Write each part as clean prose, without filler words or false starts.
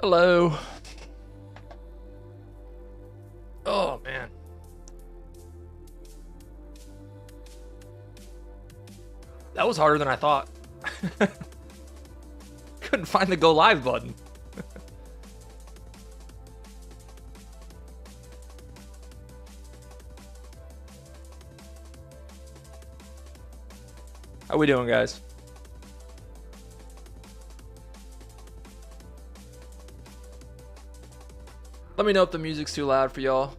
Hello. Oh, man. That was harder than I thought. Couldn't find the go live button. How we doing, guys? Let me know if the music's too loud for y'all.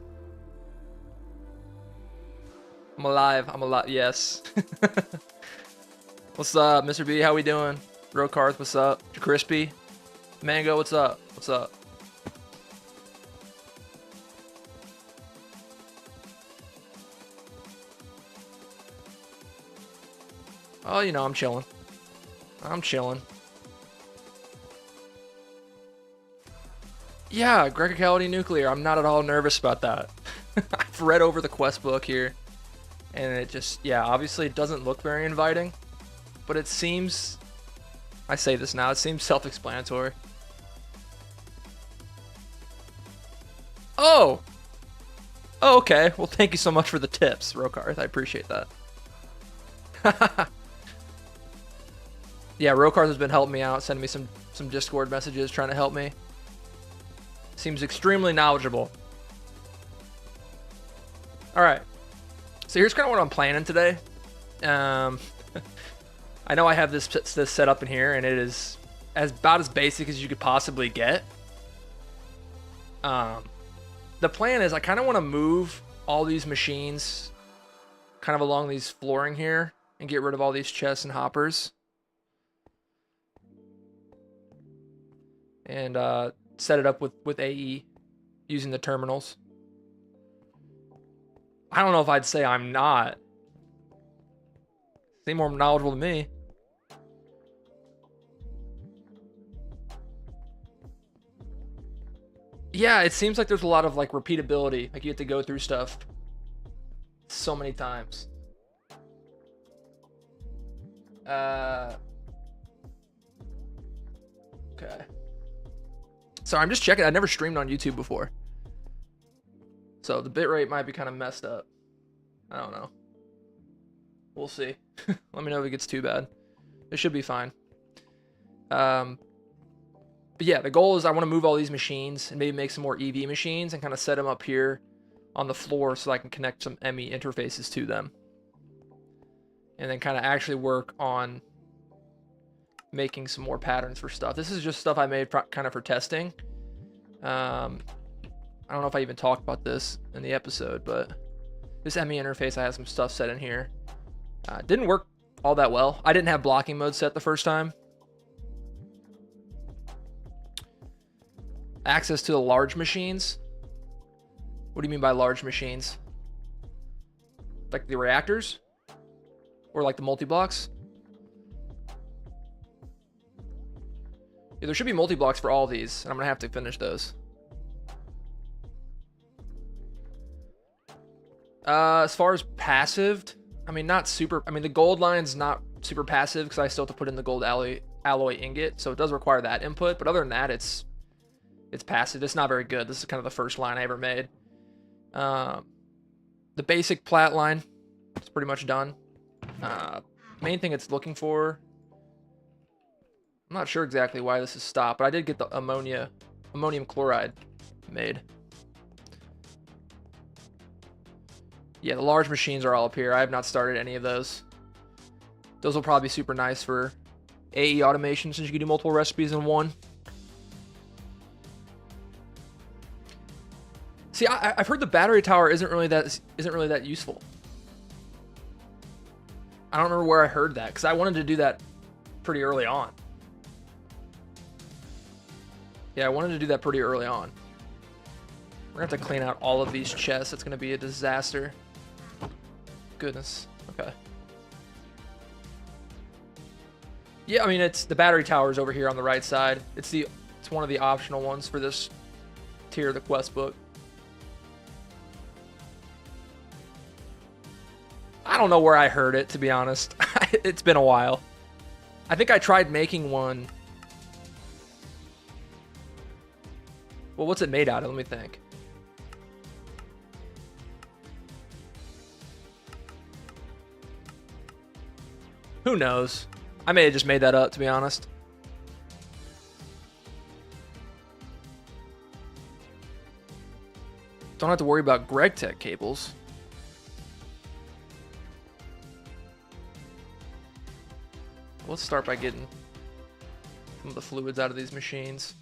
I'm alive. I'm alive. Yes. What's up, Mr. B? How we doing? Rokarth, what's up? Crispy. Mango, what's up? What's up? Oh, you know, I'm chilling. I'm chilling. Yeah, Gregicality Nuclear. I'm not at all nervous about that. I've read over the quest book here, and it just, yeah, obviously it doesn't look very inviting, but it seems, I say this now, it seems self-explanatory. Oh! Oh, okay. Well, thank you so much for the tips, Rokarth. I appreciate that. Yeah, Rokarth has been helping me out, sending me some Discord messages, trying to help me. Seems extremely knowledgeable. Alright. So here's kind of what I'm planning today. I know I have this set up in here, and it is about as basic as you could possibly get. The plan is I kind of want to move all these machines kind of along these flooring here and get rid of all these chests and hoppers. And set it up with AE using the terminals. I don't know if I'd say I'm not. Seem more knowledgeable than me. Yeah, it seems like there's a lot of like repeatability. Like you have to go through stuff so many times. Okay. So I'm just checking. I never streamed on YouTube before, so the bitrate might be kind of messed up. I don't know. We'll see. Let me know if it gets too bad. It should be fine. But yeah, the goal is I want to move all these machines and maybe make some more EV machines and kind of set them up here on the floor so I can connect some ME interfaces to them. And then kind of actually work on making some more patterns for stuff. This is just stuff I made kind of for testing. I don't know if I even talked about this in the episode, but this ME interface, I had some stuff set in here. Didn't work all that well. I didn't have blocking mode set the first time. Access to the large machines. What do you mean by large machines? Like the reactors? Or like the multi-blocks? Yeah, there should be multi-blocks for all these, and I'm gonna have to finish those. As far as passived, I mean, not super. I mean, the gold line's not super passive because I still have to put in the gold alloy ingot, so it does require that input. But other than that, it's passive. It's not very good. This is kind of the first line I ever made. The basic plat line is pretty much done. Main thing it's looking for, I'm not sure exactly why this is stopped, but I did get the ammonium chloride made. Yeah, the large machines are all up here. I have not started any of those. Those will probably be super nice for AE automation since you can do multiple recipes in one. See, I've heard the battery tower isn't really that useful. I don't remember where I heard that because I wanted to do that pretty early on. Yeah, I wanted to do that pretty early on. We're gonna have to clean out all of these chests. It's gonna be a disaster. Goodness. Okay. Yeah, I mean, it's the battery tower's over here on the right side. It's one of the optional ones for this tier of the quest book. I don't know where I heard it, to be honest. It's been a while. I think I tried making one Well, what's it made out of? Let me think. Who knows? I may have just made that up, to be honest. Don't have to worry about GregTech cables. Let's start by getting some of the fluids out of these machines.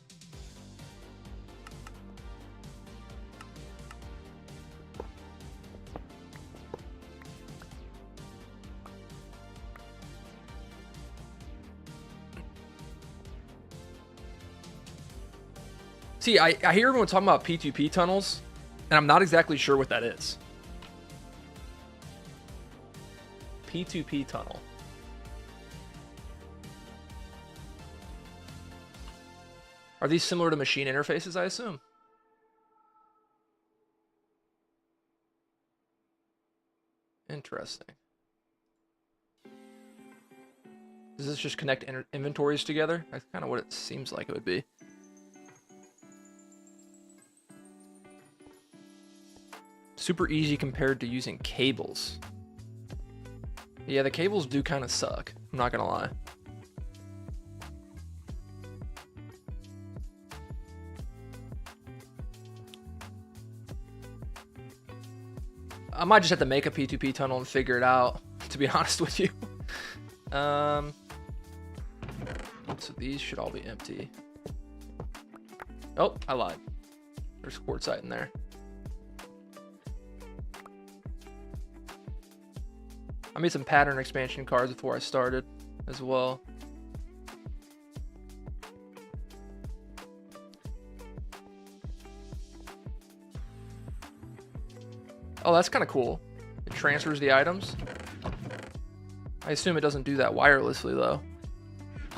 See, I hear everyone talking about P2P tunnels, and I'm not exactly sure what that is. P2P tunnel. Are these similar to machine interfaces, I assume? Interesting. Does this just connect inventories together? That's kind of what it seems like it would be. Super easy compared to using cables. Yeah, the cables do kind of suck. I'm not gonna lie. I might just have to make a P2P tunnel and figure it out, to be honest with you. So these should all be empty. Oh, I lied. There's quartzite in there. I made some pattern expansion cards before I started as well. Oh, that's kind of cool. It transfers the items. I assume it doesn't do that wirelessly though.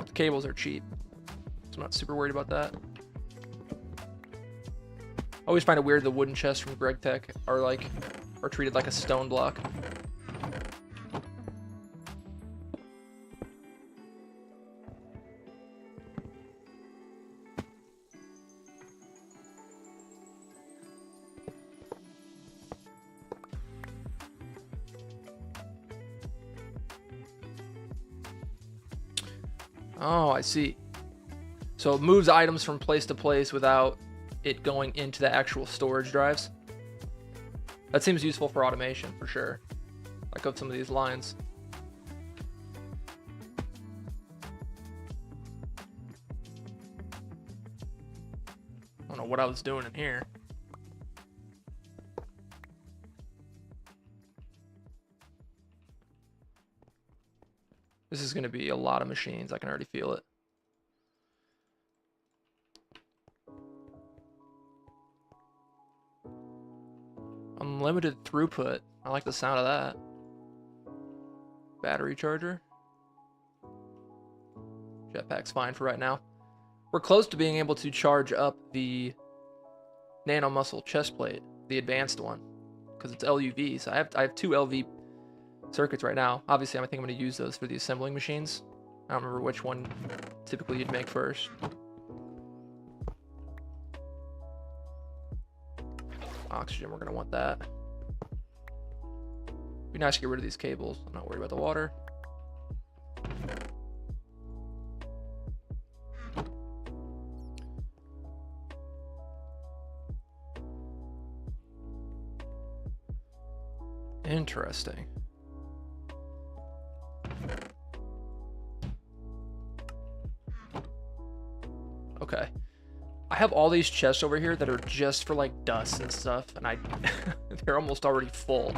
The cables are cheap, so I'm not super worried about that. I always find it weird the wooden chests from GregTech are treated like a stone block. Oh, I see. So it moves items from place to place without it going into the actual storage drives. That seems useful for automation, for sure. Like of some of these lines. I don't know what I was doing in here. This is going to be a lot of machines. I can already feel it. Unlimited throughput. I like the sound of that. Battery charger. Jetpack's fine for right now. We're close to being able to charge up the nano muscle chest plate, the advanced one, because it's LUV. So I have two LV circuits right now. Obviously, I think I'm going to use those for the assembling machines. I don't remember which one typically you'd make first. Oxygen, we're going to want that. Be nice to get rid of these cables. I'm not worried about the water. Interesting. Okay. I have all these chests over here that are just for like dust and stuff, and they're almost already full.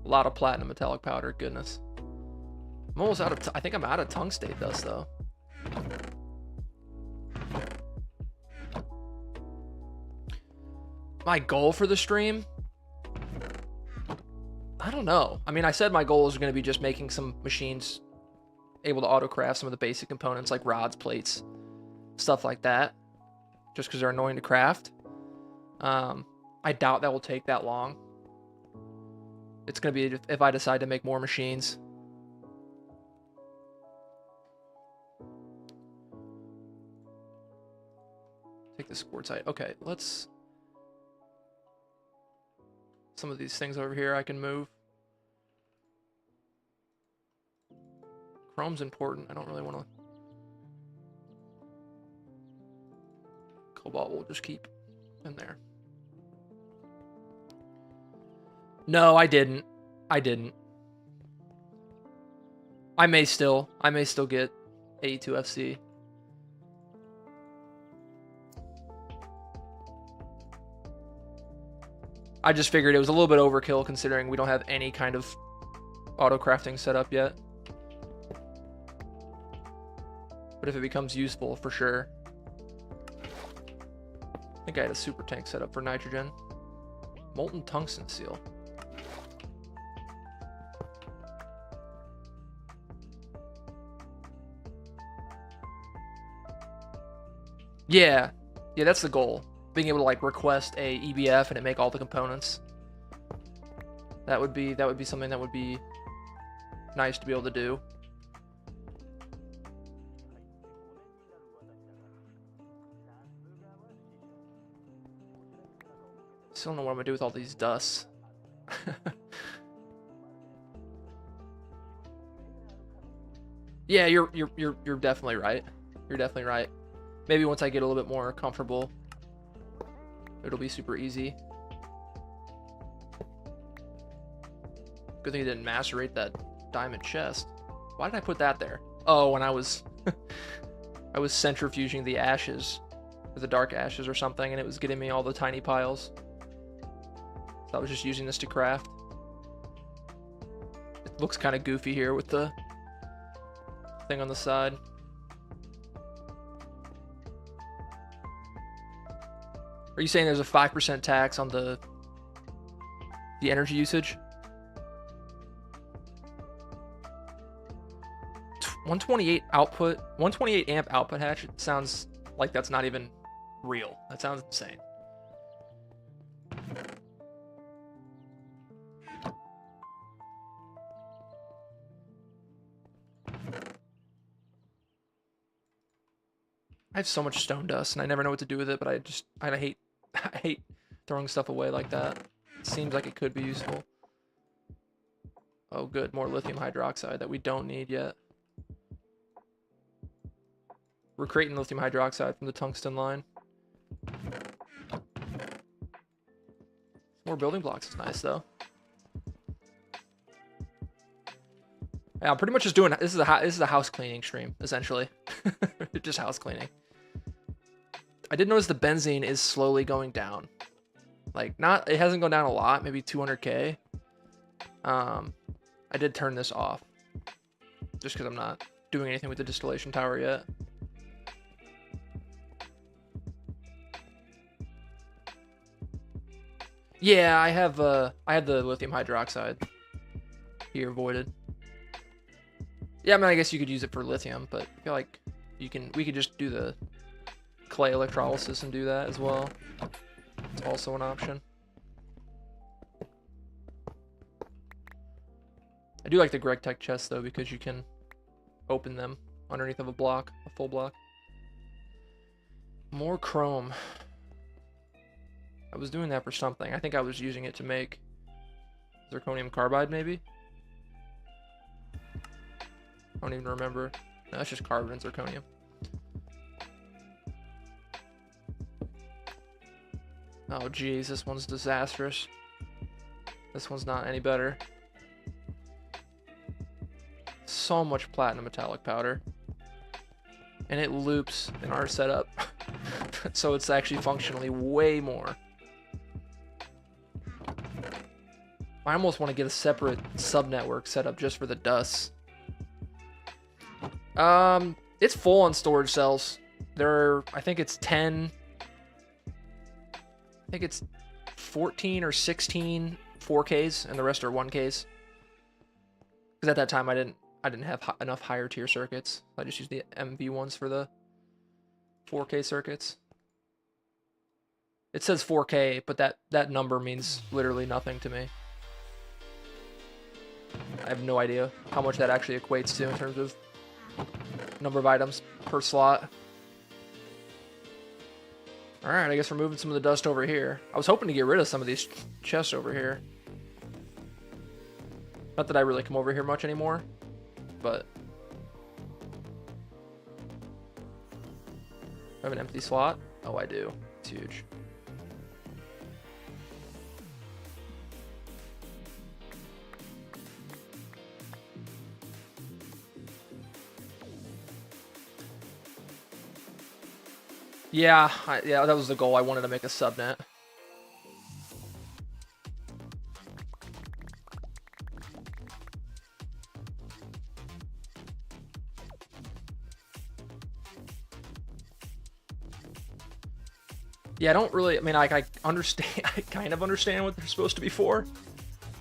A lot of platinum metallic powder, goodness. I'm almost out of, I think I'm out of tungstate dust though. My goal for the stream? I don't know. I mean, I said my goal is going to be just making some machines able to autocraft some of the basic components like rods, plates, stuff like that, just because they're annoying to craft. I doubt that will take that long. It's going to be if I decide to make more machines. Take this quartzite. Okay, let's... Some of these things over here I can move. Chrome's important. I don't really want to... Cobalt will just keep in there. No, I didn't. I didn't. I may still get AE2 FC. I just figured it was a little bit overkill considering we don't have any kind of autocrafting set up yet. But if it becomes useful, for sure. I think I had a super tank set up for nitrogen. Molten tungsten seal. Yeah, that's the goal. Being able to like request a EBF and it make all the components. That would be something that would be nice to be able to do. Still don't know what I'm gonna do with all these dusts. Yeah, you're definitely right. You're definitely right. Maybe once I get a little bit more comfortable, it'll be super easy. Good thing I didn't macerate that diamond chest. Why did I put that there? Oh, when I was I was centrifuging the ashes, or the dark ashes or something, and it was getting me all the tiny piles. So I was just using this to craft. It looks kind of goofy here with the thing on the side. Are you saying there's a 5% tax on the energy usage? 128 output, 128 amp output hatch. It sounds like that's not even real. That sounds insane. I have so much stone dust and I never know what to do with it, but I hate throwing stuff away like that. It seems like it could be useful. Oh good, more lithium hydroxide that we don't need yet. We're creating lithium hydroxide from the tungsten line. More building blocks is nice though. Yeah, I'm pretty much just doing, this is a house cleaning stream, essentially. Just house cleaning. I did notice the benzene is slowly going down. Like, it hasn't gone down a lot, maybe 200k. I did turn this off. Just because I'm not doing anything with the distillation tower yet. Yeah, I have the lithium hydroxide here voided. Yeah, I mean, I guess you could use it for lithium, but I feel like we could just do the clay electrolysis and do that as well. It's also an option. I do like the Greg Tech chests though, because you can open them underneath of a block, a full block. More chrome. I was doing that for something. I think I was using it to make zirconium carbide, maybe? I don't even remember. No, that's just carbon and zirconium. Oh geez, this one's disastrous. This one's not any better. So much platinum metallic powder. And it loops in our setup. So it's actually functionally way more. I almost want to get a separate sub-network set up just for the dust. It's full on storage cells. I think it's 10. I think it's 14 or 16 4Ks, and the rest are 1Ks. Because at that time I didn't have enough higher tier circuits. I just used the MV ones for the 4K circuits. It says 4K, but that number means literally nothing to me. I have no idea how much that actually equates to in terms of number of items per slot. Alright, I guess we're moving some of the dust over here. I was hoping to get rid of some of these chests over here. Not that I really come over here much anymore, but... I have an empty slot? Oh, I do. It's huge. Yeah, yeah, that was the goal. I wanted to make a subnet. Yeah, I don't really, I mean, like, I understand, I kind of understand what they're supposed to be for.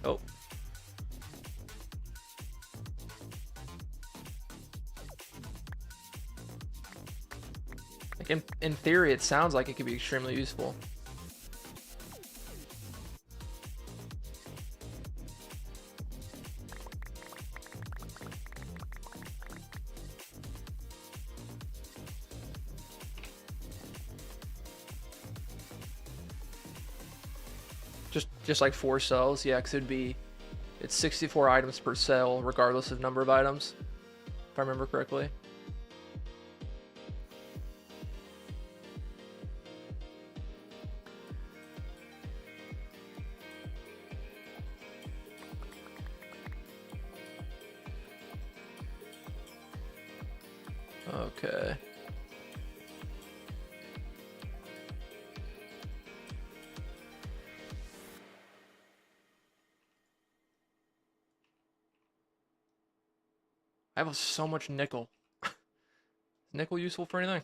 Oh. Like, in theory, it sounds like it could be extremely useful. Just like 4 cells, yeah, because it's 64 items per cell, regardless of number of items, if I remember correctly. Okay. I have so much nickel. Is nickel useful for anything?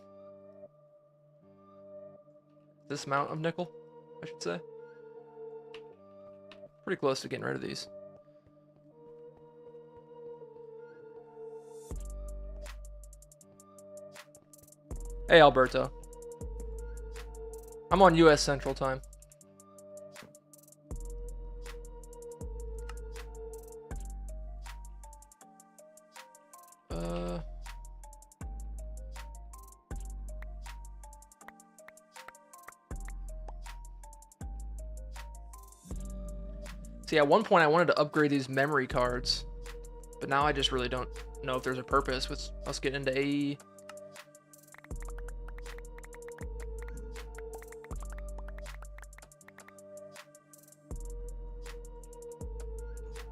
This amount of nickel, I should say. Pretty close to getting rid of these. Hey, Alberto. I'm on US Central Time. See, at one point I wanted to upgrade these memory cards, but now I just really don't know if there's a purpose with us getting into AE.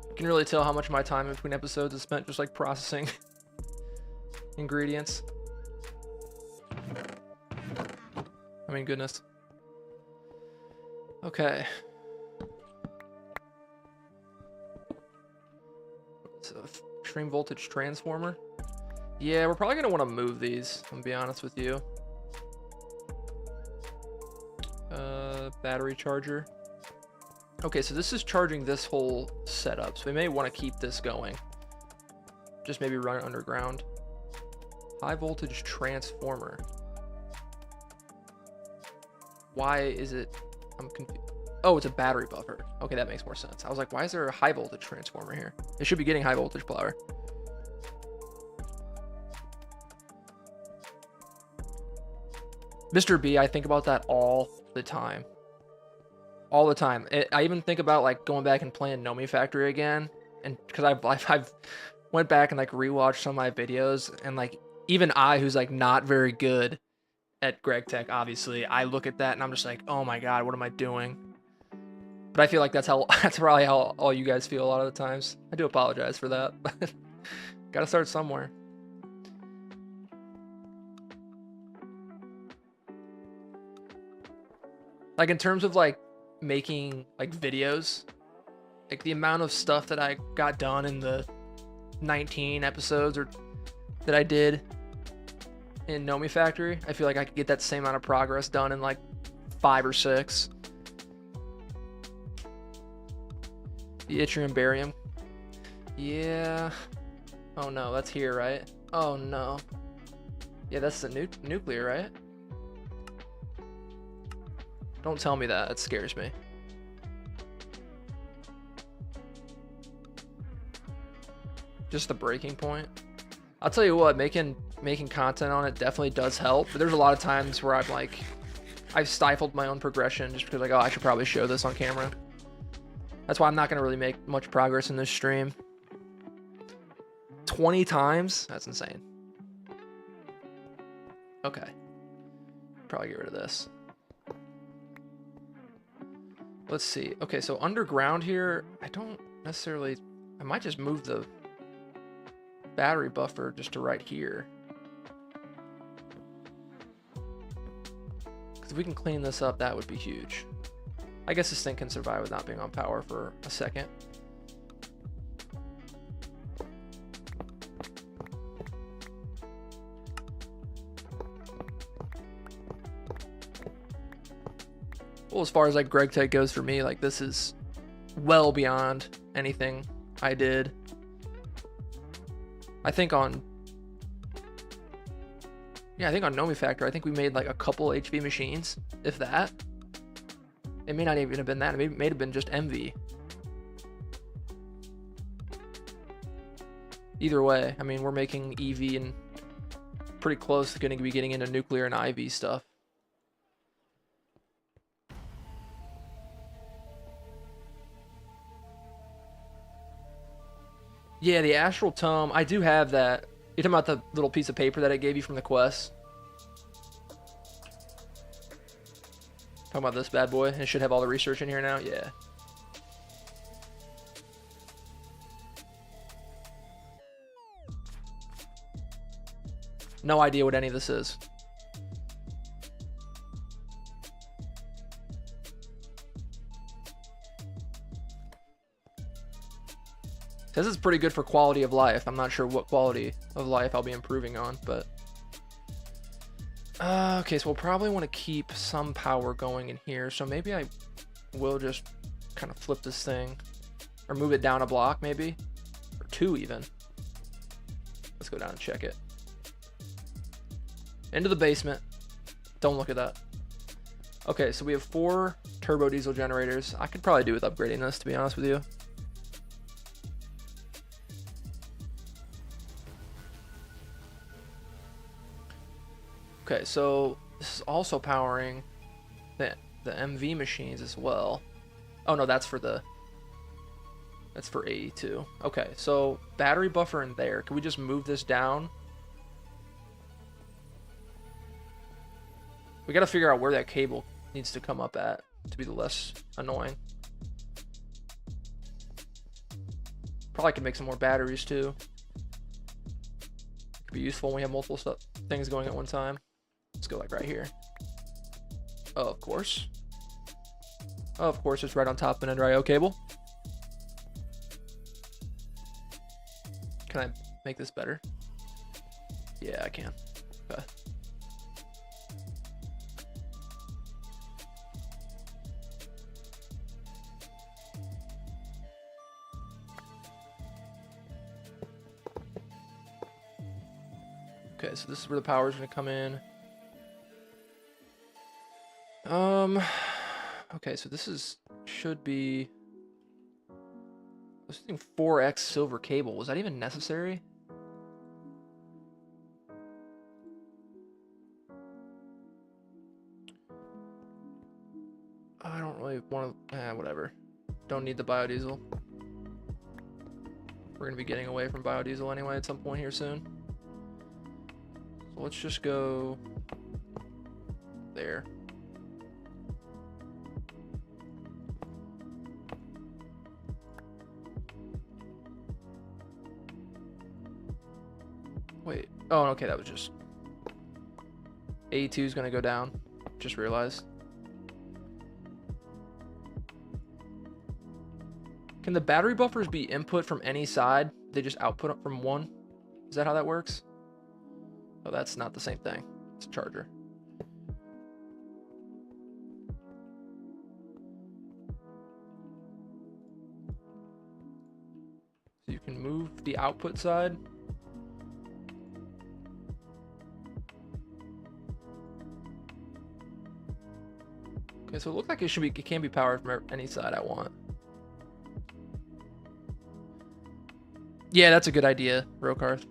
You can really tell how much of my time between episodes is spent just like processing ingredients. I mean, goodness. Okay. Extreme voltage transformer. Yeah, we're probably gonna want to move these, I'm gonna be honest with you. Battery charger. Okay, so this is charging this whole setup, so we may want to keep this going. Just maybe run it underground. High voltage transformer. Why is it? I'm confused. Oh, it's a battery buffer. Okay, that makes more sense. I was like, why is there a high voltage transformer here? It should be getting high voltage power. Mr. B, I think about that all the time. All the time. I even think about like going back and playing Nomi Factory again, and because I've went back and like rewatched some of my videos, and like even I, who's like not very good at Greg Tech, obviously, I look at that and I'm just like, oh my god, what am I doing? But I feel like that's probably how all you guys feel a lot of the times. I do apologize for that, but gotta start somewhere. Like in terms of like making like videos, like the amount of stuff that I got done in the 19 episodes or that I did in Nomi Factory, I feel like I could get that same amount of progress done in like 5 or 6. The yttrium barium. Yeah. Oh no, that's here, right? Oh no. Yeah, that's the nuclear, right? Don't tell me that. It scares me. Just the breaking point. I'll tell you what, making content on it definitely does help. But there's a lot of times where I'm like, I've stifled my own progression just because like, oh, I should probably show this on camera. That's why I'm not going to really make much progress in this stream. 20 times? That's insane. Okay. Probably get rid of this. Let's see. Okay, so underground here, I don't necessarily... I might just move the battery buffer just to right here. Because if we can clean this up, that would be huge. I guess this thing can survive with not being on power for a second. Well, as far as like Greg Tech goes for me, like this is well beyond anything I did. I think on Nomi Factor, I think we made like a couple HV machines, if that. It may not even have been that. It may have been just MV. Either way, I mean, we're making EV and pretty close to going to be getting into nuclear and IV stuff. Yeah, the Astral Tome. I do have that. You're talking about the little piece of paper that I gave you from the quest? Talking about this bad boy. It should have all the research in here now. Yeah. No idea what any of this is. Says it's pretty good for quality of life. I'm not sure what quality of life I'll be improving on, but... okay, so we'll probably want to keep some power going in here, so maybe I will just kind of flip this thing. Or move it down a block, maybe? Or two, even. Let's go down and check it. Into the basement. Don't look at that. Okay, so we have 4 turbo diesel generators. I could probably do with upgrading this, to be honest with you. Okay, so this is also powering the MV machines as well. Oh no, that's for AE2. Okay, so battery buffer in there. Can we just move this down? We got to figure out where that cable needs to come up at to be the less annoying. Probably could make some more batteries too. Could be useful when we have multiple things going at one time. Let's go like right here. Oh, of course. Oh, of course, it's right on top of an NRIO cable. Can I make this better? Yeah, I can. Okay. Okay, so this is where the power is going to come in. Okay, so this should be... I was using 4x silver cable. Was that even necessary? I don't really want to... whatever. Don't need the biodiesel. We're going to be getting away from biodiesel anyway at some point here soon. So let's just go... there. Wait. Oh, okay, that was just... AE2 is going to go down. Just realized. Can the battery buffers be input from any side? They just output from one? Is that how that works? Oh, that's not the same thing. It's a charger. So you can move the output side. Okay, so it looks like it can be powered from any side I want. Yeah, that's a good idea, Rokarth.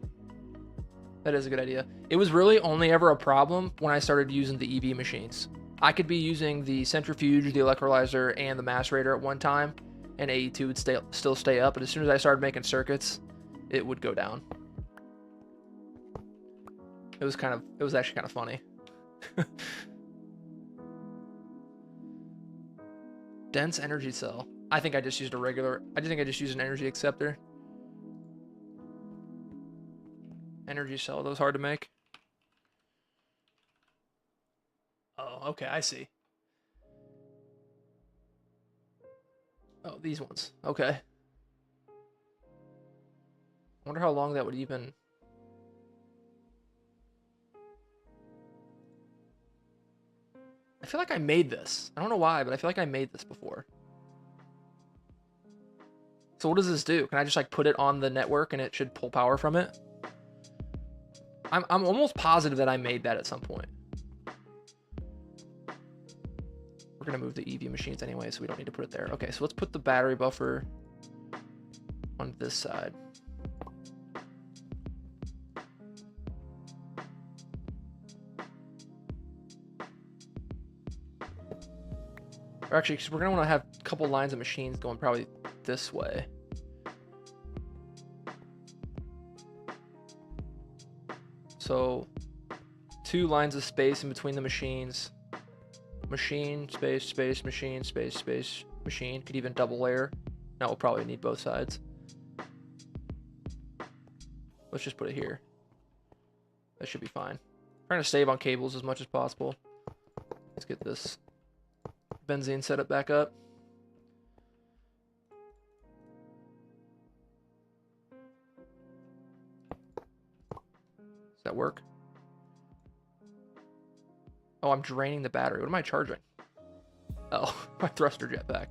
That is a good idea. It was really only ever a problem when I started using the EV machines. I could be using the centrifuge, the electrolyzer, and the macerator at one time, and AE2 would still stay up. But as soon as I started making circuits, it would go down. It was actually kind of funny. Dense energy cell. I think I just used an energy acceptor. Energy cell, those hard to make. Oh, okay, I see. Oh, these ones. Okay. I wonder how long that would even... I feel like I made this. I don't know why, but I feel like I made this before. So what does this do? Can I just like put it on the network and it should pull power from it? I'm almost positive that I made that at some point. We're gonna move the EV machines anyway, so we don't need to put it there. Okay, so let's put the battery buffer on this side. Or actually, because we're gonna want to have a couple lines of machines going probably this way. So 2 lines of space in between the machines. Machine, space, space, machine, space, space, machine. Could even double layer. Now we'll probably need both sides. Let's just put it here. That should be fine. Trying to save on cables as much as possible. Let's get this benzene setup back up. Does that work? Oh, I'm draining the battery. What am I charging? Oh, my thruster jetpack.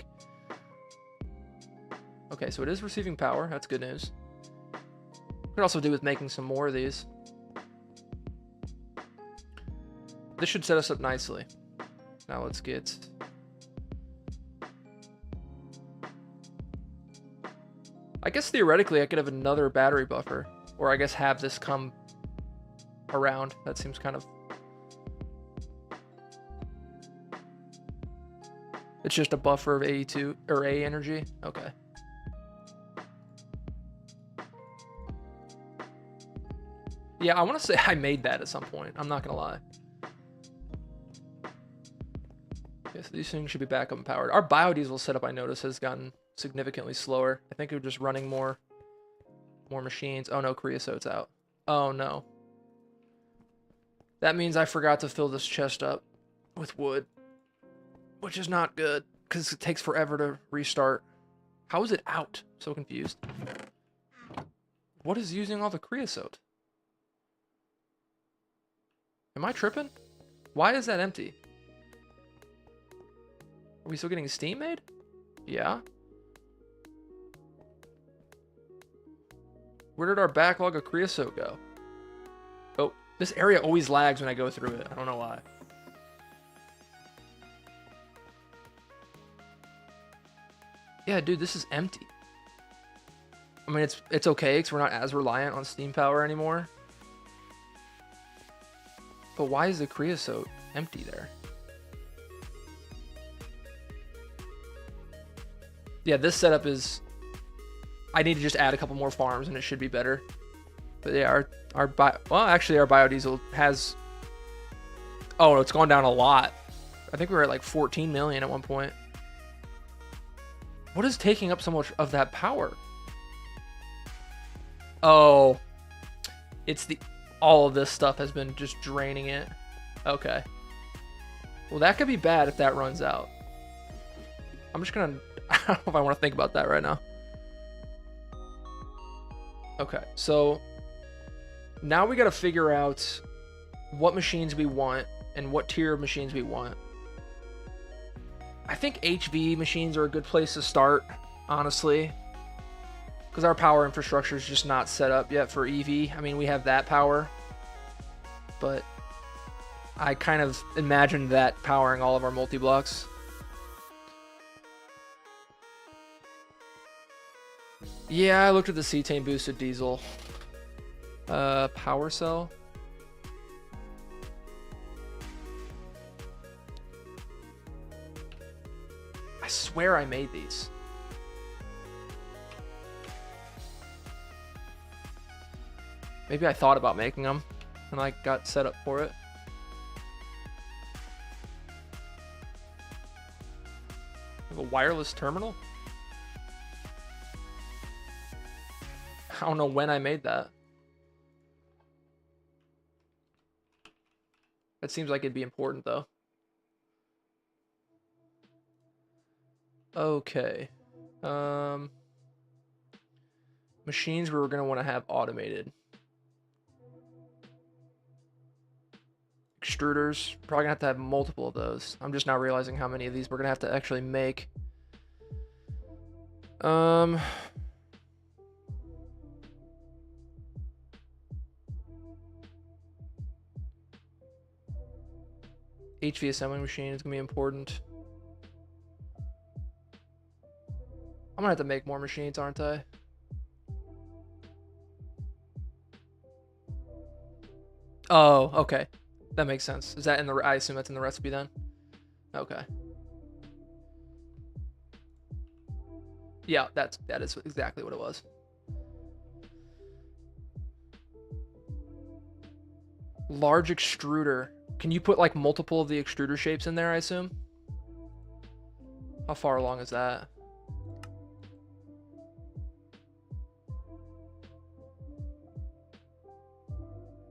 Okay, so it is receiving power. That's good news. Could also do with making some more of these. This should set us up nicely. Now let's get... I guess theoretically I could have another battery buffer. Or I guess have this come around. That seems kind of... It's just a buffer of AE2 or A energy. Okay. Yeah, I want to say I made that at some point. I'm not gonna lie. Okay, so these things should be backup and powered. Our biodiesel setup, I noticed, has gotten significantly slower. I think we're just running more machines. Oh no, creosote's out. Oh no. That means I forgot to fill this chest up with wood, which is not good because it takes forever to restart. How is it out? So confused. What is using all the creosote? Am I tripping? Why is that empty? Are we still getting steam made? Yeah. Where did our backlog of creosote go? Oh, this area always lags when I go through it. I don't know why. Yeah, dude, this is empty. I mean, it's okay because we're not as reliant on steam power anymore. But why is the creosote empty there? Yeah, this setup is... I need to just add a couple more farms and it should be better. But yeah, well, actually our biodiesel has... Oh, it's gone down a lot. I think we were at like 14 million at one point. What is taking up so much of that power? Oh, it's all of this stuff has been just draining it. Okay. Well, that could be bad if that runs out. I'm just gonna... I don't know if I want to think about that right now. Okay, so now we got to figure out what machines we want and what tier of machines we want. I think HV machines are a good place to start, honestly, because our power infrastructure is just not set up yet for EV. I mean, we have that power, but I kind of imagined that powering all of our multi-blocks. Yeah, I looked at the cetane boosted diesel. Power cell. swear I made these. Maybe I thought about making them and I got set up for it. I have a wireless terminal? I don't know when I made that. That seems like it'd be important though. Okay. Machines we're gonna want to have automated. Extruders, probably gonna have multiple of those. I'm just now realizing how many of these we're gonna have to actually make. HV assembly machine is gonna be important. I'm gonna have to make more machines, aren't I? Oh, okay. That makes sense. Is that in the, I assume that's in the recipe then? Okay. Yeah, that is exactly what it was. Large extruder. Can you put like multiple of the extruder shapes in there, I assume? How far along is that?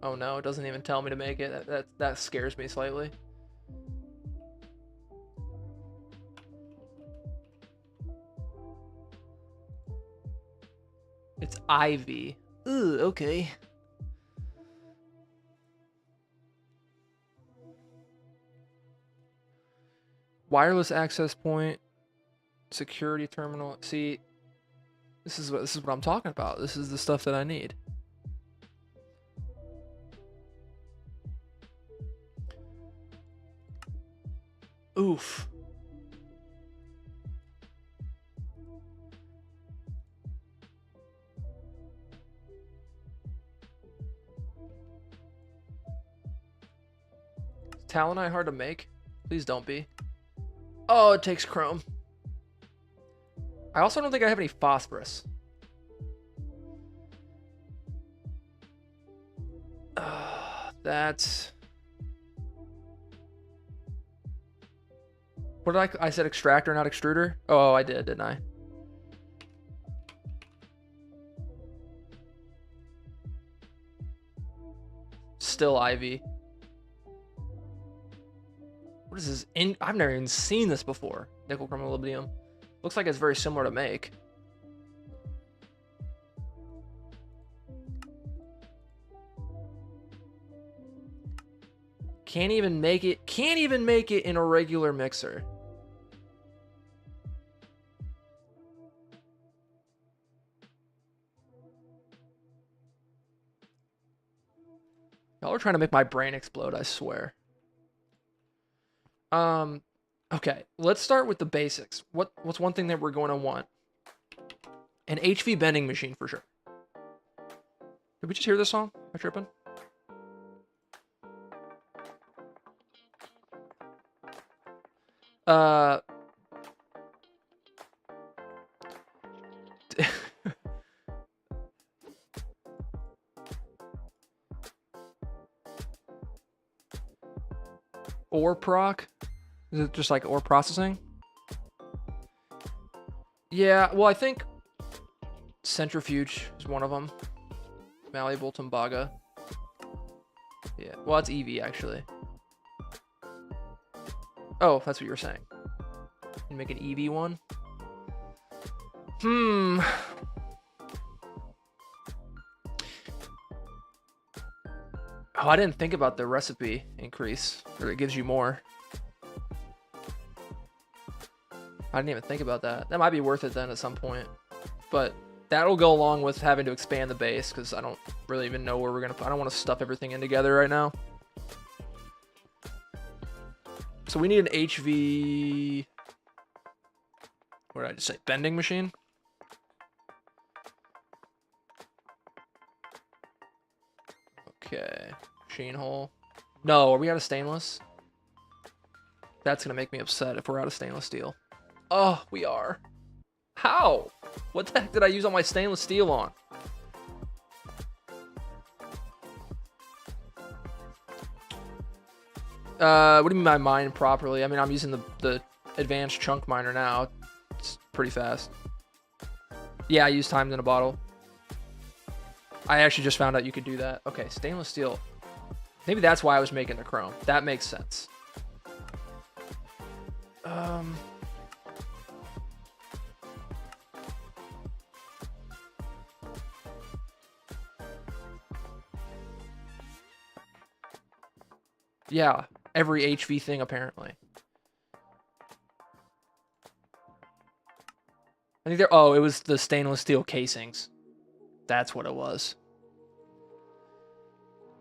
Oh no, it doesn't even tell me to make it. That scares me slightly. It's Ivy. Ooh, okay. Wireless access point, security terminal. See, this is what I'm talking about. This is the stuff that I need. Oof. Is Talonite hard to make? Please don't be. Oh, it takes chrome. I also don't think I have any phosphorus. That's... What did I said extractor, not extruder? Oh, I did, didn't I? Still Ivy. What is this? I've never even seen this before. Nickel chromolybdenum. Looks like it's very similar to make. Can't even make it in a regular mixer. Y'all are trying to make my brain explode, I swear. Okay, let's start with the basics. What's one thing that we're going to want? An HV bending machine for sure. Did we just hear this song? Am I tripping? Ore proc? Is it just like ore processing? Yeah, well, I think centrifuge is one of them. Malleable Tembaga. Yeah, well, that's EV actually. Oh, that's what you were saying. You make an EV one? Oh, I didn't think about the recipe increase, or it gives you more. I didn't even think about that. That might be worth it then at some point. But that'll go along with having to expand the base, because I don't really even know where we're going to... I don't want to stuff everything in together right now. So we need an HV... What did I just say? Bending machine? Okay. Machine hole. No, are we out of stainless? That's going to make me upset if we're out of stainless steel. Oh, we are. How? What the heck did I use all my stainless steel on? What do you mean by mine properly? I mean, I'm using the advanced chunk miner now. It's pretty fast. Yeah, I use timed in a bottle. I actually just found out you could do that. Okay, stainless steel. Maybe that's why I was making the chrome. That makes sense. Yeah, every HV thing apparently. I think they're, oh, it was the stainless steel casings. That's what it was.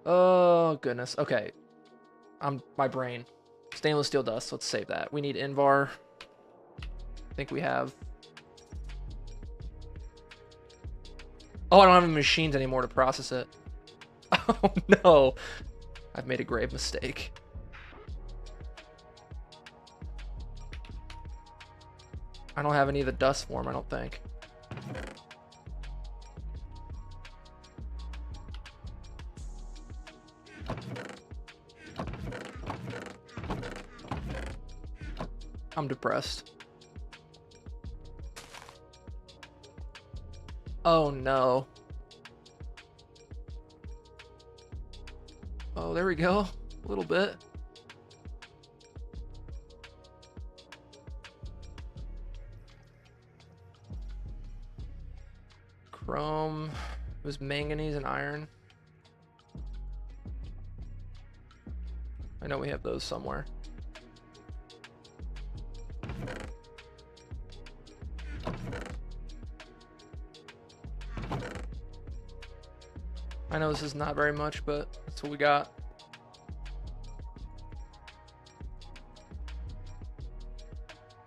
Oh, goodness. Okay. My brain. Stainless steel dust. Let's save that. We need Invar. I think we have. Oh, I don't have any machines anymore to process it. Oh, no. I've made a grave mistake. I don't have any of the dust form, I don't think. I'm depressed. Oh no. Oh, there we go. A little bit. Chrome. It was manganese and iron. I know we have those somewhere. I know this is not very much, but that's what we got.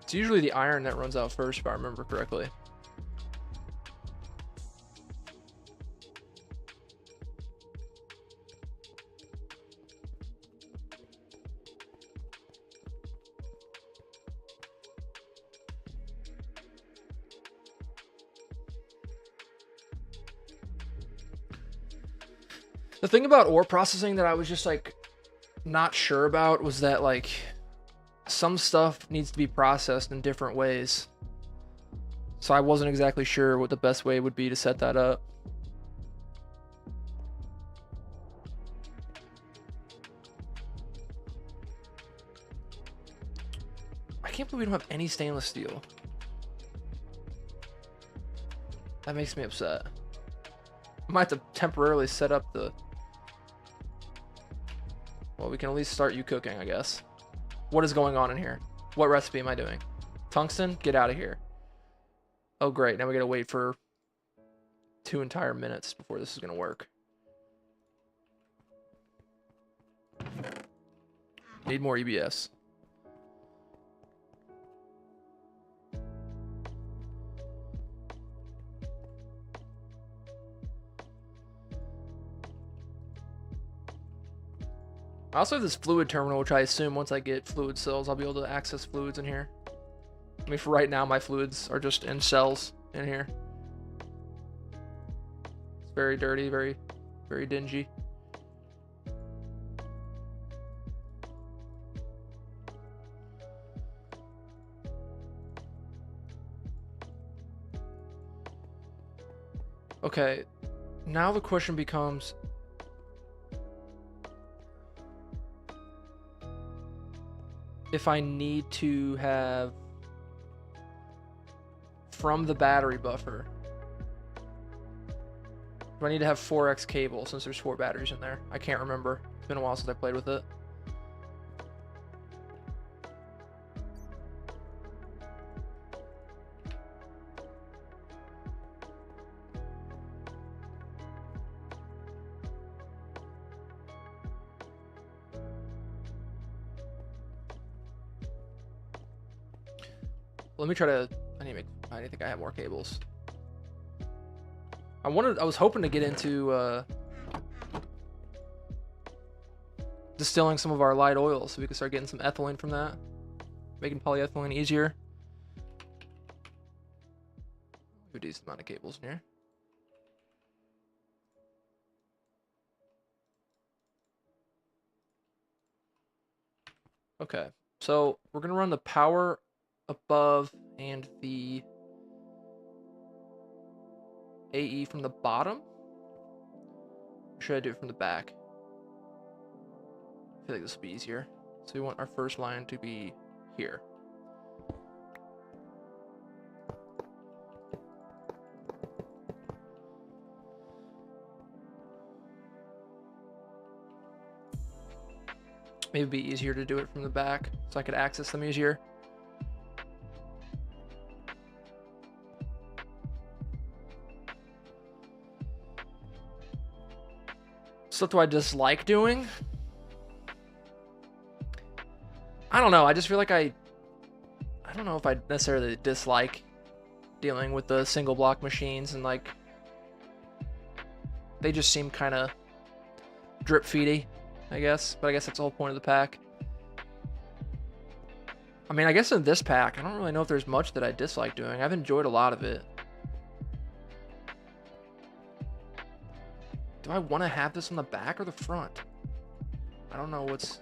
It's usually the iron that runs out first, if I remember correctly. The thing about ore processing that I was just like not sure about was that like some stuff needs to be processed in different ways. So I wasn't exactly sure what the best way would be to set that up. I can't believe we don't have any stainless steel. That makes me upset. I might have to temporarily set up the... Well, we can at least start you cooking, I guess. What is going on in here? What recipe am I doing? Tungsten? Get out of here. Oh, great. Now we gotta wait for 2 entire minutes before this is gonna work. Need more EBS. I also have this fluid terminal, which I assume once I get fluid cells, I'll be able to access fluids in here. I mean, for right now, my fluids are just in cells in here. It's very dirty, very, very dingy. Okay, now the question becomes... if I need to have from the battery buffer, do I need to have 4x cable since there's 4 batteries in there? I can't remember. It's been a while since I played with it. Let me try to, I think I have more cables. I was hoping to get into distilling some of our light oils so we can start getting some ethylene from that, making polyethylene easier. a decent amount of cables in here. Okay, so we're gonna run the power above and the AE from the bottom. Or should I do it from the back? I feel like this will be easier. So we want our first line to be here. Maybe it'd be easier to do it from the back so I could access them easier. Stuff do I dislike doing? I don't know. I just feel like I don't know if I necessarily dislike dealing with the single block machines, and like they just seem kind of drip feedy, I guess. But I guess that's the whole point of the pack. I mean, I guess in this pack, I don't really know if there's much that I dislike doing. I've enjoyed a lot of it. Do I want to have this on the back or the front? I don't know what's...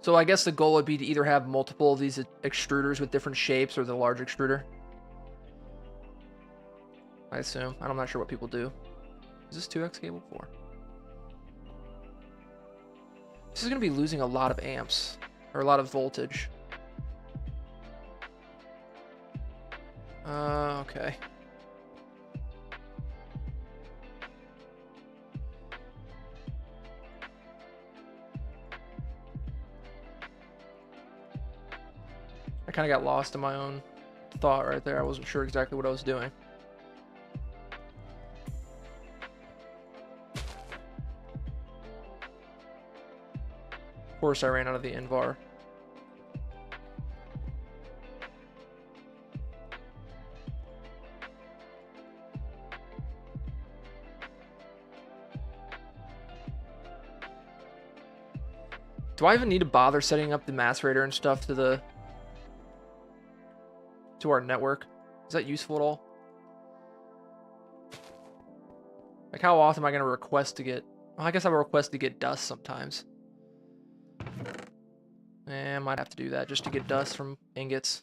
So I guess the goal would be to either have multiple of these extruders with different shapes or the large extruder. I assume. I'm not sure what people do. Is this 2x cable 4? This is going to be losing a lot of amps, or a lot of voltage. Okay. I kind of got lost in my own thought right there. I wasn't sure exactly what I was doing. Of course, I ran out of the invar. Do I even need to bother setting up the macerator and stuff to our network? Is that useful at all? Like, how often am I going to request to get... Well, I guess I will request to get dust sometimes. I might have to do that just to get dust from ingots.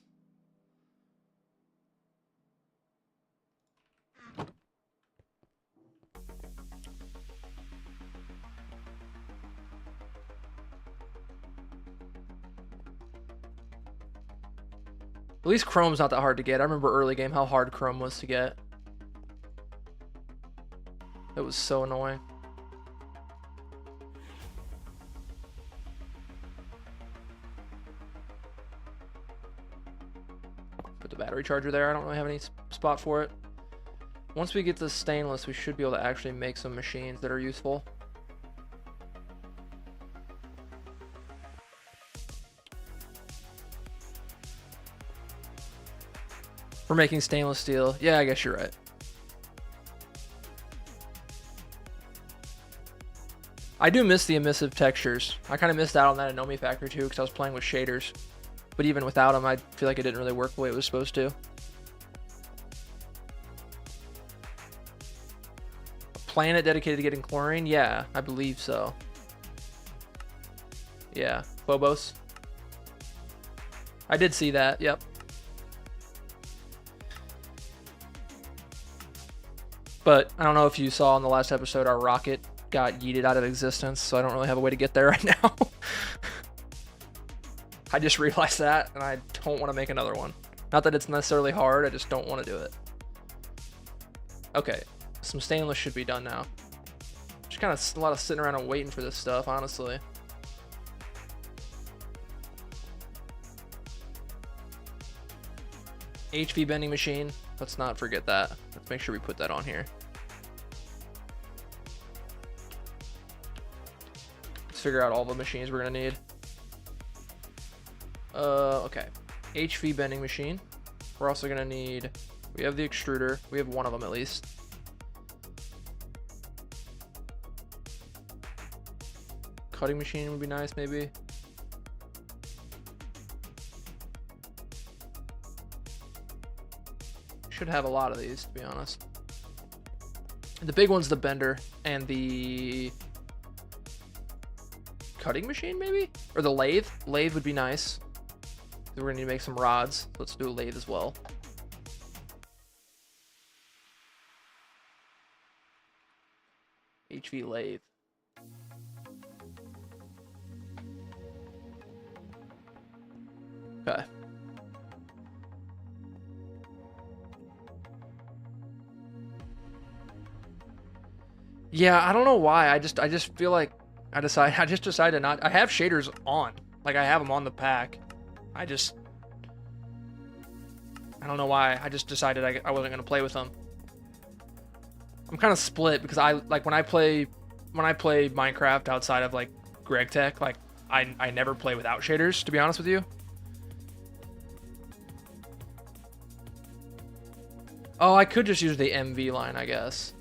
At least chrome's not that hard to get. I remember early game how hard chrome was to get. It was so annoying. Put the battery charger there. I don't really have any spot for it. Once we get the stainless, we should be able to actually make some machines that are useful. For making stainless steel. Yeah, I guess you're right. I do miss the emissive textures. I kind of missed out on that in Nomi Factory too because I was playing with shaders. But even without them, I feel like it didn't really work the way it was supposed to. A planet dedicated to getting chlorine? Yeah, I believe so. Yeah, Phobos. I did see that, yep. But I don't know if you saw in the last episode, our rocket got yeeted out of existence, so I don't really have a way to get there right now. I just realized that, and I don't want to make another one. Not that it's necessarily hard, I just don't want to do it. Okay, some stainless should be done now. Just kind of a lot of sitting around and waiting for this stuff, honestly. HV bending machine. Let's not forget that. Let's make sure we put that on here. Let's figure out all the machines we're gonna need. Okay. HV bending machine. We're also gonna need... We have the extruder. We have one of them at least. Cutting machine would be nice, maybe. Should have a lot of these, to be honest. The big one's the bender and the cutting machine, maybe? Or the lathe. Lathe would be nice. We're gonna need to make some rods. Let's do a lathe as well. HV lathe. Okay. Yeah, I don't know why. I just feel like I just decided not. I have shaders on. Like I have them on the pack. I don't know why. I just decided I wasn't gonna play with them. I'm kind of split because I like when I play Minecraft outside of like Greg Tech, like I never play without shaders, to be honest with you. Oh, I could just use the MV line, I guess.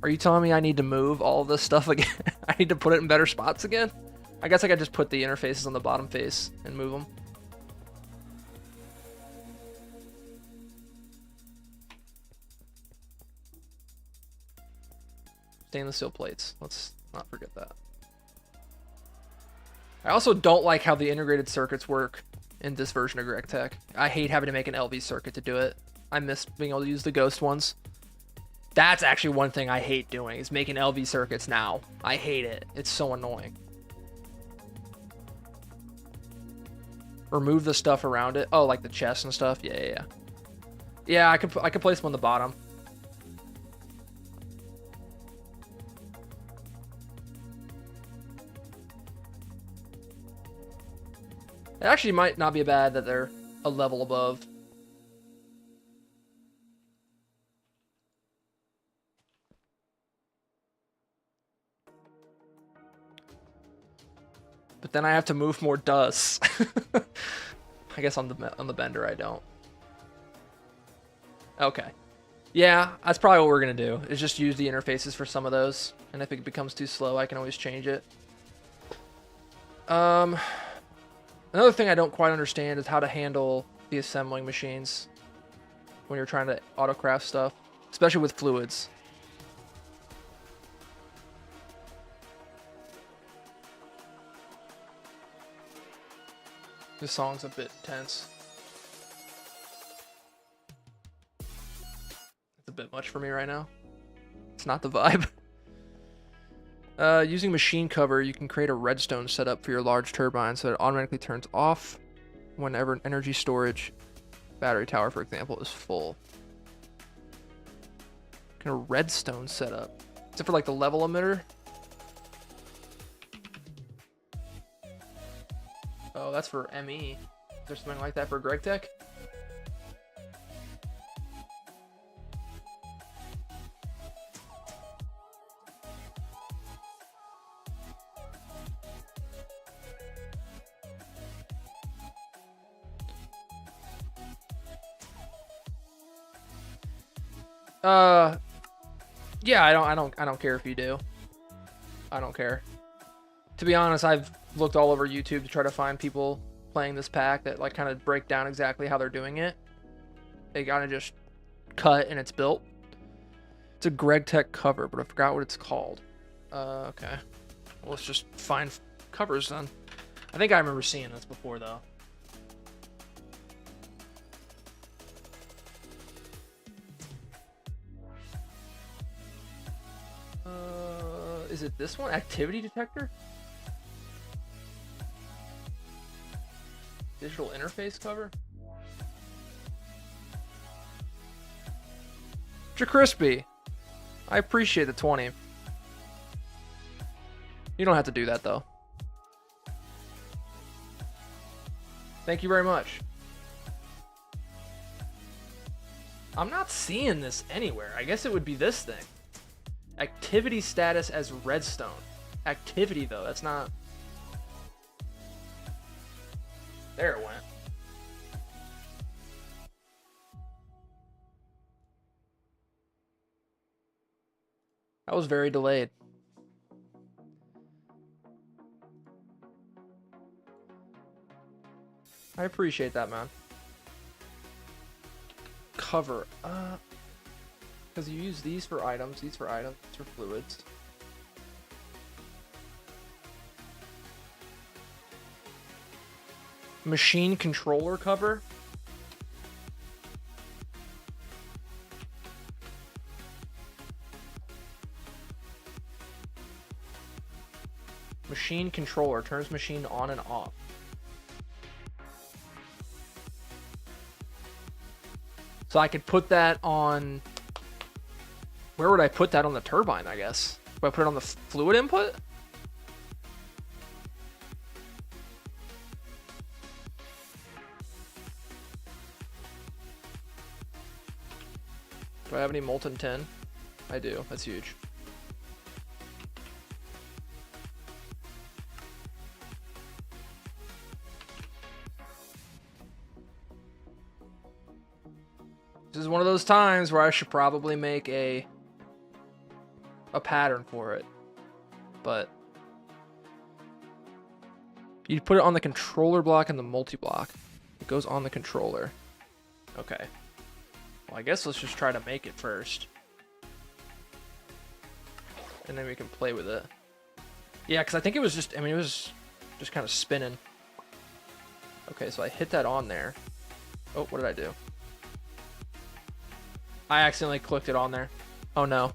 Are you telling me I need to move all of this stuff again? I need to put it in better spots again? I guess I could just put the interfaces on the bottom face and move them. Stainless steel plates. Let's not forget that. I also don't like how the integrated circuits work in this version of Greg Tech. I hate having to make an LV circuit to do it. I miss being able to use the ghost ones. That's actually one thing I hate doing, is making LV circuits now. I hate it. It's so annoying. Remove the stuff around it. Oh, like the chest and stuff. Yeah. Yeah, I could place them on the bottom. It actually might not be bad that they're a level above. But then I have to move more dust. I guess on the bender I don't. Okay. Yeah, that's probably what we're gonna do, is just use the interfaces for some of those. And if it becomes too slow, I can always change it. Another thing I don't quite understand is how to handle the assembling machines when you're trying to autocraft stuff, especially with fluids. This song's a bit tense. It's a bit much for me right now. It's not the vibe. Using machine cover, you can create a redstone setup for your large turbine so that it automatically turns off whenever an energy storage battery tower, for example, is full. Kind of redstone setup. Is it for like the level emitter? Oh, that's for ME. Is there something like that for Greg Tech? Yeah, I don't care if you do. I don't care. To be honest, I've looked all over YouTube to try to find people playing this pack that like kind of break down exactly how they're doing it. They kind of just cut and it's built. It's a Greg Tech cover, but I forgot what it's called. Okay. Well, let's just find covers then. I think I remember seeing this before though. Is it this one? Activity detector? Digital interface cover? Crispy. I appreciate the 20. You don't have to do that though. Thank you very much. I'm not seeing this anywhere. I guess it would be this thing. Activity status as redstone. Activity though, that's not... There it went. That was very delayed. I appreciate that, man. Cover. Because you use these for items, these for items, these for fluids. Machine controller cover. Machine controller turns machine on and off. So I could put that on... Where would I put that on the turbine, I guess? Do I put it on the fluid input? Do I have any molten tin? I do. That's huge. This is one of those times where I should probably make a pattern for it. But you put it on the controller block and the multi-block. It goes on the controller. Okay. Well, I guess let's just try to make it first. And then we can play with it. Yeah, because I think it was just, I mean, it was just kind of spinning. Okay, so I hit that on there. Oh, what did I do? I accidentally clicked it on there. Oh no.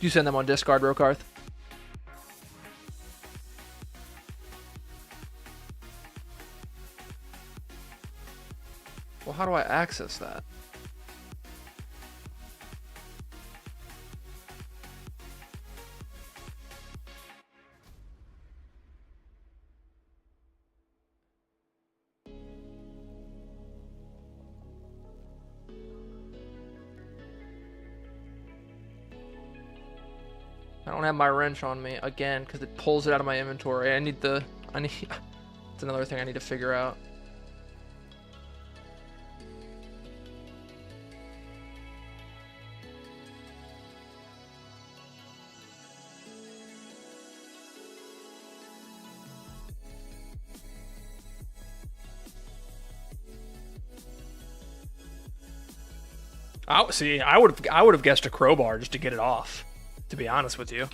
You send them on discard, Rokarth? Well, how do I access that? I don't have my wrench on me again because it pulls it out of my inventory. It's another thing I need to figure out. See, I would have guessed a crowbar just to get it off, to be honest with you.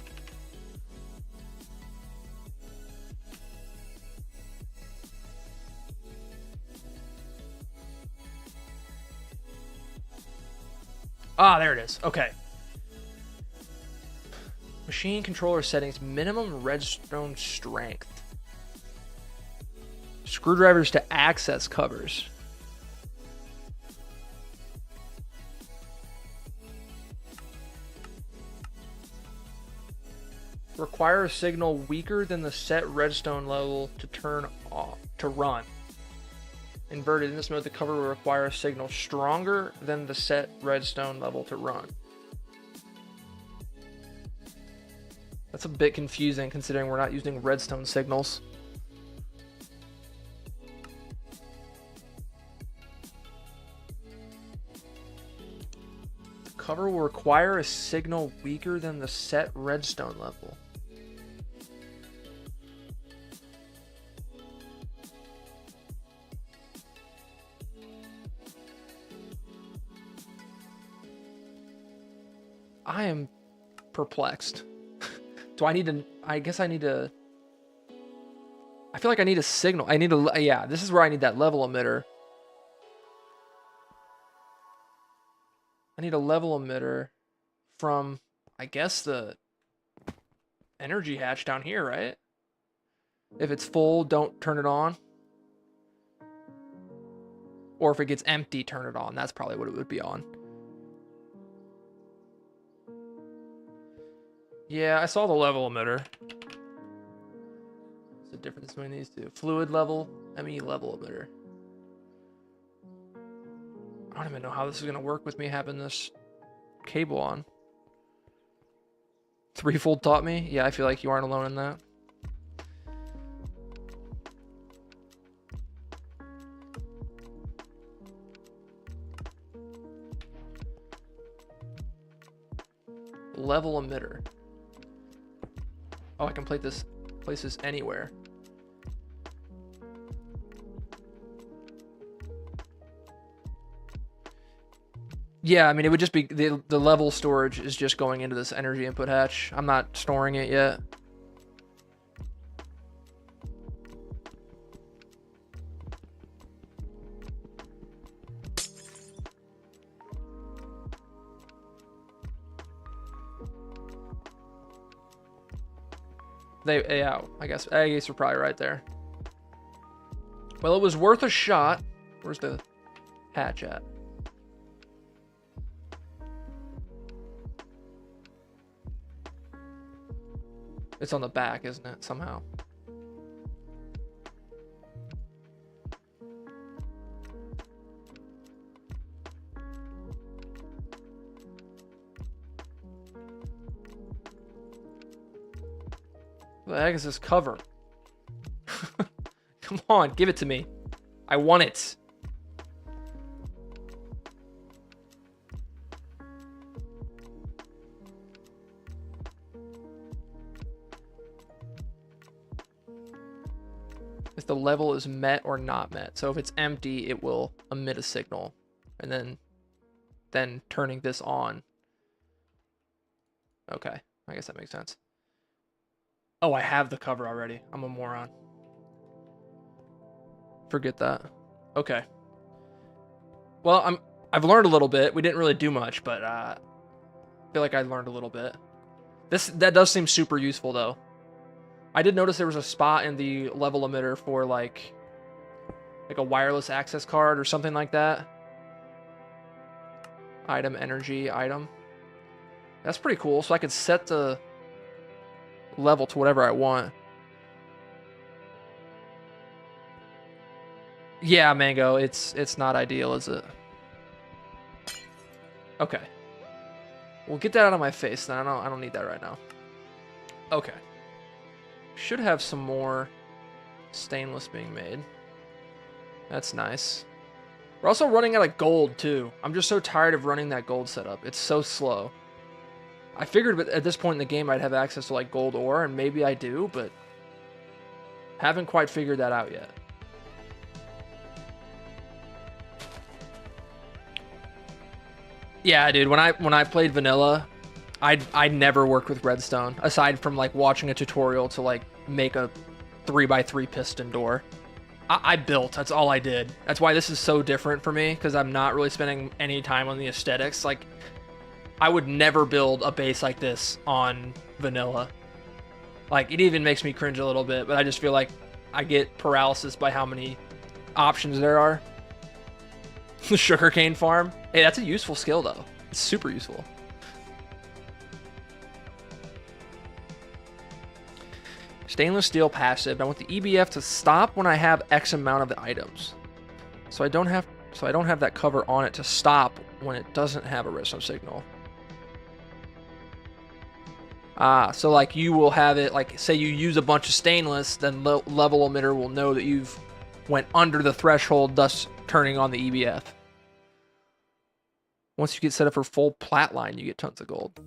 Ah, there it is. Okay. Machine controller settings, minimum redstone strength. Screwdrivers to access covers. Require a signal weaker than the set redstone level to turn off, to run. Inverted, in this mode, the cover will require a signal stronger than the set redstone level to run. That's a bit confusing considering we're not using redstone signals. The cover will require a signal weaker than the set redstone level. I am perplexed. Do I need to... I guess I need to... I feel like I need a signal. I need a... Yeah, this is where I need that level emitter. I need a level emitter from, I guess, the energy hatch down here, right? If it's full, don't turn it on. Or if it gets empty, turn it on. That's probably what it would be on. Yeah, I saw the level emitter. What's the difference between these two? Fluid level, ME level emitter. I don't even know how this is going to work with me having this cable on. Threefold taught me? Yeah, I feel like you aren't alone in that. level emitter. Oh, I can place this anywhere. Yeah, I mean, it would just be the level storage is just going into this energy input hatch. I'm not storing it yet. Yeah, I guess we're probably right there. Well, it was worth a shot. Where's the hatch at? It's on the back, isn't it? Somehow. What the heck is this cover? Come on, give it to me. I want it. If the level is met or not met. So if it's empty, it will emit a signal. And then turning this on. Okay, I guess that makes sense. Oh, I have the cover already. I'm a moron. Forget that. Okay. Well, I've learned a little bit. We didn't really do much, but I feel like I learned a little bit. That does seem super useful though. I did notice there was a spot in the level emitter for like a wireless access card or something like that. Item, energy, item. That's pretty cool. So I could set the level to whatever I want. Yeah, Mango, it's not ideal, is it? Okay. We'll get that out of my face then. I don't need that right now. Okay. Should have some more stainless being made. That's nice. We're also running out of gold too. I'm just so tired of running that gold setup. It's so slow. I figured at this point in the game I'd have access to like gold ore, and maybe I do, but haven't quite figured that out yet. Yeah, dude, when I played vanilla, I never worked with redstone aside from like watching a tutorial to like make a 3x3 piston door. I built. That's all I did. That's why this is so different for me, because I'm not really spending any time on the aesthetics. Like, I would never build a base like this on vanilla. Like, it even makes me cringe a little bit, but I just feel like I get paralysis by how many options there are. The sugarcane farm. Hey, that's a useful skill, though. It's super useful. Stainless steel passive. I want the EBF to stop when I have X amount of the items. So I don't have that cover on it to stop when it doesn't have a redstone signal. So like you will have it, like say you use a bunch of stainless, then level emitter will know that you've went under the threshold, thus turning on the EBF. Once you get set up for full plat line, you get tons of gold.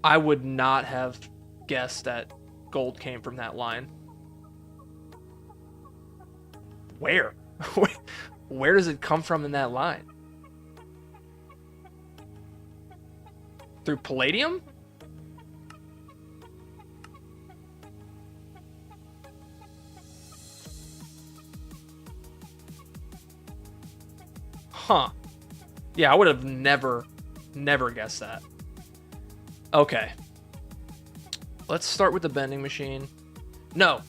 I would not have guessed that gold came from that line. Where? Where does it come from in that line? Through palladium? Huh. Yeah, I would have never guessed that. Okay. Let's start with the bending machine. No,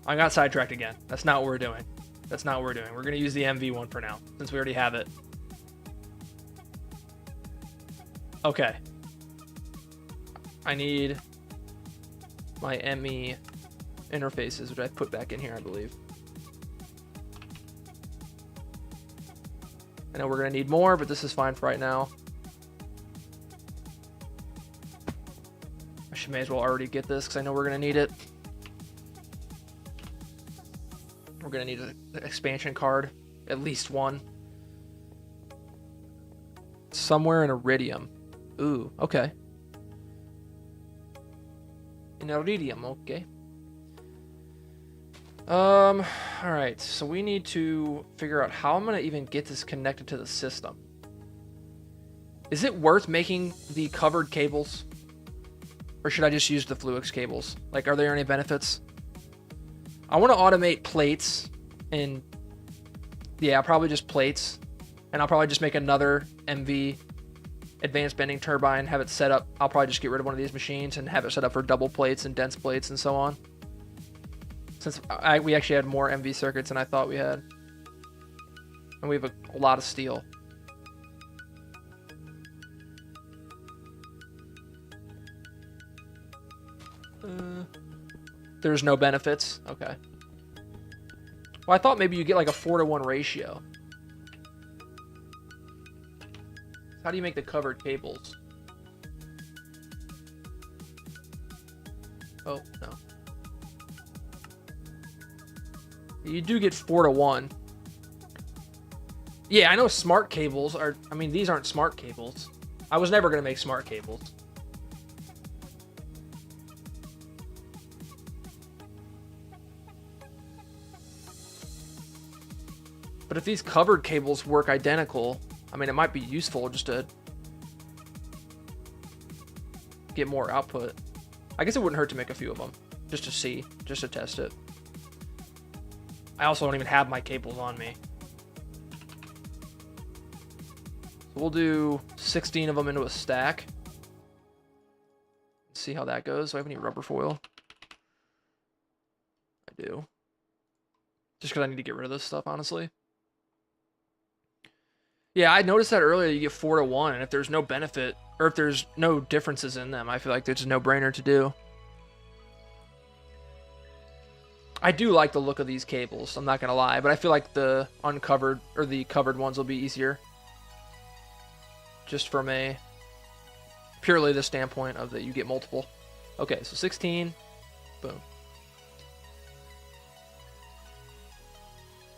I got sidetracked again. That's not what we're doing. That's not what we're doing. We're going to use the MV one for now, since we already have it. Okay. I need my ME interfaces, which I put back in here, I believe. I know we're going to need more, but this is fine for right now. I may as well already get this because I know we're going to need it. We're going to need an expansion card, at least one. Somewhere in Iridium. Ooh, okay. An iridium, okay. Alright, so we need to figure out how I'm gonna even get this connected to the system. Is it worth making the covered cables? Or should I just use the Fluix cables? Like, are there any benefits? I want to automate plates and yeah, probably just plates. And I'll probably just make another MV advanced bending turbine, have it set up. I'll probably just get rid of one of these machines and have it set up for double plates and dense plates and so on. Since we actually had more MV circuits than I thought we had. And we have a lot of steel. There's no benefits. Okay. Well, I thought maybe you get like a 4-to-1 ratio. How do you make the covered cables? Oh, no. You do get 4-to-1. Yeah, I know smart cables are... I mean, these aren't smart cables. I was never going to make smart cables. But if these covered cables work identical, I mean, it might be useful just to get more output. I guess it wouldn't hurt to make a few of them, just to see, just to test it. I also don't even have my cables on me. So we'll do 16 of them into a stack. See how that goes. Do I have any rubber foil? I do. Just because I need to get rid of this stuff, honestly. Yeah, I noticed that earlier. You get 4-to-1, and if there's no benefit, or if there's no differences in them, I feel like it's a no-brainer to do. I do like the look of these cables, I'm not going to lie, but I feel like the uncovered, or the covered ones will be easier. Just from a, purely the standpoint of that you get multiple. Okay, so 16, boom.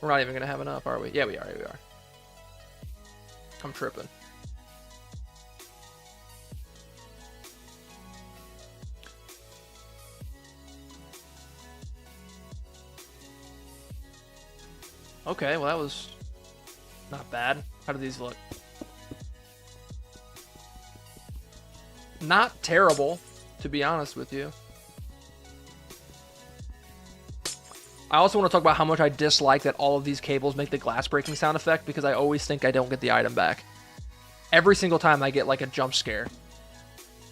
We're not even going to have enough, are we? Yeah, we are, I'm tripping. Okay, well that was not bad. How do these look? Not terrible, to be honest with you. I also want to talk about how much I dislike that all of these cables make the glass breaking sound effect, because I always think I don't get the item back. Every single time I get like a jump scare.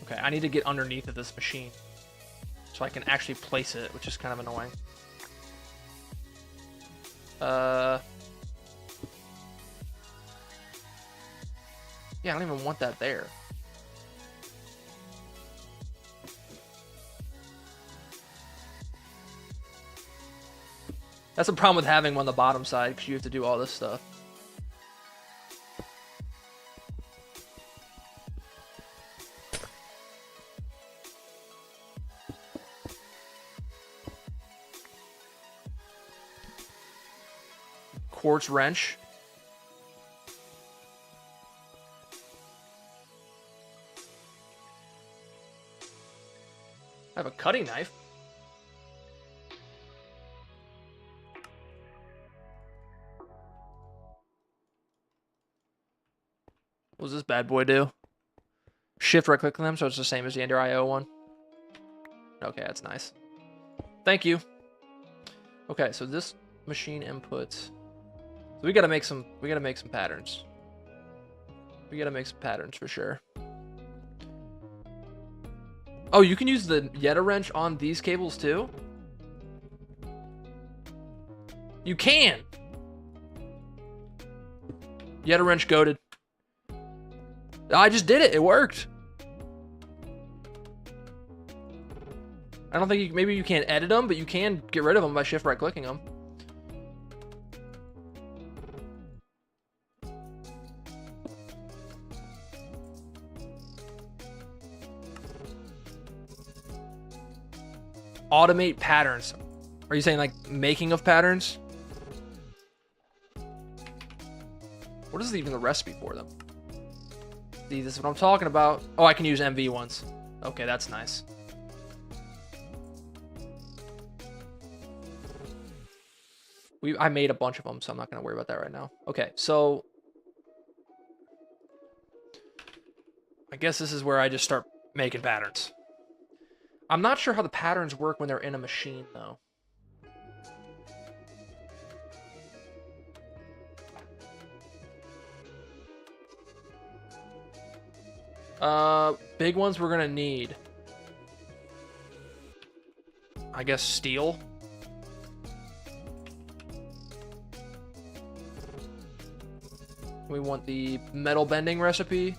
Okay, I need to get underneath of this machine so I can actually place it, which is kind of annoying. Yeah, I don't even want that there. That's the problem with having one on the bottom side, because you have to do all this stuff. Quartz wrench. I have a cutting knife. What does this bad boy do? Shift right click on them so it's the same as the Ender IO one. Okay, that's nice. Thank you. Okay, so this machine inputs. So we gotta make some patterns. We gotta make some patterns for sure. Oh, you can use the Yeta wrench on these cables too? You can! Yeta wrench goated. I just did it. It worked. I don't think maybe you can't edit them, but you can get rid of them by shift right clicking them. Automate patterns. Are you saying like making of patterns? What is even the recipe for them? See, this is what I'm talking about. Oh, I can use MV ones. Okay, that's nice. I made a bunch of them, so I'm not going to worry about that right now. Okay, so I guess this is where I just start making patterns. I'm not sure how the patterns work when they're in a machine, though. Big ones we're going to need. I guess steel. We want the metal bending recipe.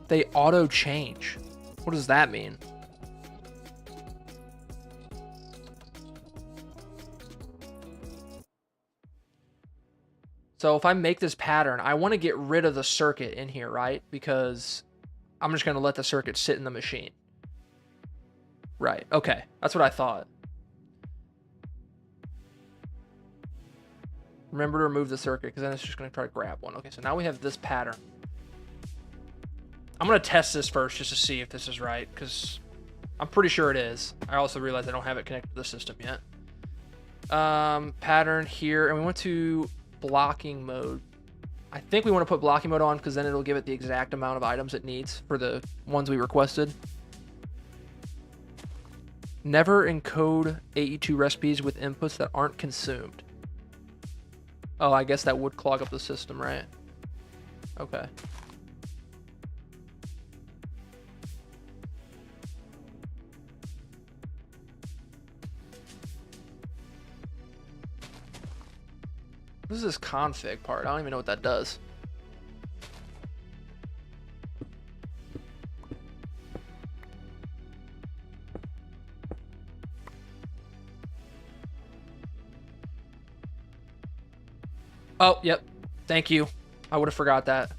They auto change. What does that mean? So if I make this pattern, I want to get rid of the circuit in here, right? Because I'm just going to let the circuit sit in the machine. Right. Okay. That's what I thought. Remember to remove the circuit, because then it's just going to try to grab one. Okay, so now we have this pattern. I'm going to test this first just to see if this is right, because I'm pretty sure it is. I also realize I don't have it connected to the system yet. Pattern here, and we went to blocking mode. I think we want to put blocking mode on, because then it'll give it the exact amount of items it needs for the ones we requested. Never encode AE2 recipes with inputs that aren't consumed. Oh, I guess that would clog up the system, right? Okay. What is this config part? I don't even know what that does. Oh, yep. Thank you. I would have forgot that.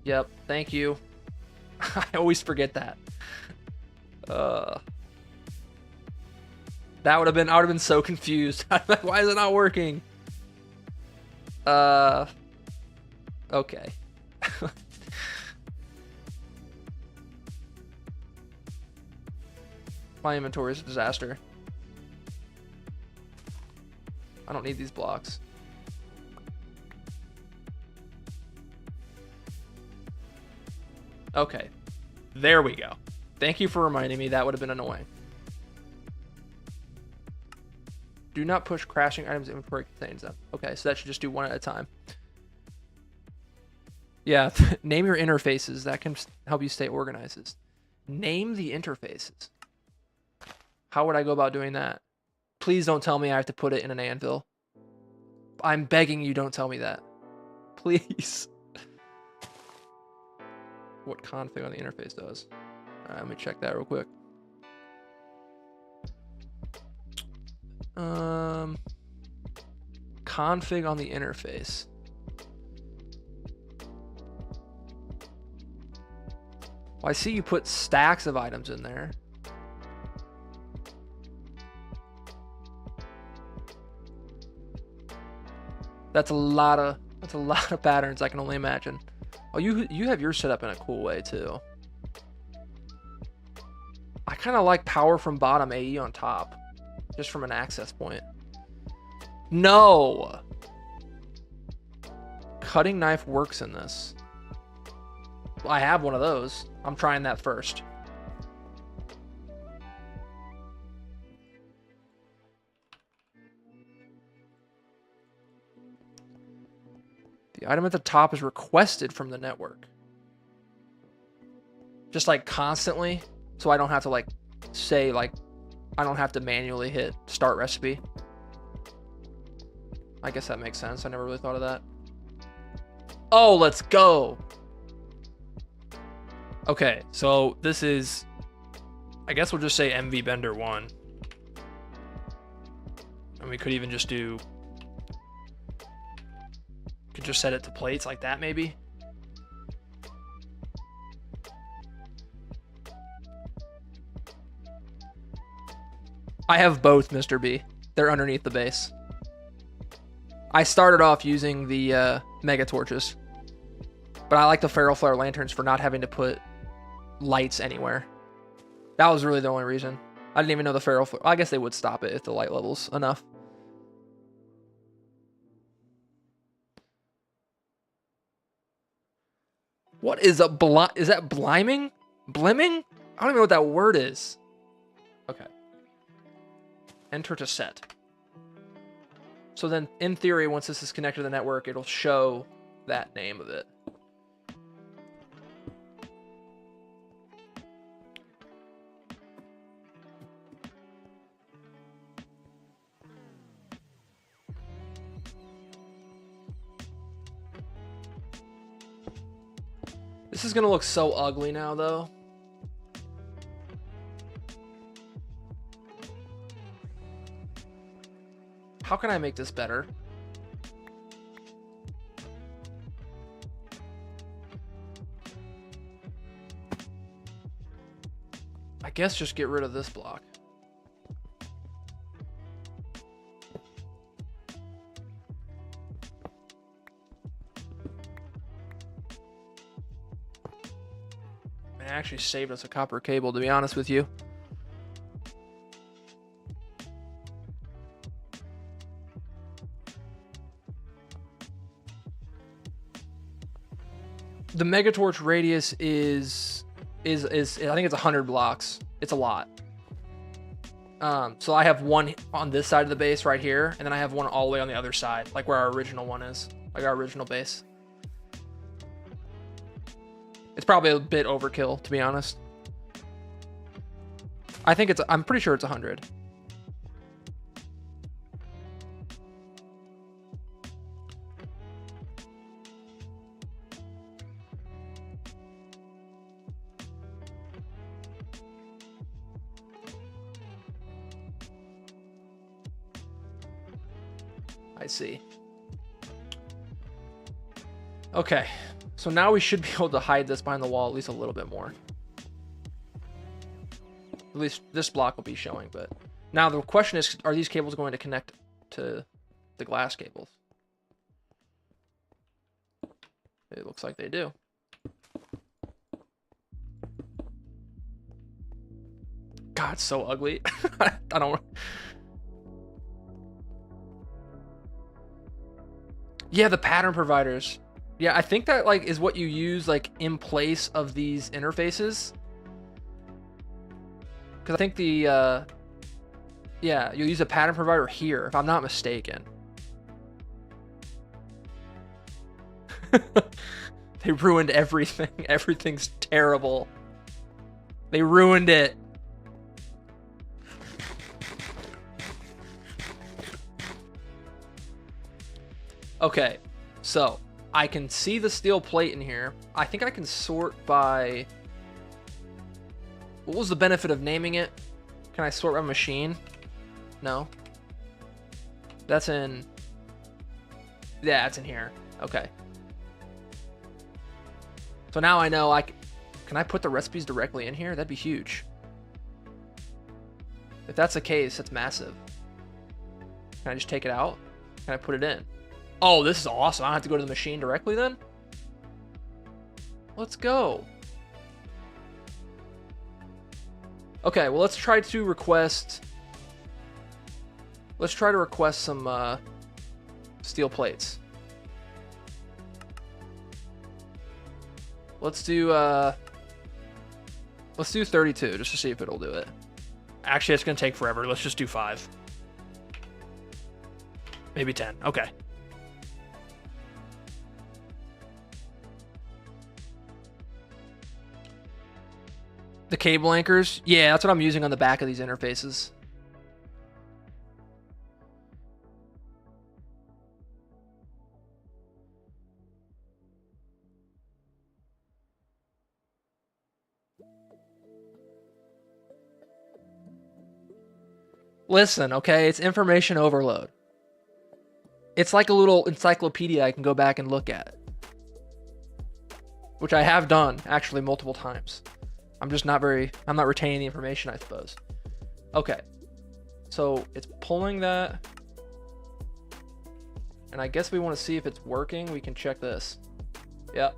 Yep. Thank you. I always forget that. That would have been, I would have been so confused. Like, why is it not working? Okay. My inventory is a disaster. I don't need these blocks. Okay. There we go. Thank you for reminding me. That would have been annoying. Do not push crashing items inventory contains them. Okay, so that should just do one at a time. Yeah, name your interfaces. That can help you stay organized. Name the interfaces. How would I go about doing that? Please don't tell me I have to put it in an anvil. I'm begging you, don't tell me that. Please. What config on the interface does. All right, let me check that real quick. Config on the interface. Well, I see you put stacks of items in there. That's a lot of patterns I can only imagine. Oh, you have yours set up in a cool way too. I kind of like power from bottom, AE on top, just from an access point. No! Cutting knife works in this. I have one of those. I'm trying that first. The item at the top is requested from the network. Just like constantly, so I don't have to like say like, I don't have to manually hit start recipe. I guess that makes sense. I never really thought of that. Oh, let's go. Okay, so this is, I guess we'll just say MV Bender 1. And we could even just do, could just set it to plates like that maybe. I have both, Mr. B. They're underneath the base. I started off using the mega torches, but I like the feral flare lanterns for not having to put lights anywhere. That was really the only reason. I didn't even know the feral flare. I guess they would stop it if the light level's enough. What is a is that bliming? Blimming? I don't even know what that word is. Okay. Enter to set. So then, in theory, once this is connected to the network, it'll show that name of it. This is going to look so ugly now, though. How can I make this better? I guess just get rid of this block. Man, it actually saved us a copper cable, to be honest with you. The Megatorch radius is I think it's 100 blocks. It's a lot. So I have one on this side of the base right here, and then I have one all the way on the other side, like where our original one is, like our original base. It's probably a bit overkill, to be honest. I'm pretty sure it's 100. I see. Okay, so now we should be able to hide this behind the wall at least a little bit more. At least this block will be showing, but now the question is, are these cables going to connect to the glass cables? It looks like they do. God, it's so ugly. I don't... Yeah, the pattern providers. Yeah, I think that like is what you use like in place of these interfaces. Because I think the yeah, you'll use a pattern provider here, if I'm not mistaken. They ruined everything. Everything's terrible. They ruined it. Okay, so I can see the steel plate in here. I think I can sort by... What was the benefit of naming it? Can I sort by machine? No. That's in... Yeah, it's in here. Okay. So now I know I can I put the recipes directly in here? That'd be huge. If that's the case, that's massive. Can I just take it out? Can I put it in? Oh, this is awesome. I don't have to go to the machine directly then? Let's go. Okay, well, let's try to request some steel plates. Let's do 32 just to see if it'll do it. Actually, it's gonna take forever. Let's just do 5. Maybe 10. Okay. The cable anchors? Yeah, that's what I'm using on the back of these interfaces. Listen, okay, it's information overload. It's like a little encyclopedia I can go back and look at. Which I have done, actually, multiple times. I'm not retaining the information, I suppose. Okay. So it's pulling that. And I guess we want to see if it's working. We can check this. Yep.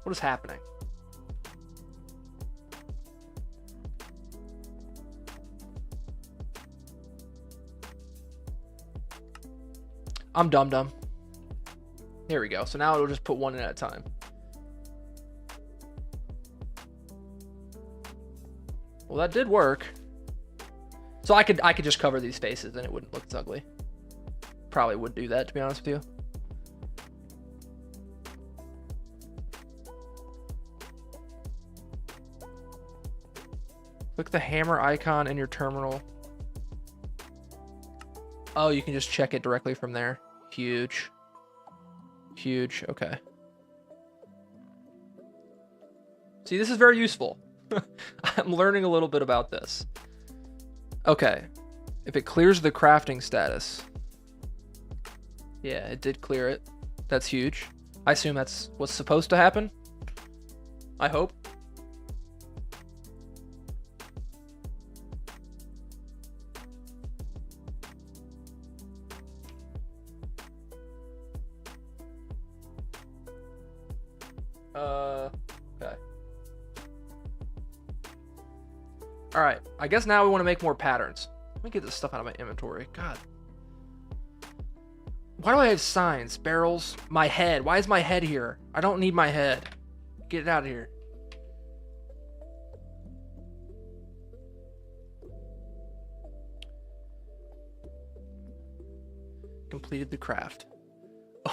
What is happening? I'm dumb. Here we go. So now it'll just put one in at a time. Well, that did work. So I could just cover these faces and it wouldn't look as ugly. Probably would do that, to be honest with you. Click the hammer icon in your terminal. Oh, you can just check it directly from there. Huge. Huge. Okay. See, this is very useful. I'm learning a little bit about this. Okay. If it clears the crafting status. Yeah, it did clear it. That's huge. I assume that's what's supposed to happen. I hope. Okay. All right. I guess now we want to make more patterns. Let me get this stuff out of my inventory. God. Why do I have signs? Barrels? My head. Why is my head here? I don't need my head. Get it out of here. Completed the craft.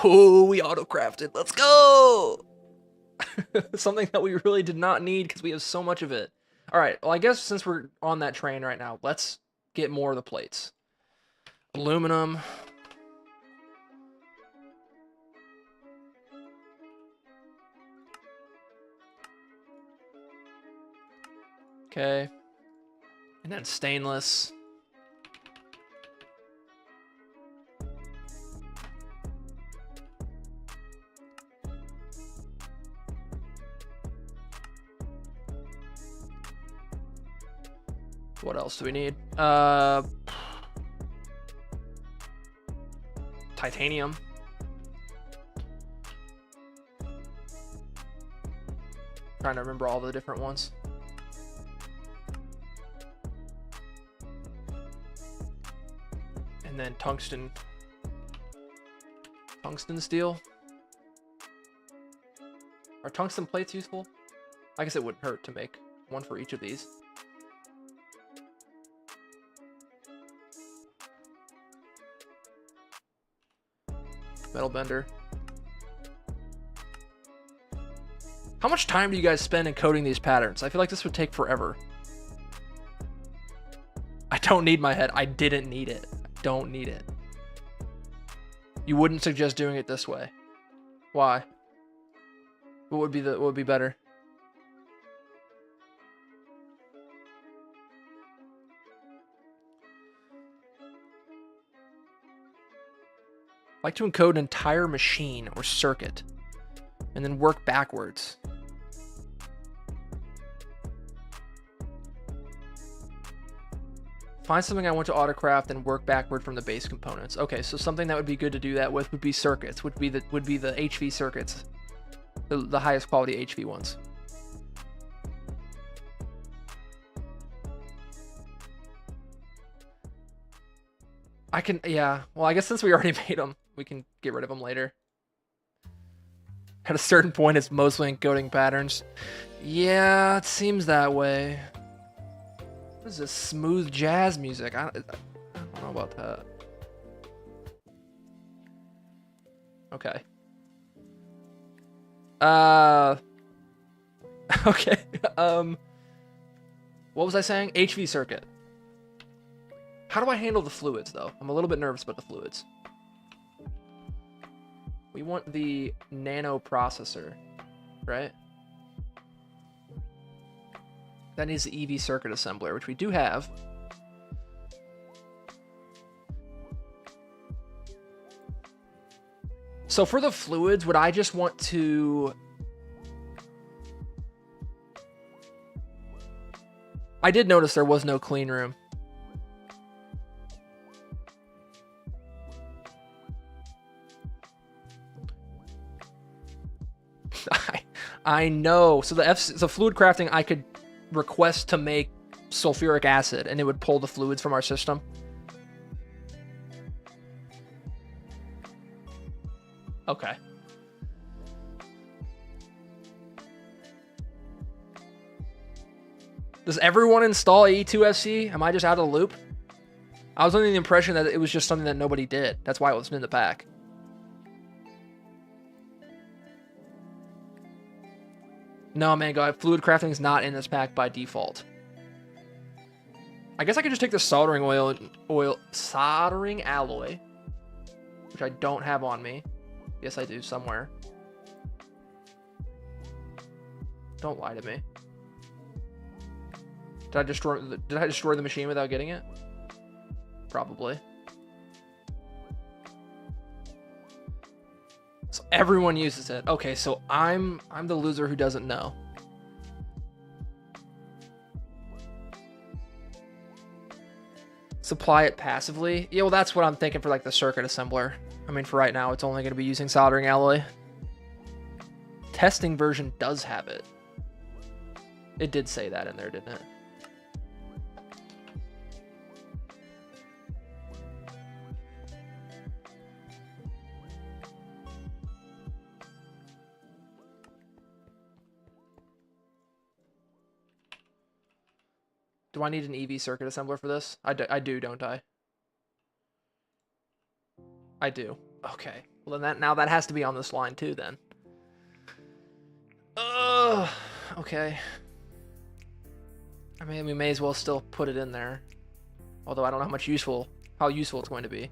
Oh, we auto-crafted. Let's go! Something that we really did not need because we have so much of it. All right. Well, I guess since we're on that train right now, let's get more of the plates. Aluminum. Okay. And then stainless. What else do we need? Titanium. Trying to remember all the different ones. And then tungsten. Tungsten steel. Are tungsten plates useful? I guess it wouldn't hurt to make one for each of these. Metal bender. How much time do you guys spend encoding these patterns? I feel like this would take forever. I don't need my head. I didn't need it. I don't need it. You wouldn't suggest doing it this way. Why? What would be better? I like to encode an entire machine or circuit and then work backwards. Find something I want to autocraft and work backward from the base components. Okay, so something that would be good to do that with would be circuits, would be the HV circuits, the highest quality HV ones. Yeah, well, I guess since we already made them, we can get rid of them later. At a certain point, it's mostly encoding patterns. Yeah, it seems that way. What is this smooth jazz music? I don't know about that. Okay. Okay. What was I saying? HV circuit. How do I handle the fluids, though? I'm a little bit nervous about the fluids. We want the nano processor, right? That needs the EV circuit assembler, which we do have. So for the fluids, would I just want to... I did notice there was no clean room. I know. So the fluid crafting, I could request to make sulfuric acid, and it would pull the fluids from our system. Okay. Does everyone install AE2 FC? Am I just out of the loop? I was under the impression that it was just something that nobody did. That's why it wasn't in the pack. No, man, God, fluid crafting is not in this pack by default. I guess I could just take the soldering soldering alloy, which I don't have on me. Yes, I do somewhere. Don't lie to me. Did I destroy the machine without getting it? Probably. So everyone uses it. Okay, so I'm the loser who doesn't know. Supply it passively. Yeah, well, that's what I'm thinking for like the circuit assembler. I mean, for right now, it's only going to be using soldering alloy. Testing version does have it. It did say that in there, didn't it? Do I need an EV circuit assembler for this? I do, don't I? I do. Okay. Well, then now that has to be on this line too, then. Okay. I mean, we may as well still put it in there. Although I don't know how useful it's going to be.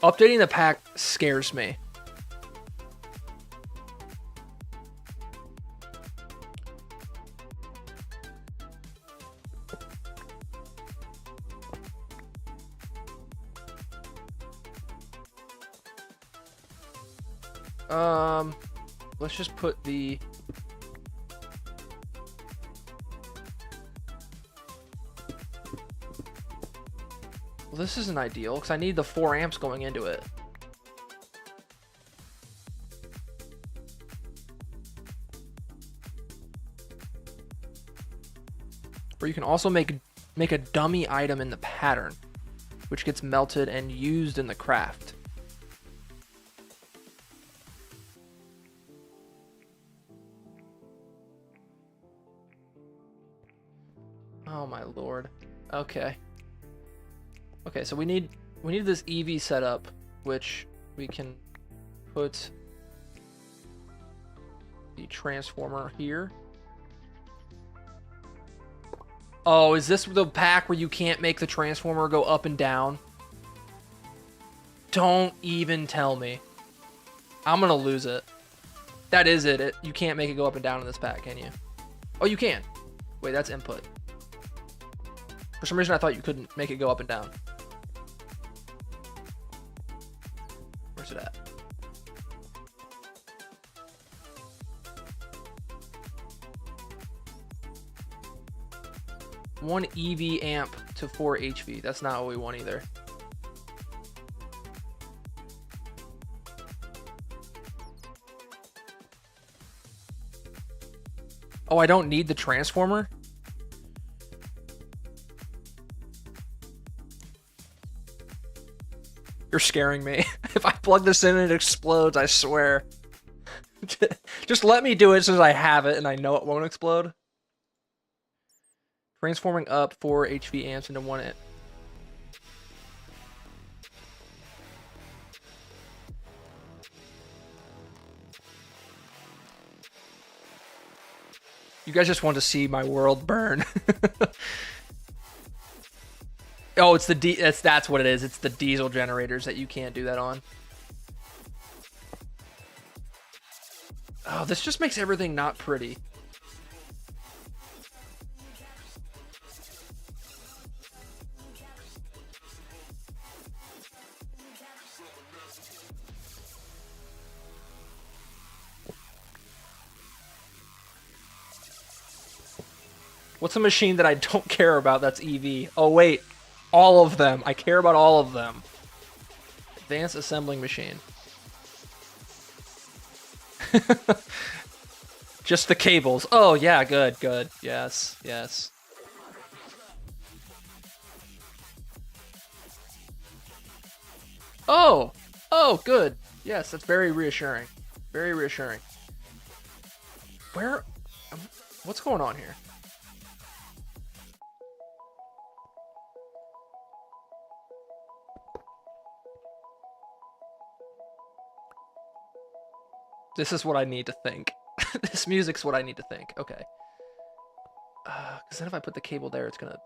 Updating the pack scares me. Let's just put the... Well, this isn't ideal, because I need the 4 amps going into it. Or you can also make a dummy item in the pattern, which gets melted and used in the craft. Oh my lord. Okay. Okay, so we need this EV setup, which we can put the transformer here. Oh, is this the pack where you can't make the transformer go up and down? Don't even tell me. I'm gonna lose it. That is it. You can't make it go up and down in this pack, can you? Oh, you can. Wait, that's input. For some reason, I thought you couldn't make it go up and down. Where's it at? One EV amp to 4 HV. That's not what we want either. Oh, I don't need the transformer? You're scaring me. If I plug this in and it explodes, I swear. Just let me do it since I have it and I know it won't explode. Transforming up 4 HV amps into 1 amp. You guys just want to see my world burn. Oh, it's the that's what it is. It's the diesel generators that you can't do that on. Oh, this just makes everything not pretty. What's a machine that I don't care about that's EV? Oh, wait. All of them. I care about all of them. Advanced assembling machine. Just the cables. Oh, yeah, good, good. Yes, yes. Oh! Oh, good. Yes, that's very reassuring. Very reassuring. Where... what's going on here? This is what I need to think. This music's what I need to think. Okay. Because then if I put the cable there, it's gonna...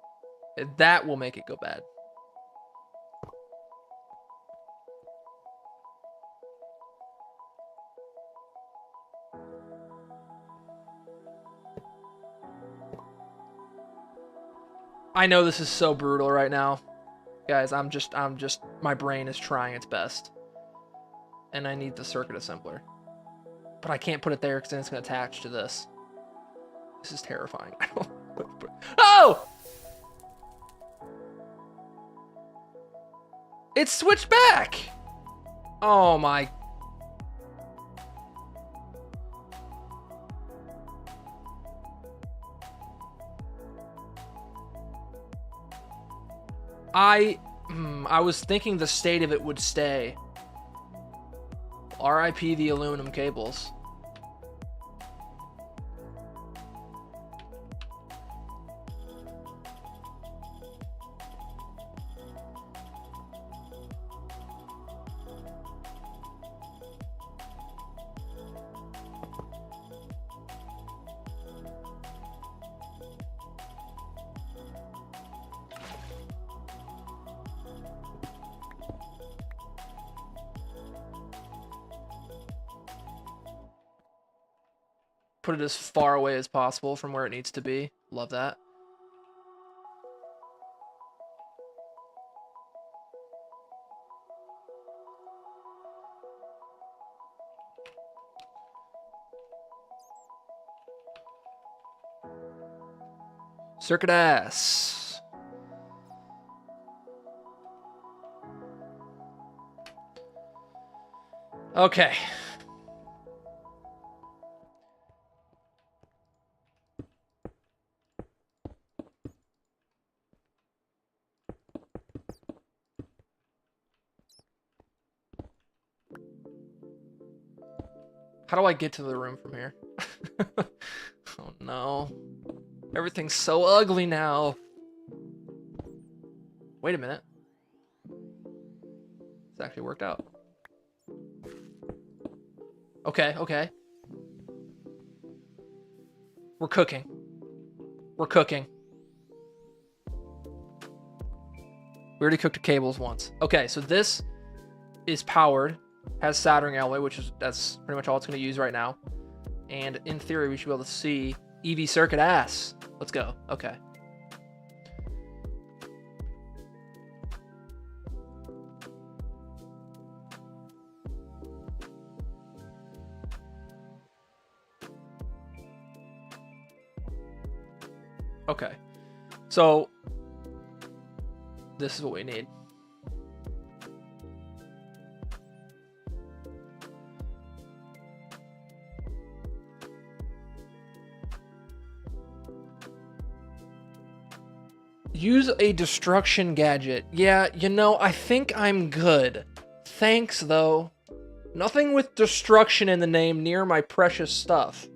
that will make it go bad. I know this is so brutal right now. Guys, I'm just, my brain is trying its best. And I need the circuit assembler. But I can't put it there because then it's going to attach to this. This is terrifying. Oh! It's switched back! Oh my... I was thinking the state of it would stay. RIP the aluminum cables. Put it as far away as possible from where it needs to be. Love that. Circuit ass. Okay. How do I get to the room from here? Oh no. Everything's so ugly now. Wait a minute. It's actually worked out. Okay, okay. We're cooking. We're cooking. We already cooked the cables once. Okay, so this is powered. Has soldering alloy, that's pretty much all it's going to use right now. And in theory, we should be able to see EV circuit ass. Let's go. Okay. Okay. So this is what we need. Use a destruction gadget. Yeah, you know, I think I'm good. Thanks, though. Nothing with destruction in the name near my precious stuff.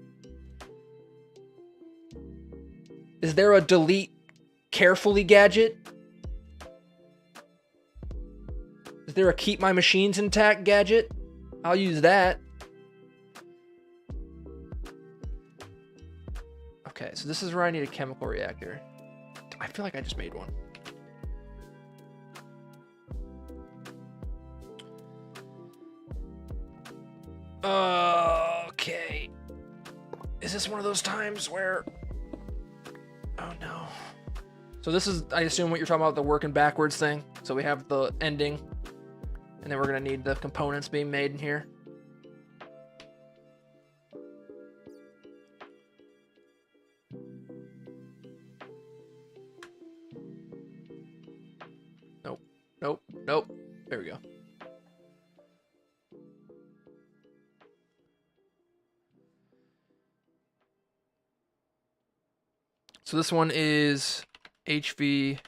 Is there a delete carefully gadget? Is there a keep my machines intact gadget? I'll use that. Okay, so this is where I need a chemical reactor. I feel like I just made one. Okay. Is this one of those times where... Oh no. So this is, I assume, what you're talking about, the working backwards thing. So we have the ending, and then we're going to need the components being made in here. Nope. There we go. So this one is HV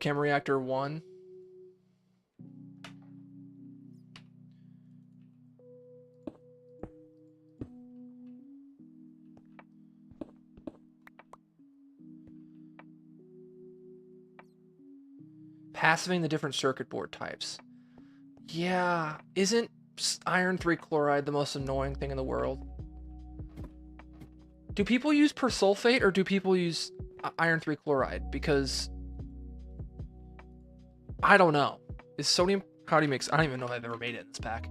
Chem Reactor 1. Passiving the different circuit board types. Yeah, isn't iron 3 chloride the most annoying thing in the world? Do people use persulfate or do people use iron 3 chloride? Because I don't know. Is sodium, how do you mix? I don't even know if I've ever made it in this pack.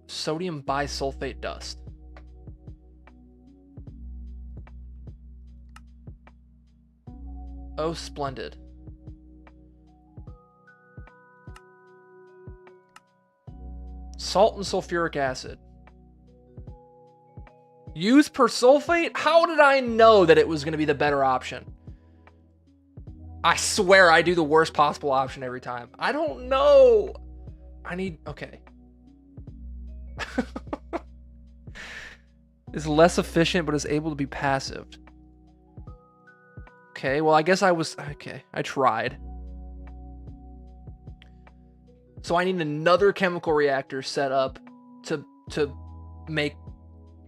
Sodium bisulfate dust. Oh, splendid. Salt and sulfuric acid. Use persulfate? How did I know that it was going to be the better option? I swear I do the worst possible option every time. I don't know. I need... Okay. Is less efficient, but is able to be passive. Okay, well, I guess I was... Okay, I tried. So I need another chemical reactor set up to make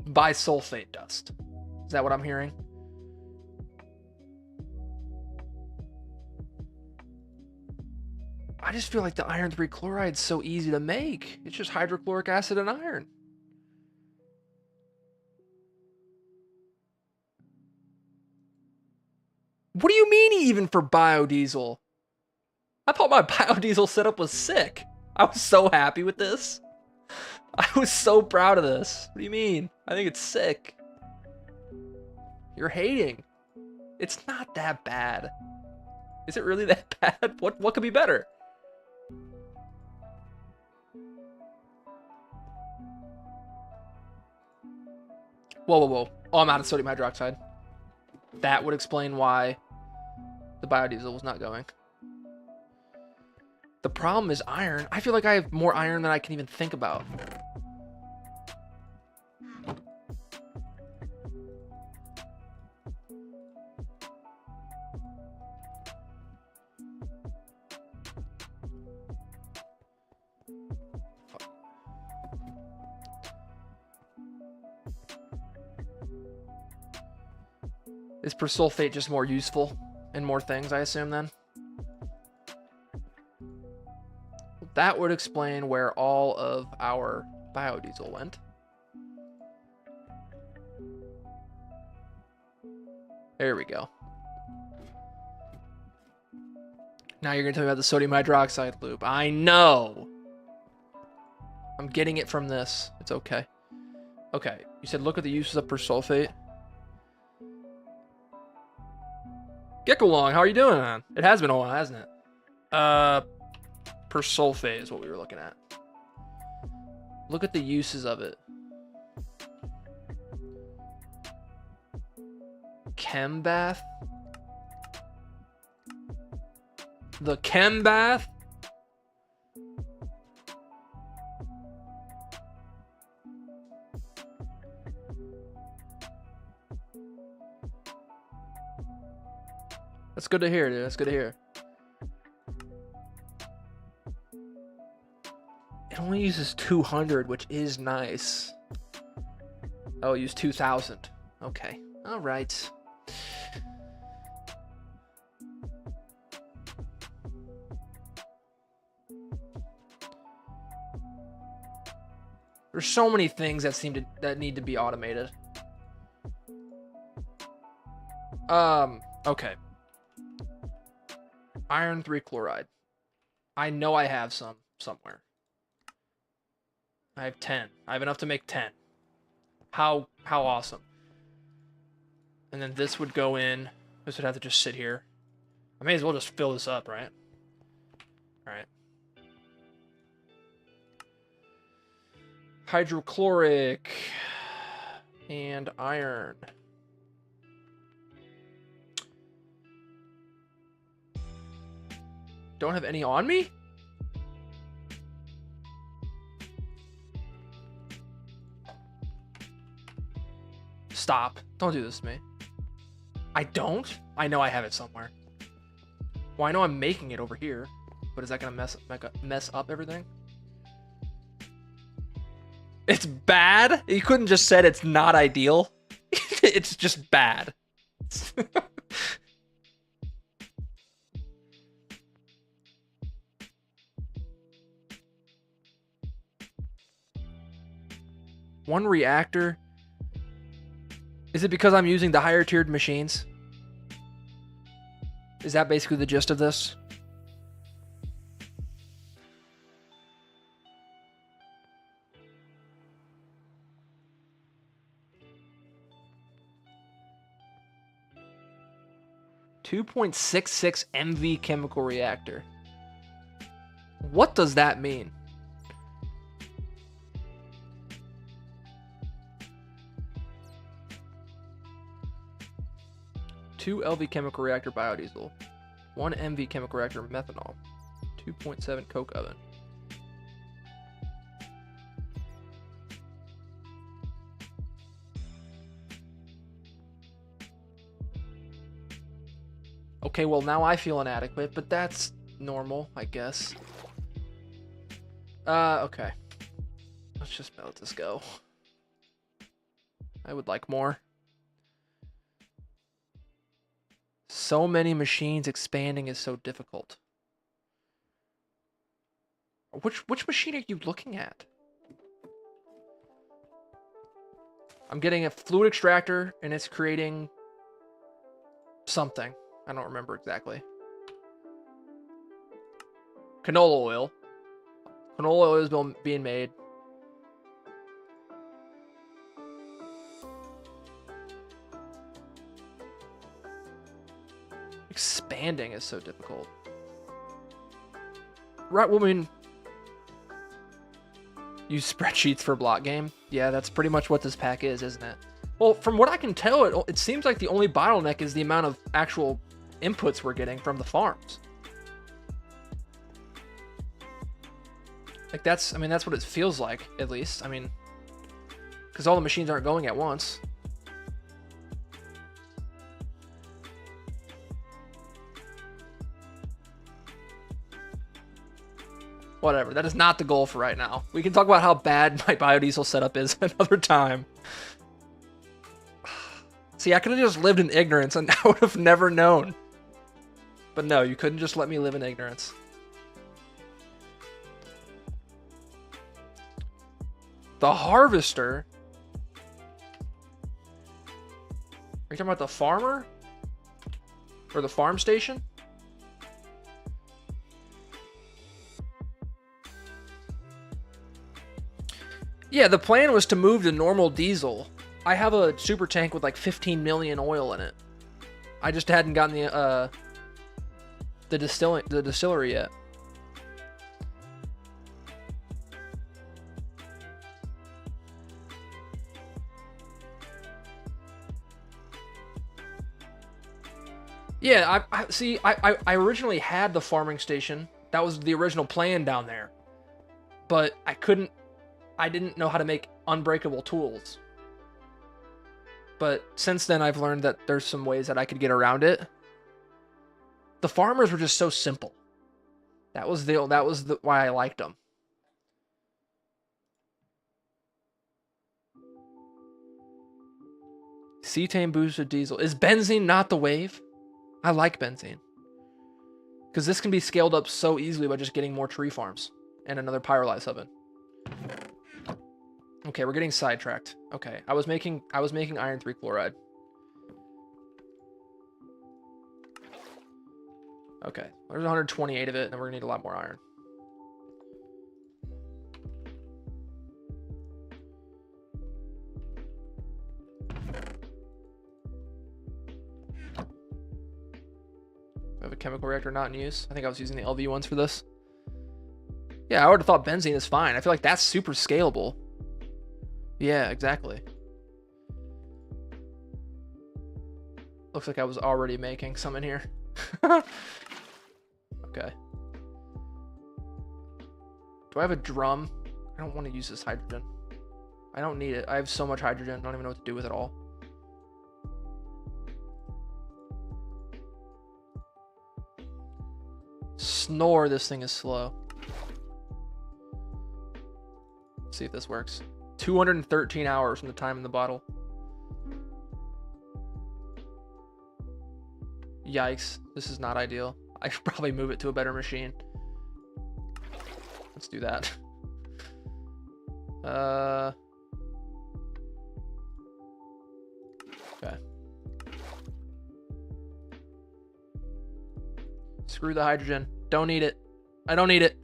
bisulfate dust. Is that what I'm hearing? I just feel like the iron 3 chloride is so easy to make. It's just hydrochloric acid and iron. What do you mean even for biodiesel? I thought my biodiesel setup was sick. I was so happy with this. I was so proud of this. What do you mean? I think it's sick. You're hating. It's not that bad. Is it really that bad? What could be better? Whoa, whoa, whoa. Oh, I'm out of sodium hydroxide. That would explain why the biodiesel was not going. The problem is iron. I feel like I have more iron than I can even think about. Is persulfate just more useful in more things, I assume, then? That would explain where all of our biodiesel went. There we go. Now you're going to tell me about the sodium hydroxide loop. I know! I'm getting it from this. It's okay. Okay, you said look at the uses of persulfate. Geckolong, how are you doing, man? It has been a while, hasn't it? Persulfate is what we were looking at. Look at the uses of it. Chem bath? The chem bath? That's good to hear, dude. That's good to hear. It only uses 200, which is nice. Oh, it used 2,000. Okay. All right. There's so many things that need to be automated. Okay. Iron 3 chloride. I know I have some somewhere. I have 10. I have enough to make 10. How awesome. And then this would go in. This would have to just sit here. I may as well just fill this up, right? Alright. Hydrochloric. And iron. Don't have any on me? Stop. Don't do this to me. I don't? I know I have it somewhere. Well, I know I'm making it over here, but is that gonna mess up everything? It's bad? You couldn't just said it's not ideal. It's just bad. One reactor. Is it because I'm using the higher tiered machines? Is that basically the gist of this? .66 MV chemical reactor. What does that mean? Two LV chemical reactor biodiesel, 1 MV chemical reactor methanol, 2.7 coke oven. Okay, well now I feel inadequate, but that's normal, I guess. Okay. Let's just let this go. I would like more. So many machines, expanding is so difficult. Which machine are you looking at? I'm getting a fluid extractor and it's creating something. I don't remember exactly. Canola oil. Canola oil is being made. Expanding is so difficult. Right, well, I mean, use spreadsheets for block game. Yeah, that's pretty much what this pack is, isn't it? Well, from what I can tell, it seems like the only bottleneck is the amount of actual inputs we're getting from the farms. Like that's, I mean, that's what it feels like, at least. I mean, because all the machines aren't going at once. Whatever, that is not the goal for right now. We can talk about how bad my biodiesel setup is another time. See, I could have just lived in ignorance and I would have never known. But no, you couldn't just let me live in ignorance. The harvester? Are you talking about the farmer? Or the farm station? Yeah, the plan was to move to normal diesel. I have a super tank with like 15 million oil in it. I just hadn't gotten the distillery yet. Yeah, I originally had the farming station. That was the original plan down there. But I didn't know how to make unbreakable tools. But since then, I've learned that there's some ways that I could get around it. The farmers were just so simple. That was why I liked them. Cetane boosted diesel. Is benzene not the wave? I like benzene. Because this can be scaled up so easily by just getting more tree farms and another pyrolyze oven. Okay, we're getting sidetracked. Okay, I was making iron 3 chloride. Okay, there's 128 of it, and we're gonna need a lot more iron. I have a chemical reactor not in use. I think I was using the LV ones for this. Yeah, I would have thought benzene is fine. I feel like that's super scalable. Yeah, exactly. looks like I was already making some in here. Okay. Do I have a drum? I don't want to use this hydrogen. I don't need it. I have so much hydrogen. I don't even know what to do with it all. Snore, this thing is slow. Let's see if this works. 213 hours from the time in the bottle. Yikes. This is not ideal. I should probably move it to a better machine. Let's do that. Okay. Screw the hydrogen. Don't need it. I don't need it.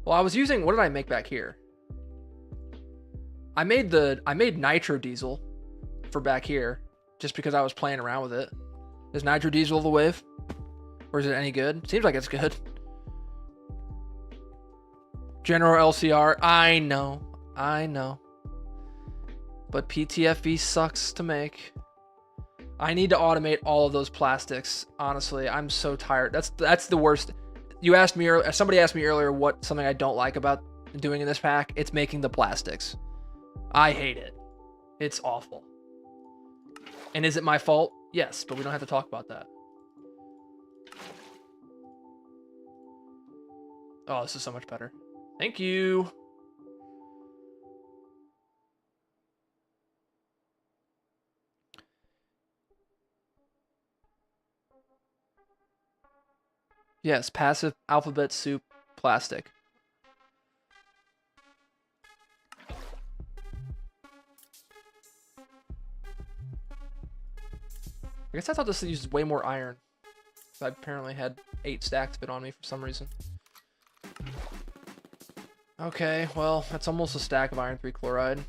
Well, I was using, what did I make back here? I made nitro diesel for back here just because I was playing around with it. Is nitro diesel the wave? Or is it any good? Seems like it's good. General LCR, I know. But PTFE sucks to make. I need to automate all of those plastics. Honestly, I'm so tired. That's the worst. You asked me earlier, somebody asked me earlier what something I don't like about doing in this pack. It's making the plastics. I hate it. It's awful. And is it my fault? Yes, but we don't have to talk about that. Oh, this is so much better. Thank you. Yes, passive alphabet soup plastic. I guess I thought this uses way more iron. I apparently had 8 stacks of it on me for some reason. Okay, well, that's almost a stack of iron 3 chloride.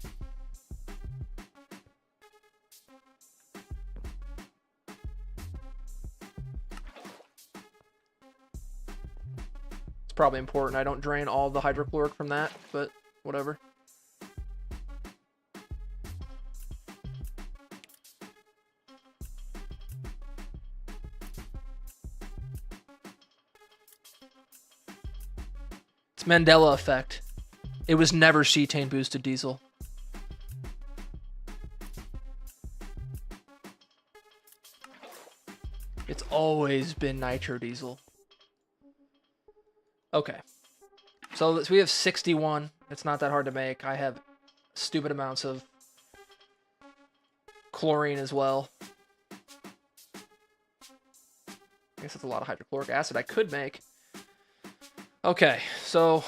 It's probably important I don't drain all the hydrochloric from that, but whatever. Mandela effect. It was never cetane boosted diesel. It's always been nitro diesel. Okay. So we have 61. It's not that hard to make. I have stupid amounts of chlorine as well. I guess that's a lot of hydrochloric acid I could make. Okay, so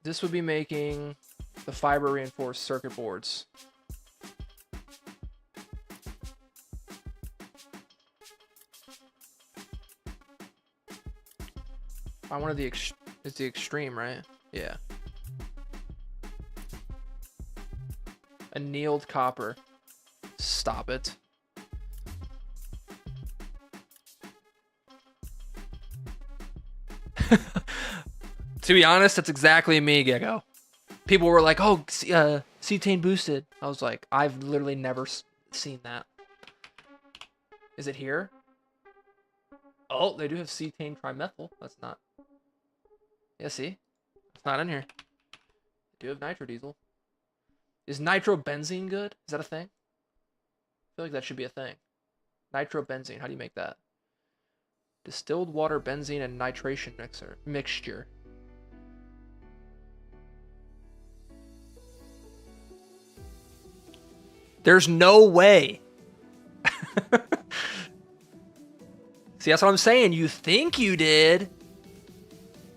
this would be making the fiber reinforced circuit boards. I wanted it's the extreme, right? Yeah. Annealed copper. Stop it. To be honest, that's exactly me, Gecko. People were like, oh, cetane boosted. I was like, I've literally never seen that. Is it here? Oh, they do have cetane trimethyl. That's not. Yeah, see? It's not in here. They do have nitro diesel. Is nitrobenzene good? Is that a thing? I feel like that should be a thing. Nitrobenzene. How do you make that? Distilled water, benzene, and nitration mixture. There's no way. See, that's what I'm saying. You think you did.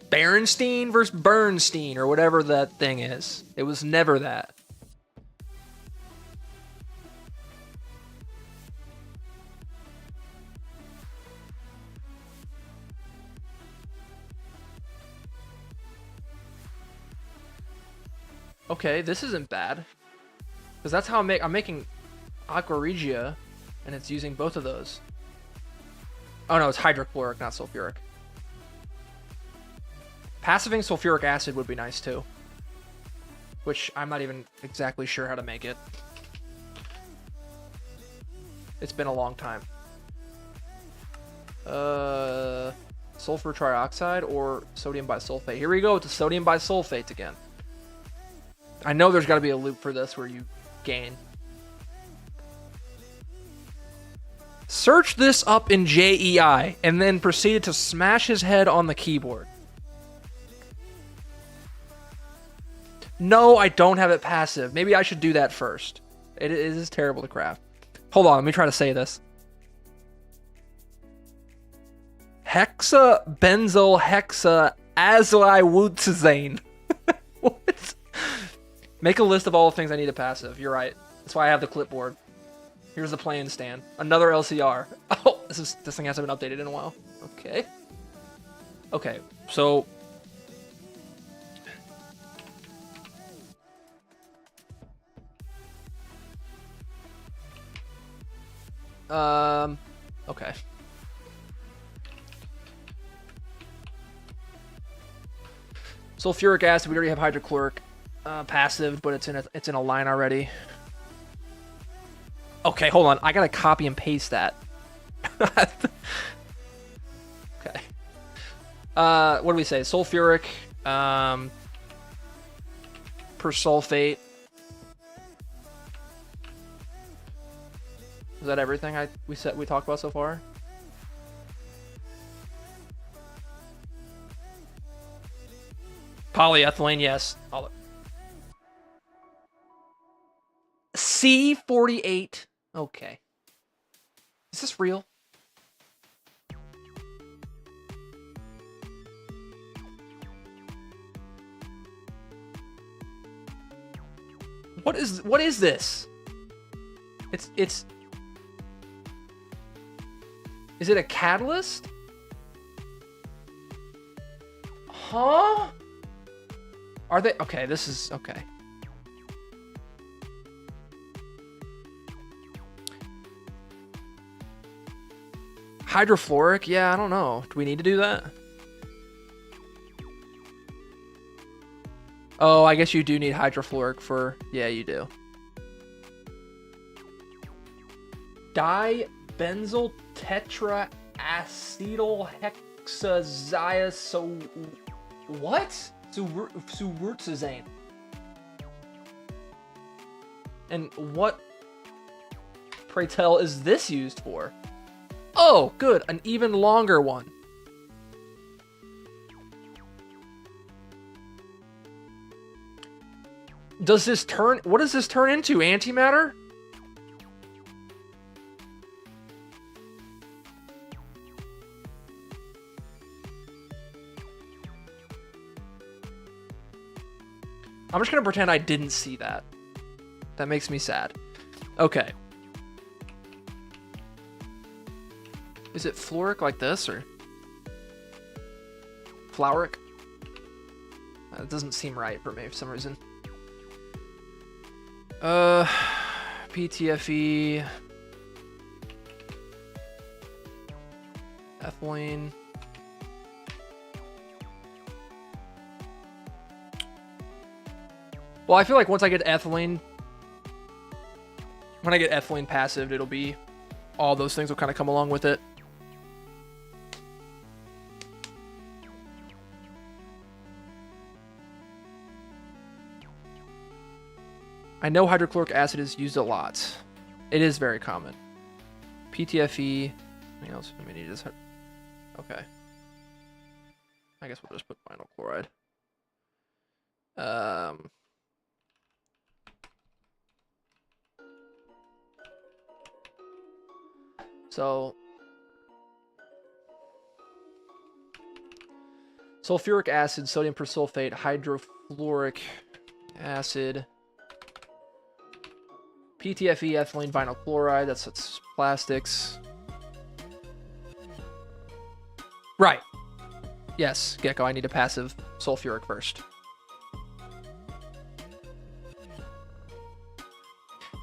Berenstein versus Bernstein, or whatever that thing is. It was never that. Okay, this isn't bad. Because that's how I'm making Aqua Regia, and it's using both of those. Oh no, it's hydrochloric, not sulfuric. Passiving sulfuric acid would be nice too. Which I'm not even exactly sure how to make it. It's been a long time. Sulfur trioxide or sodium bisulfate. Here we go with the sodium bisulfate again. I know there's got to be a loop for this where you gain. Search this up in JEI and then proceeded to smash his head on the keyboard. No, I don't have it passive. Maybe I should do that first. It is terrible to craft. Hold on, let me try to say this. Hexabenzyl hexaaziwutzazane. What? Make a list of all the things I need to passive. You're right. That's why I have the clipboard. Here's the playing stand. Another LCR. Oh, this thing hasn't been updated in a while. Okay. Okay, so okay. Sulfuric acid, we already have hydrochloric passive, but it's in a line already. Okay, hold on. I gotta copy and paste that. Okay. What do we say? Sulfuric, persulfate. Is that everything we talked about so far? Polyethylene, yes. C48. Okay. Is this real? What is this? It's Is it a catalyst? Huh? Are they okay, this is okay. Hydrofluoric? Yeah, I don't know. Do we need to do that? Oh, I guess you do need hydrofluoric for... Yeah, you do. Dibenzyl tetraacetyl hexaziazo... What? Suwurtzazane. And what, pray tell, is this used for? Oh, good. An even longer one. Does this turn... What does this turn into? Antimatter? I'm just going to pretend I didn't see that. That makes me sad. Okay. Is it fluoric like this, or? Floweric? That doesn't seem right for me for some reason. PTFE. Ethylene. Well, I feel like once I get ethylene, when I get ethylene passive, it'll be, all those things will kind of come along with it. I know hydrochloric acid is used a lot. It is very common. PTFE. Anything else we need is... Okay. I guess we'll just put vinyl chloride. So, sulfuric acid, sodium persulfate, hydrofluoric acid, PTFE, ethylene, vinyl chloride, that's plastics. Right. Yes, Gecko, I need a passive sulfuric first.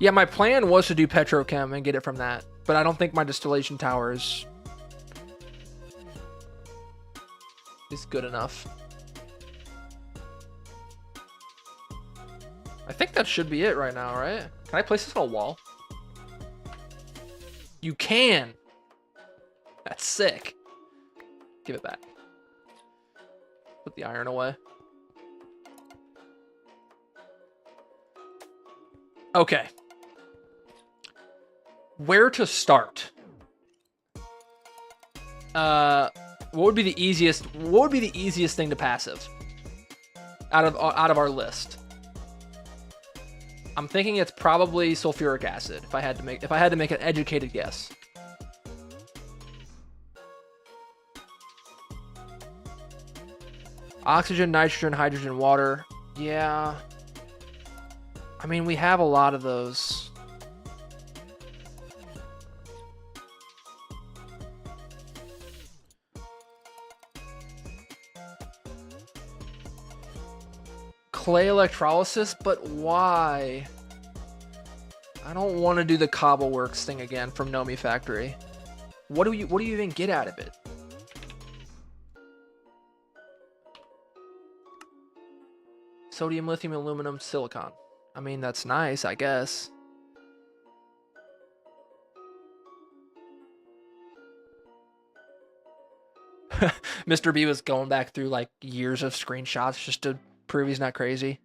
Yeah, my plan was to do petrochem and get it from that, but I don't think my distillation tower is good enough. I think that should be it right now, right? Can I place this on a wall? You can. That's sick. Give it back. Put the iron away. Okay. Where to start? What would be the easiest thing to passive out of our list? I'm thinking it's probably sulfuric acid if I had to make an educated guess. Oxygen, nitrogen, hydrogen, water. Yeah. I mean, we have a lot of those. Clay electrolysis, but why? I don't want to do the Cobbleworks thing again from Nomi Factory. What do you even get out of it? Sodium, lithium, aluminum, silicon. I mean, that's nice, I guess. Mr. B was going back through like years of screenshots just to prove he's not crazy.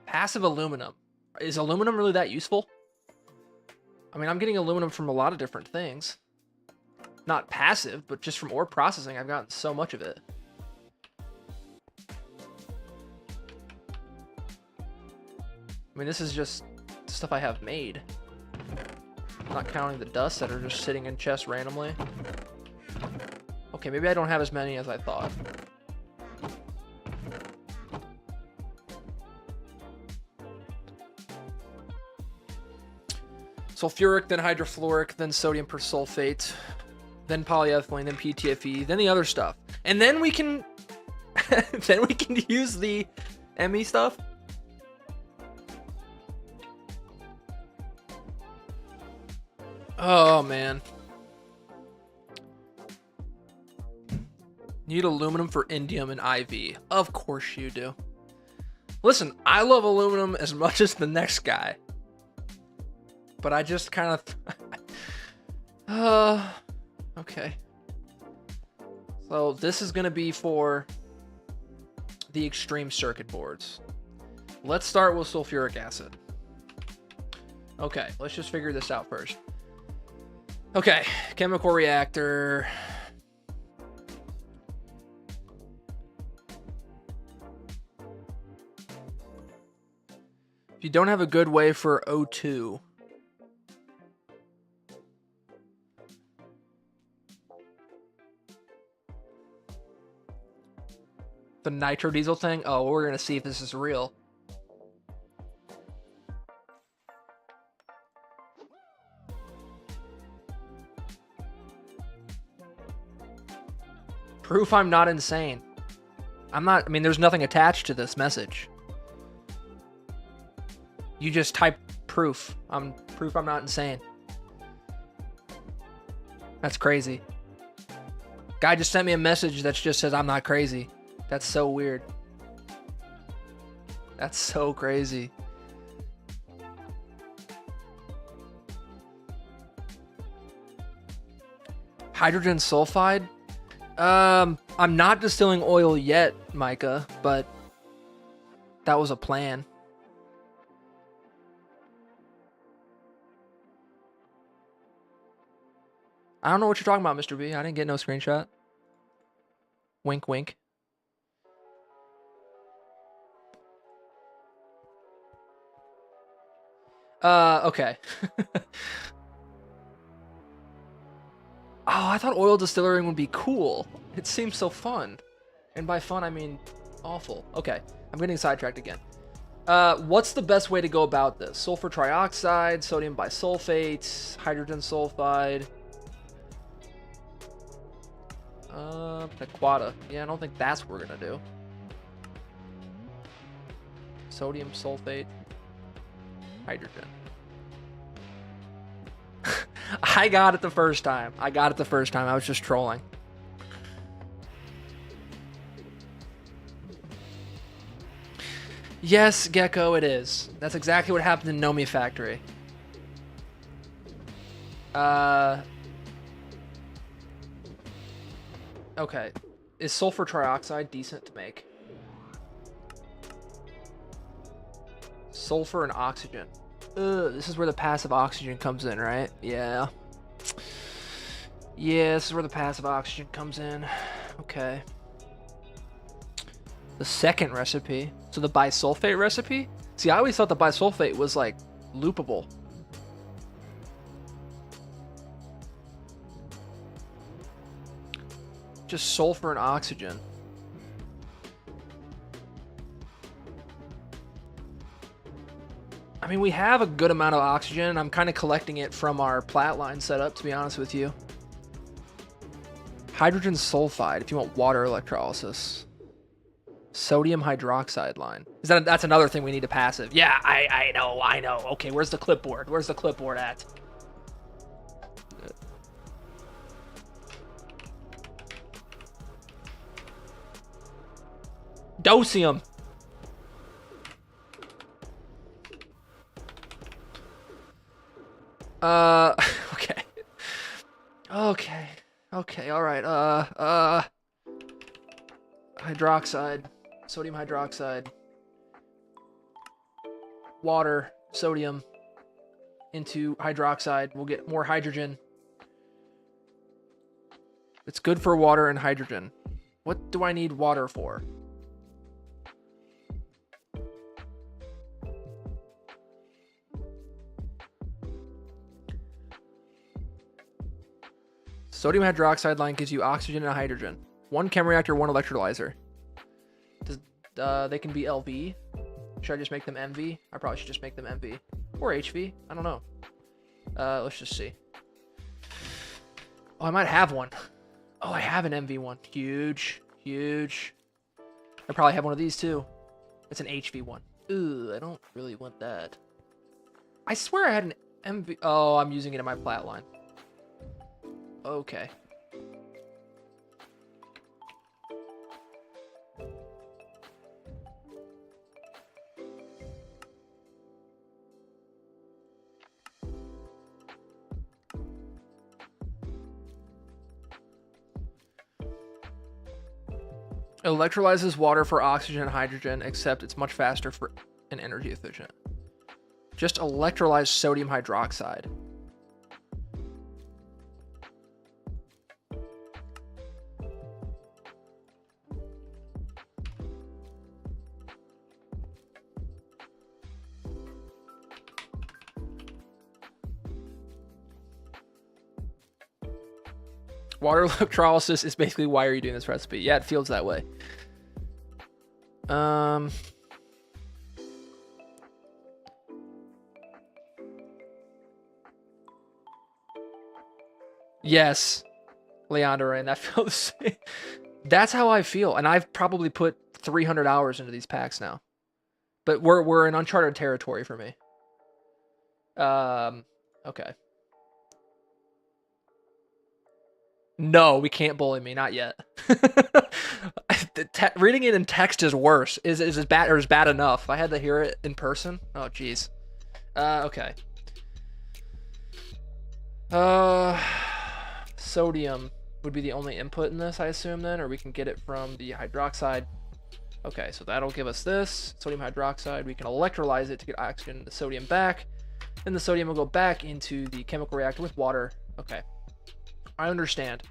Passive aluminum. Is aluminum really that useful? I mean, I'm getting aluminum from a lot of different things. Not passive, but just from ore processing, I've gotten so much of it. I mean, this is just stuff I have made. Not counting the dust that are just sitting in chests randomly. Okay, maybe I don't have as many as I thought. Sulfuric, then hydrofluoric, then sodium persulfate, then polyethylene, then PTFE, then the other stuff. And then we can then we can use the ME stuff. Oh man. Need aluminum for indium and IV. Of course you do. Listen, I love aluminum as much as the next guy. But I just kind of... okay. So this is going to be for the extreme circuit boards. Let's start with sulfuric acid. Okay, let's just figure this out first. Okay, chemical reactor... If you don't have a good way for O2, the nitro diesel thing, oh, we're gonna see if this is real. Proof I'm not insane. I'm not, I mean, there's nothing attached to this message. You just type proof. Proof I'm not insane. That's crazy. Guy just sent me a message that just says I'm not crazy. That's so weird. That's so crazy. Hydrogen sulfide? I'm not distilling oil yet, Micah, but that was a plan. I don't know what you're talking about, Mr. B. I didn't get no screenshot. Wink, wink. Okay. Oh, I thought oil distilling would be cool. It seems so fun. And by fun, I mean awful. Okay, I'm getting sidetracked again. What's the best way to go about this? Sulfur trioxide, sodium bisulfate, hydrogen sulfide. Pequata. Yeah, I don't think that's what we're gonna do. Sodium sulfate, hydrogen. I got it the first time. I was just trolling. Yes, Gecko, it is. That's exactly what happened in Nomi Factory. Okay. Is sulfur trioxide decent to make? Sulfur and oxygen. Ugh, this is where the passive oxygen comes in, right? Yeah. Yeah, this is where the passive oxygen comes in. Okay. The second recipe. So the bisulfate recipe? See, I always thought the bisulfate was like loopable. Just sulfur and oxygen. I mean, we have a good amount of oxygen. I'm kind of collecting it from our plat line setup, to be honest with you. Hydrogen sulfide, if you want water electrolysis. Sodium hydroxide line. That's another thing we need to passive. Yeah, I know. Okay, where's the clipboard? Where's the clipboard at? Dosium. Okay. Okay, all right. Hydroxide, sodium hydroxide, water, sodium into hydroxide. We'll get more hydrogen. It's good for water and hydrogen. What do I need water for? Sodium hydroxide line gives you oxygen and hydrogen. One chem reactor, one electrolyzer. They can be LV. Should I just make them MV? I probably should just make them MV. Or HV. I don't know. Let's just see. Oh, I might have one. Oh, I have an MV one. Huge. I probably have one of these too. It's an HV one. Ooh, I don't really want that. I swear I had an MV. Oh, I'm using it in my plat line. Okay. It electrolyzes water for oxygen and hydrogen, except it's much faster for and energy efficient. Just electrolyze sodium hydroxide. Water electrolysis is basically why are you doing this recipe? Yeah, it feels that way. Yes, Leander, and that feels. That's how I feel, and I've probably put 300 hours into these packs now, but we're in uncharted territory for me. Okay. No, we can't bully me, not yet. Reading it in text is worse. Is as bad or is bad enough. I had to hear it in person. Oh, jeez. Okay. Sodium would be the only input in this, I assume, then, or we can get it from the hydroxide. Okay, so that'll give us this sodium hydroxide. We can electrolyze it to get oxygen and the sodium back. Then the sodium will go back into the chemical reactor with water. Okay. I understand.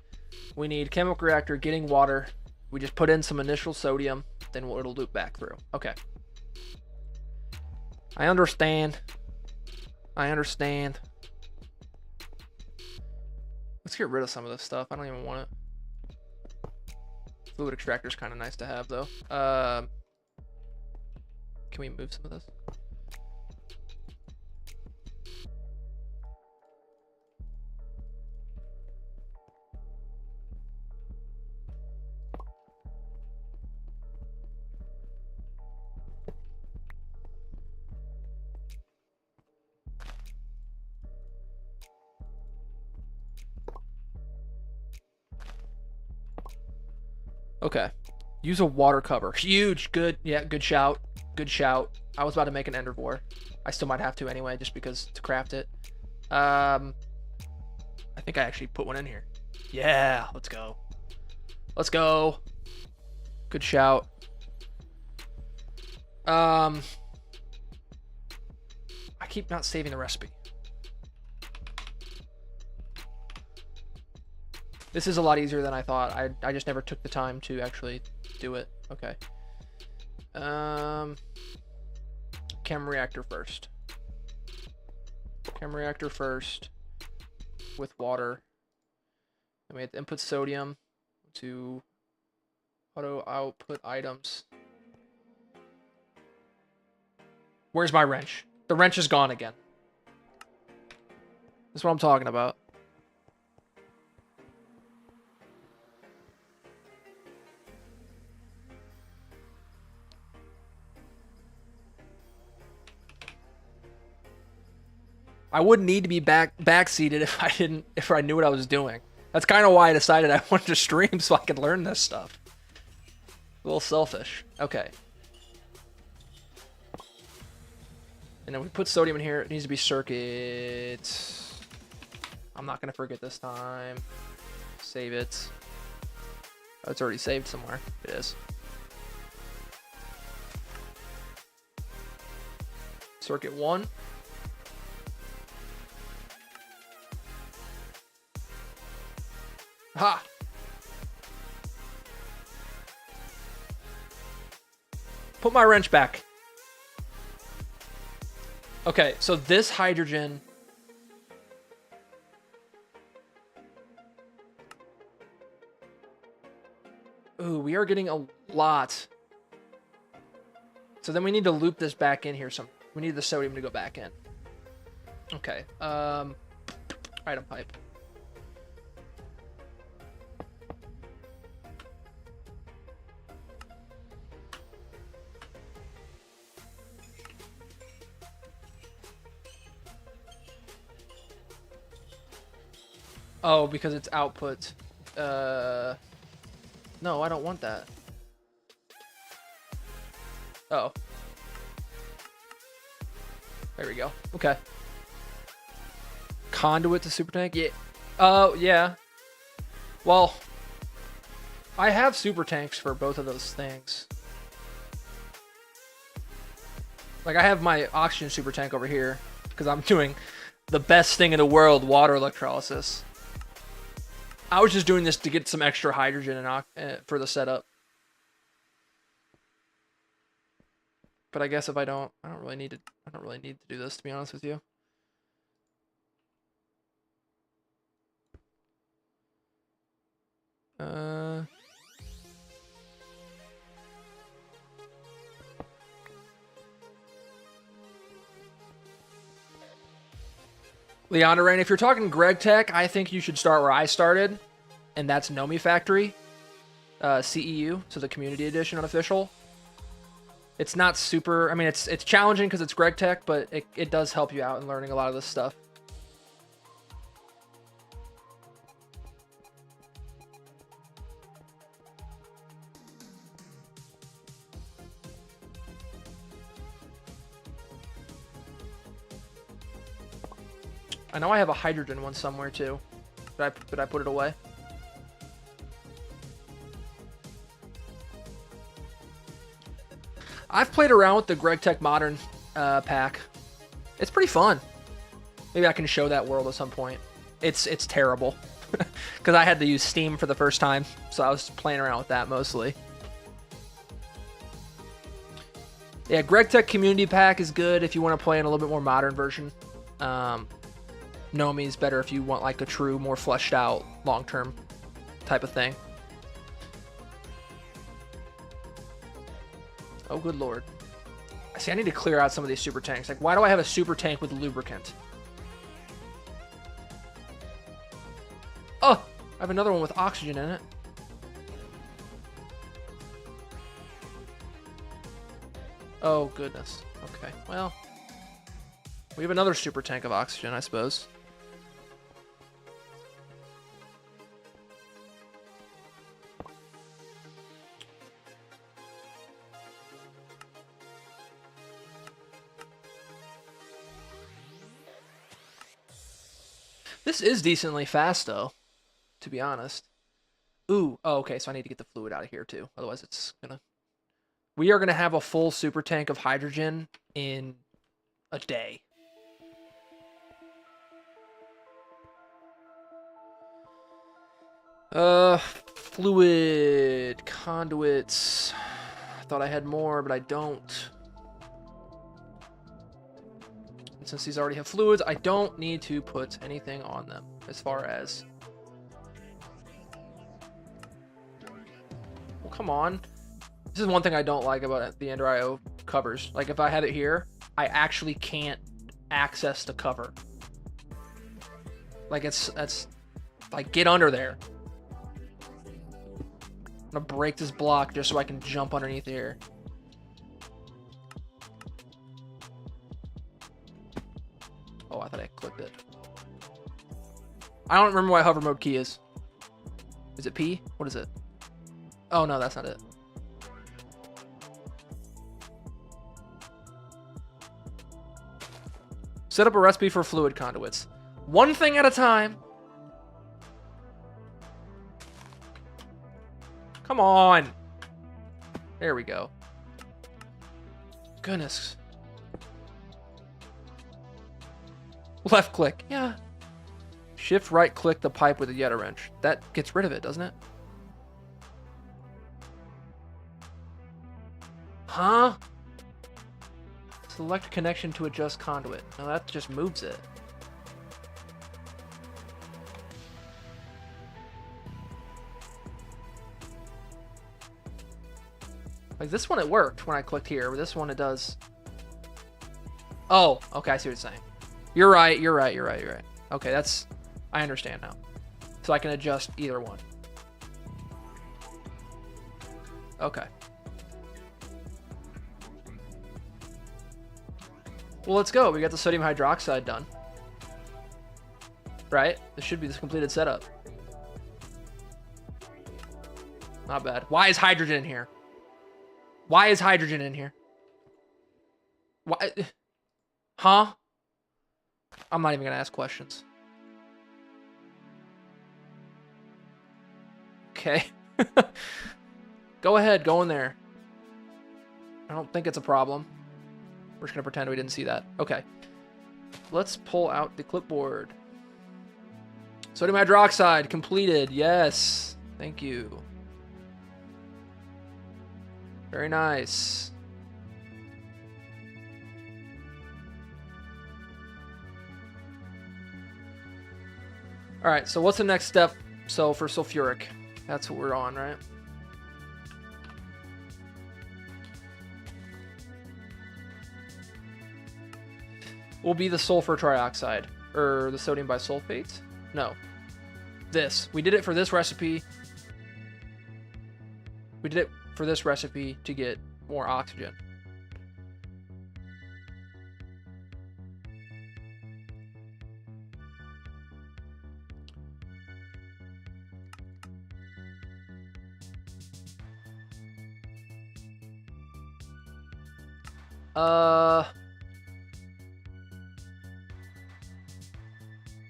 We need chemical reactor getting water. We just put in some initial sodium, then it'll loop back through. Okay. I understand. Let's get rid of some of this stuff. I don't even want it. Fluid extractor is kind of nice to have, though. Can we move some of this? Okay. Use a water cover. Huge. Good. Yeah, good shout. Good shout. I was about to make an Endervore. I still might have to anyway, just because to craft it. I think I actually put one in here. Yeah, let's go. Let's go. Good shout. I keep not saving the recipe. This is a lot easier than I thought. I just never took the time to actually do it. Okay. Chem reactor first. Chem reactor first with water. Then we have to input sodium to auto output items. Where's my wrench? The wrench is gone again. That's what I'm talking about. I wouldn't need to be backseated if I knew what I was doing. That's kind of why I decided I wanted to stream so I could learn this stuff. A little selfish. Okay. And then we put sodium in here. It needs to be circuit. I'm not gonna forget this time. Save it. Oh, it's already saved somewhere. It is. Circuit 1. Ha! Put my wrench back. Okay, so this hydrogen... Ooh, we are getting a lot. So then we need to loop this back in here. We need the sodium to go back in. Okay. Item pipe. Oh, because it's output. No, I don't want that. Oh. There we go. Okay. Conduit to super tank? Yeah. Oh, yeah. Well, I have super tanks for both of those things. Like, I have my oxygen super tank over here because I'm doing the best thing in the world, water electrolysis. I was just doing this to get some extra hydrogen and for the setup. But I guess if I don't really need to do this, to be honest with you. Leander Rain, if you're talking Greg Tech, I think you should start where I started, and that's Nomi Factory, CEU, so the Community Edition unofficial. It's not super. I mean, it's challenging because it's Greg Tech, but it does help you out in learning a lot of this stuff. I know I have a hydrogen one somewhere too. Did I put it away? I've played around with the Greg Tech Modern pack. It's pretty fun. Maybe I can show that world at some point. It's terrible because I had to use Steam for the first time, so I was playing around with that mostly. Yeah, Greg Tech Community Pack is good if you want to play in a little bit more modern version. Nomi is better if you want like a true, more fleshed out, long-term type of thing. Oh, good lord. See, I need to clear out some of these super tanks. Like, why do I have a super tank with lubricant? Oh, I have another one with oxygen in it. Oh, goodness. Okay, well. We have another super tank of oxygen, I suppose. This is decently fast, though, to be honest. Ooh, oh, okay, so I need to get the fluid out of here, too. Otherwise, it's gonna... We are gonna have a full super tank of hydrogen in a day. Fluid, conduits. I thought I had more, but I don't. And since these already have fluids, I don't need to put anything on them as far as... Well, come on. This is one thing I don't like about the Ender IO covers. Like, if I have it here, I actually can't access the cover. Like, that's like, get under there. I'm gonna break this block just so I can jump underneath here. Oh, I thought I clicked it. I don't remember what hover mode key is. Is it P? What is it? Oh, no, that's not it. Set up a recipe for fluid conduits. One thing at a time. Come on. There we go. Goodness. Left click. Yeah. Shift right click the pipe with a Yeta wrench. That gets rid of it, doesn't it? Huh? Select connection to adjust conduit. No, that just moves it. Like this one, it worked when I clicked here, but this one it does. Oh, okay, I see what you're saying. You're right, you're right, you're right, you're right. Okay, that's... I understand now. So I can adjust either one. Okay. Well, let's go. We got the sodium hydroxide done. Right? This should be the completed setup. Not bad. Why is hydrogen in here? Why is hydrogen in here? Why? Huh? I'm not even gonna ask questions. Okay. Go ahead, go in there. I don't think it's a problem. We're just gonna pretend we didn't see that. Okay. Let's pull out the clipboard. Sodium hydroxide completed. Yes. Thank you. Very nice. All right, so what's the next step? So for sulfuric, that's what we're on, right? Will be the sulfur trioxide or the sodium bisulfate? No. This. We did it for this recipe. We did it for this recipe to get more oxygen.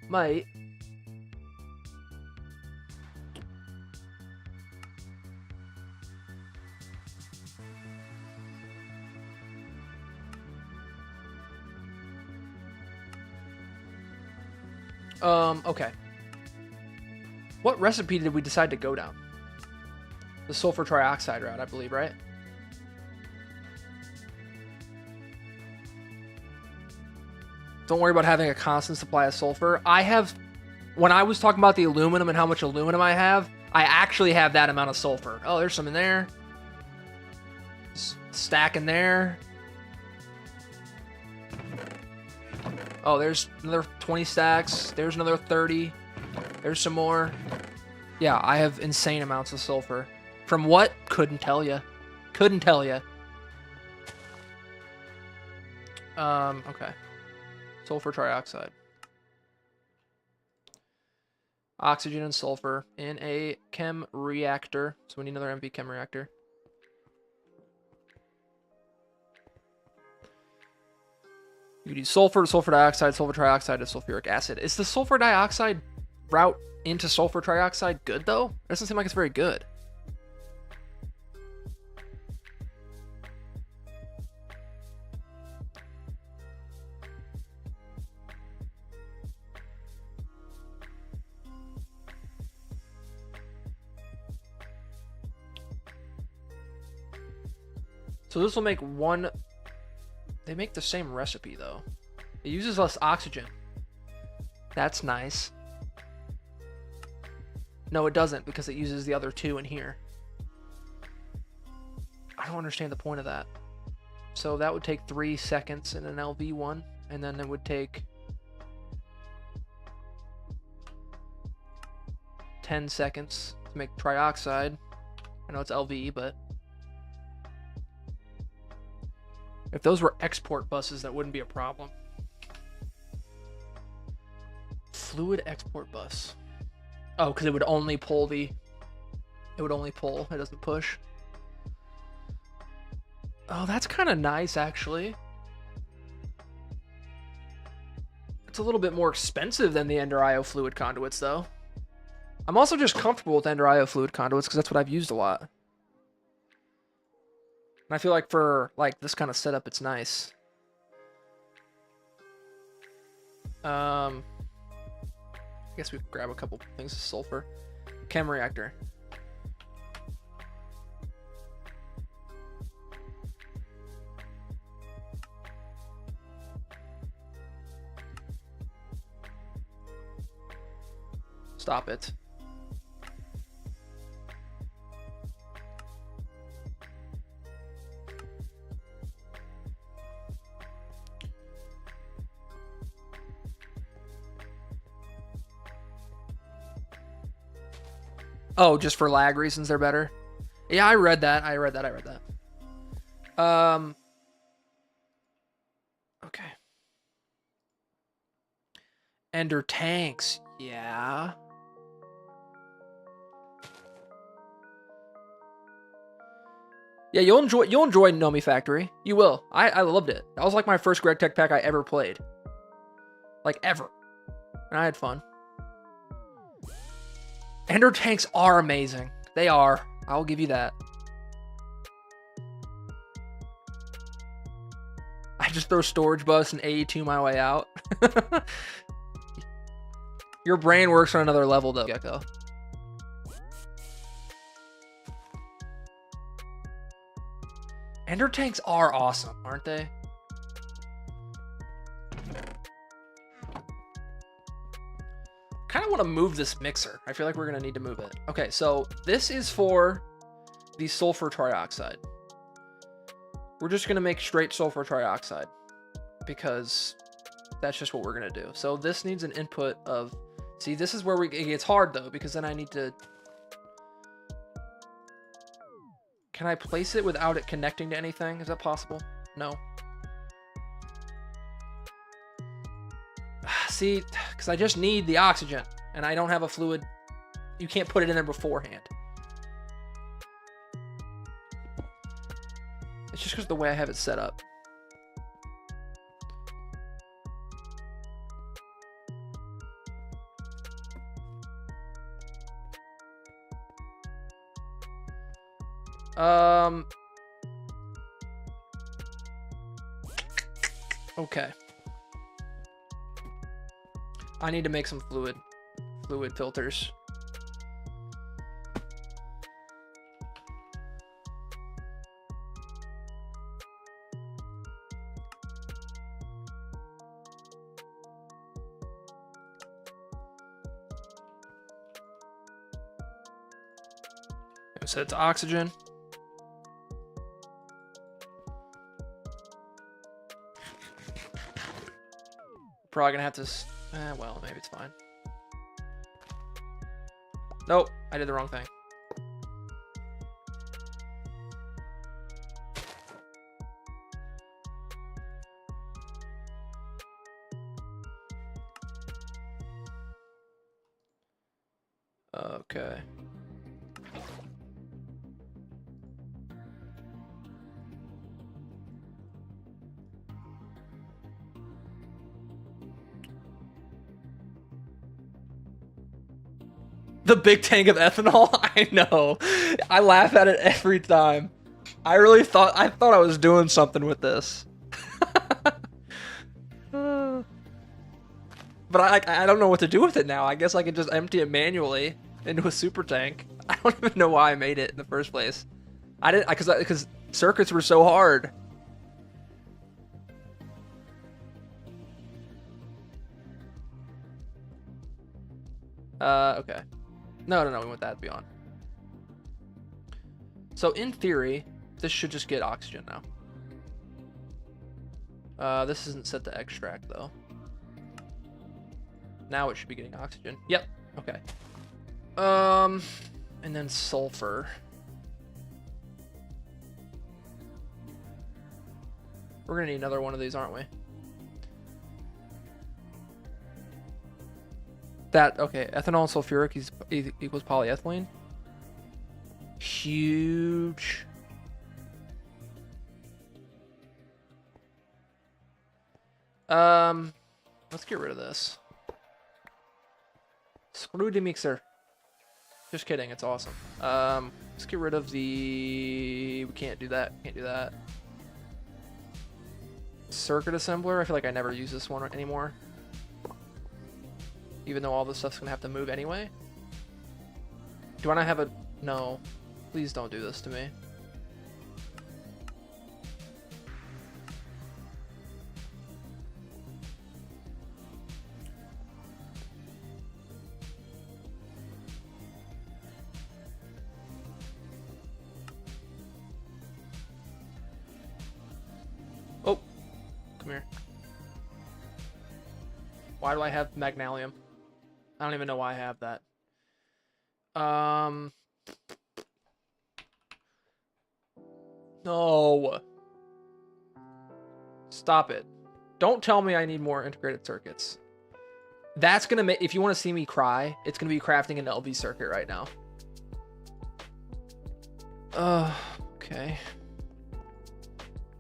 Might. Okay. What recipe did we decide to go down? The sulfur trioxide route, I believe, right? Don't worry about having a constant supply of sulfur. I have, when I was talking about the aluminum and how much aluminum I have, I actually have that amount of sulfur. Oh, there's some in there. Stack in there. Oh, there's another 20 stacks. There's another 30. There's some more. Yeah, I have insane amounts of sulfur. From what? Couldn't tell you. Couldn't tell you. Okay. Sulfur trioxide. Oxygen and sulfur in a chem reactor. So we need another MV chem reactor. You could use sulfur to sulfur dioxide, sulfur trioxide to sulfuric acid. Is the sulfur dioxide route into sulfur trioxide good, though? It doesn't seem like it's very good. So this will make one... They make the same recipe, though. It uses less oxygen. That's nice. No, it doesn't, because it uses the other two in here. I don't understand the point of that. So that would take 3 seconds in an LV one, and then it would take 10 seconds to make trioxide. I know it's LV, but if those were export buses, that wouldn't be a problem. Fluid export bus. Oh, because it would only pull the... It would only pull. It doesn't push. Oh, that's kind of nice, actually. It's a little bit more expensive than the Ender IO fluid conduits, though. I'm also just comfortable with Ender IO fluid conduits because that's what I've used a lot. And I feel like for like this kind of setup, it's nice. I guess we could grab a couple things of sulfur. Chem reactor. Stop it. Oh, just for lag reasons they're better? Yeah, I read that. Okay. Ender tanks. Yeah. Yeah, you'll enjoy Nomi Factory. You will. I loved it. That was like my first Greg Tech pack I ever played. Like ever. And I had fun. Ender tanks are amazing. They are. I'll give you that. I just throw storage bus and AE2 my way out. Your brain works on another level though, Gecko. Ender tanks are awesome, aren't they? Kind of want to move this mixer. I feel like we're going to need to move it. Okay, so this is for the sulfur trioxide. We're just going to make straight sulfur trioxide because that's just what we're going to do. So this needs an input of... See, this is where it gets hard though, because then I need to... Can I place it without it connecting to anything? Is that possible? No. See, because I just need the oxygen, and I don't have a fluid. You can't put it in there beforehand. It's just because of the way I have it set up. Okay. I need to make some fluid filters. Set it to oxygen. Probably gonna have to, well, maybe it's fine. Nope, I did the wrong thing. Okay. The big tank of ethanol? I know. I laugh at it every time. I thought I was doing something with this. But I don't know what to do with it now. I guess I can just empty it manually into a super tank. I don't even know why I made it in the first place. I didn't, because circuits were so hard. Okay. No, we want that to be on. So in theory, this should just get oxygen now. This isn't set to extract though. Now it should be getting oxygen. Yep. Okay. And then sulfur. We're gonna need another one of these, aren't we? Okay, ethanol and sulfuric equals polyethylene. Huge. Let's get rid of this. Screw the mixer. Just kidding, it's awesome. Let's get rid of we can't do that, Circuit assembler, I feel like I never use this one anymore. Even though all this stuff's gonna have to move anyway. Do I not have no. Please don't do this to me. Oh, come here. Why do I have magnesium? I don't even know why I have that. No. Stop it. Don't tell me I need more integrated circuits. That's gonna make, if you want to see me cry, it's gonna be crafting an LV circuit right now. Okay.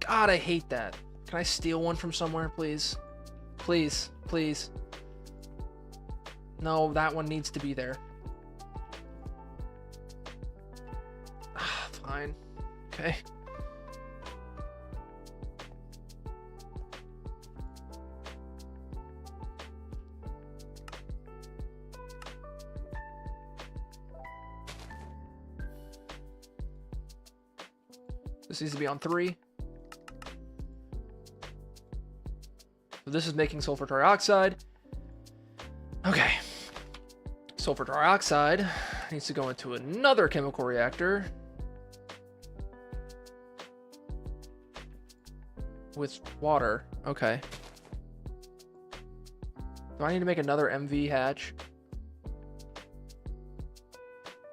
God, I hate that. Can I steal one from somewhere, please? Please, please. No, that one needs to be there. Fine. Okay. This needs to be on 3. So this is making sulfur trioxide. Okay. Sulfur trioxide needs to go into another chemical reactor with water. Okay. Do I need to make another MV hatch?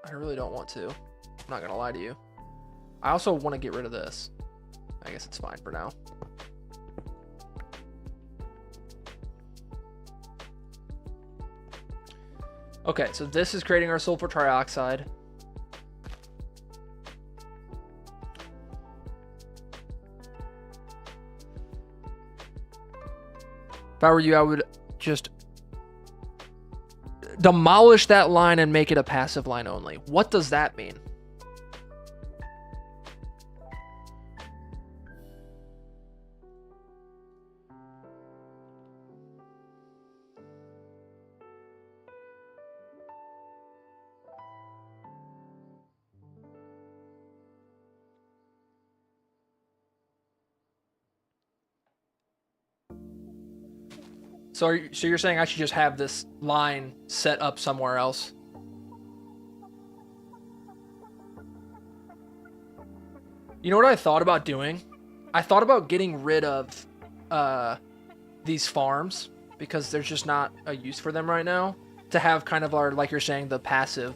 I really don't want to. I'm not gonna lie to you. I also want to get rid of this. I guess it's fine for now. Okay, so this is creating our sulfur trioxide. If I were you, I would just demolish that line and make it a passive line only. What does that mean? So you're saying I should just have this line set up somewhere else? You know what I thought about doing? I thought about getting rid of these farms because there's just not a use for them right now. To have kind of our, like you're saying, the passive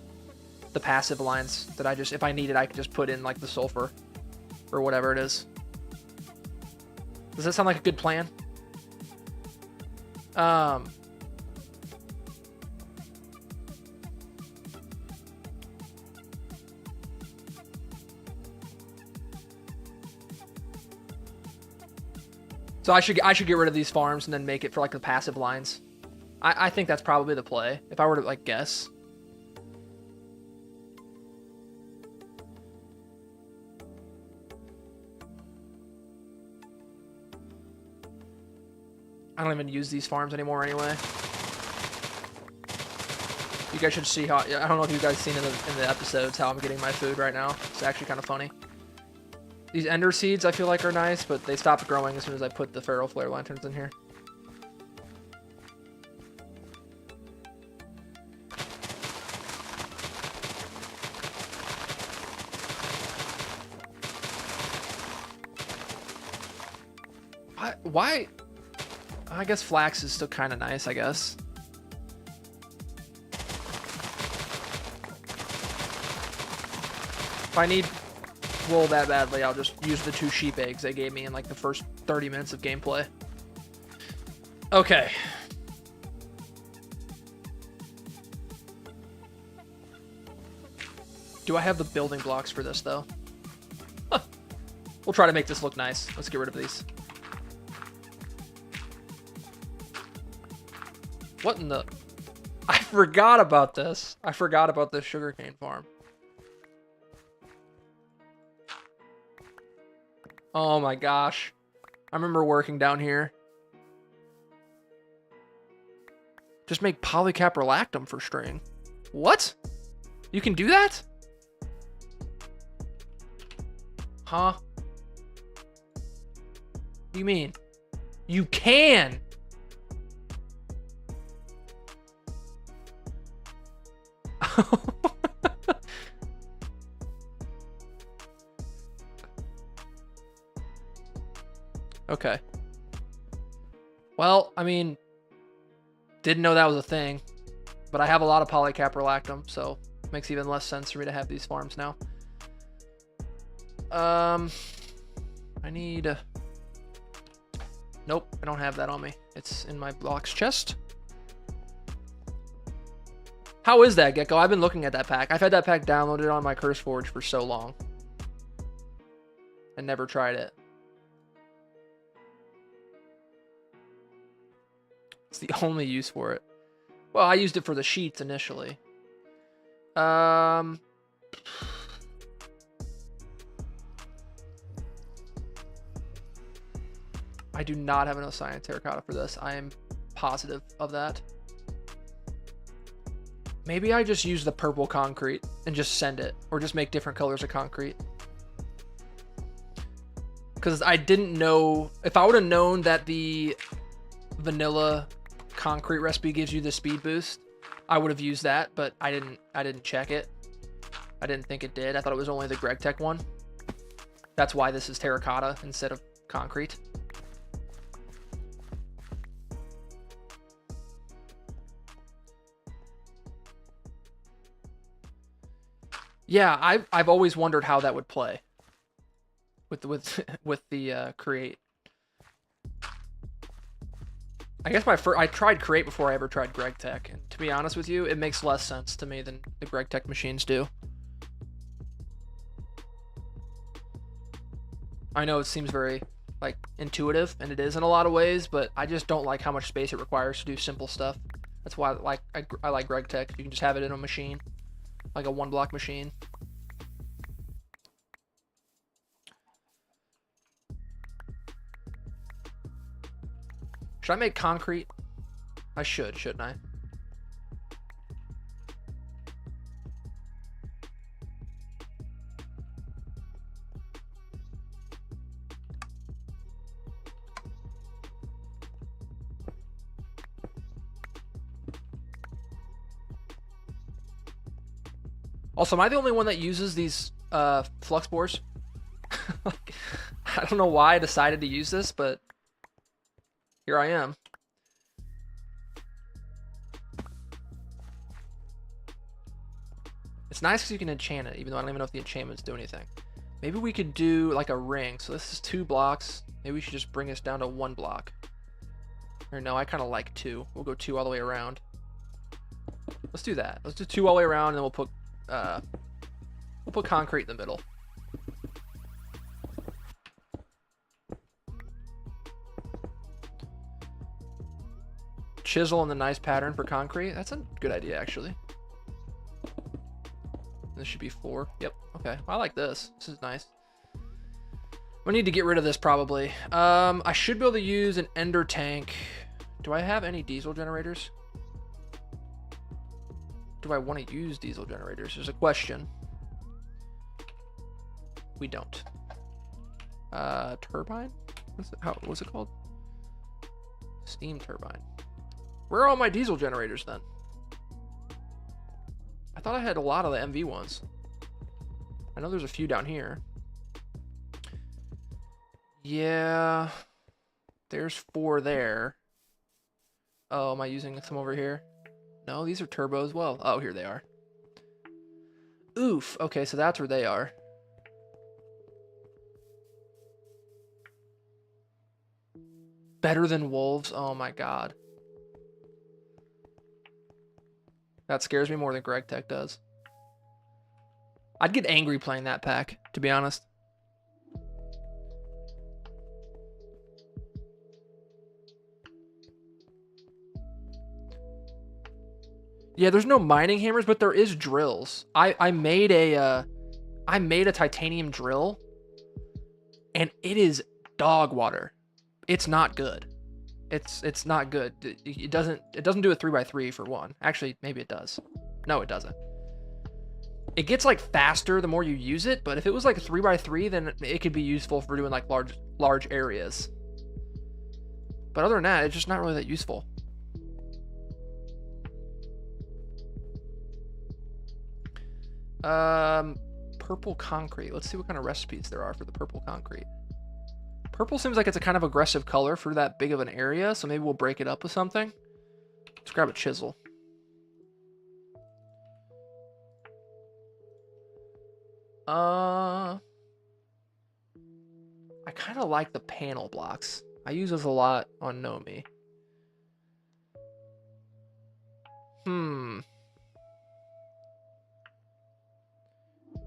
lines that I just, if I need it, I can just put in like the sulfur or whatever it is. Does that sound like a good plan? So I should get rid of these farms and then make it for like the passive lines. I think that's probably the play if I were to like guess. I don't even use these farms anymore anyway. You guys should see how, I don't know if you guys seen in the episodes how I'm getting my food right now. It's actually kind of funny. These ender seeds I feel like are nice, but they stopped growing as soon as I put the feral flare lanterns in here. Why? I guess flax is still kind of nice, I guess. If I need wool that badly, I'll just use the 2 sheep eggs they gave me in like the first 30 minutes of gameplay. Okay. Do I have the building blocks for this though? Huh. We'll try to make this look nice. Let's get rid of these. What in the... I forgot about this. I forgot about this sugarcane farm. Oh my gosh. I remember working down here. Just make polycaprolactum for string. What? You can do that? Huh? What do you mean? You can! Okay. Well, I mean, didn't know that was a thing, but I have a lot of polycaprolactum, so it makes even less sense for me to have these farms now. I need... Nope, I don't have that on me. It's in my blocks chest. How is that, Gecko? I've been looking at that pack. I've had that pack downloaded on my CurseForge for so long. And never tried it. It's the only use for it. Well, I used it for the sheets initially. I do not have enough cyan terracotta for this. I am positive of that. Maybe I just use the purple concrete and just send it, or just make different colors of concrete. Because I didn't know, if I would have known that the vanilla concrete recipe gives you the speed boost, I would have used that, but I didn't check it. I didn't think it did. I thought it was only the GregTech one. That's why this is terracotta instead of concrete. Yeah, I've always wondered how that would play with the create. I guess I tried create before I ever tried GregTech, and to be honest with you, it makes less sense to me than the GregTech machines do. I know it seems very like intuitive, and it is in a lot of ways, but I just don't like how much space it requires to do simple stuff. That's why I like GregTech. You can just have it in a machine. Like a 1-block machine. Should I make concrete? I should, shouldn't I? Also, am I the only one that uses these flux bores? Like, I don't know why I decided to use this, but here I am. It's nice because you can enchant it, even though I don't even know if the enchantments do anything. Maybe we could do like a ring. So this is 2 blocks. Maybe we should just bring this down to 1 block. Or no, I kind of like 2. We'll go 2 all the way around. Let's do that. Let's do 2 all the way around, and then we'll put concrete in the middle. Chisel in the nice pattern for concrete. That's a good idea, actually. This should be 4. Yep. Okay. I like this. This is nice. We need to get rid of this probably. I should be able to use an ender tank. Do I have any diesel generators? Do I want to use diesel generators? There's a question. We don't. Turbine? What's it called? Steam turbine. Where are all my diesel generators then? I thought I had a lot of the MV ones. I know there's a few down here. Yeah. There's 4 there. Oh, am I using some over here? No, these are turbo as well. Oh, here they are. Oof. Okay, so that's where they are. Better than wolves? Oh my god. That scares me more than Greg Tech does. I'd get angry playing that pack, to be honest. Yeah, there's no mining hammers, but there is drills. I made a titanium drill, and it is dog water. It's not good. It's not good. It doesn't do a 3x3 for one. Actually, maybe it does. No, it doesn't. It gets like faster the more you use it, but if it was like a 3x3, then it could be useful for doing like large areas. But other than that, it's just not really that useful. Purple concrete. Let's see what kind of recipes there are for the purple concrete. Purple seems like it's a kind of aggressive color for that big of an area, so maybe we'll break it up with something. Let's grab a chisel. I kind of like the panel blocks. I use those a lot on Nomi.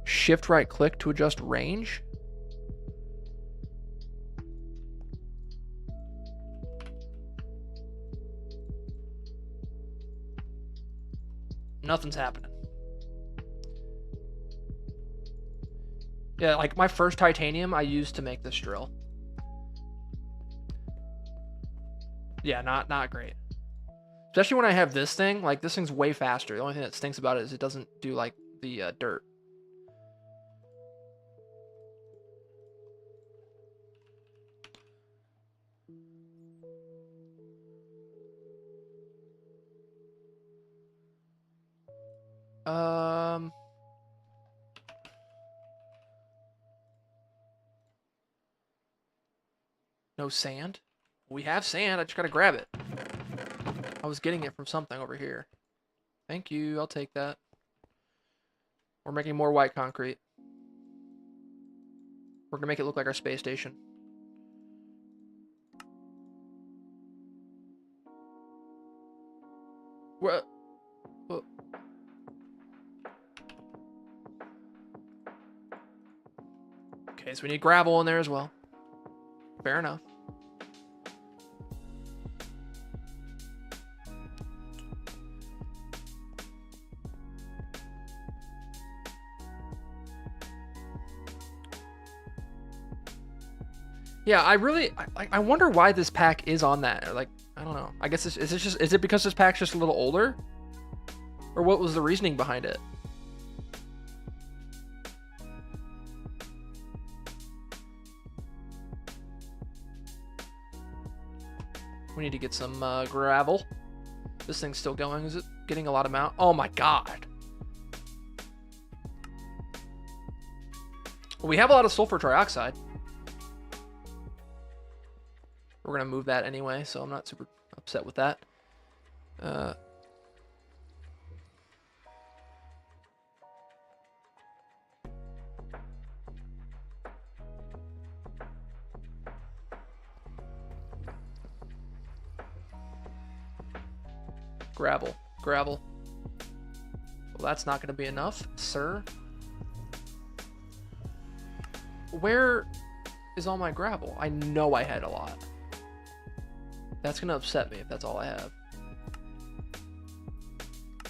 Shift right click to adjust range. Nothing's happening. Yeah, like my first titanium I used to make this drill. Yeah, not great. Especially when I have this thing. Like, this thing's way faster. The only thing that stinks about it is it doesn't do, like, the dirt. No sand? We have sand. I just gotta grab it. I was getting it from something over here. Thank you. I'll take that. We're making more white concrete. We're gonna make it look like our space station. What? Okay, so we need gravel in there as well. Fair enough. Yeah, I wonder why this pack is on that. Like, I don't know. I guess is it because this pack's just a little older? Or what was the reasoning behind it? We need to get some gravel. This thing's still going. Is it getting a lot of mount? Oh my god. Well, we have a lot of sulfur trioxide. We're going to move that anyway, so I'm not super upset with that. Gravel. Well, that's not going to be enough, sir. Where is all my gravel? I know I had a lot. That's going to upset me if that's all I have.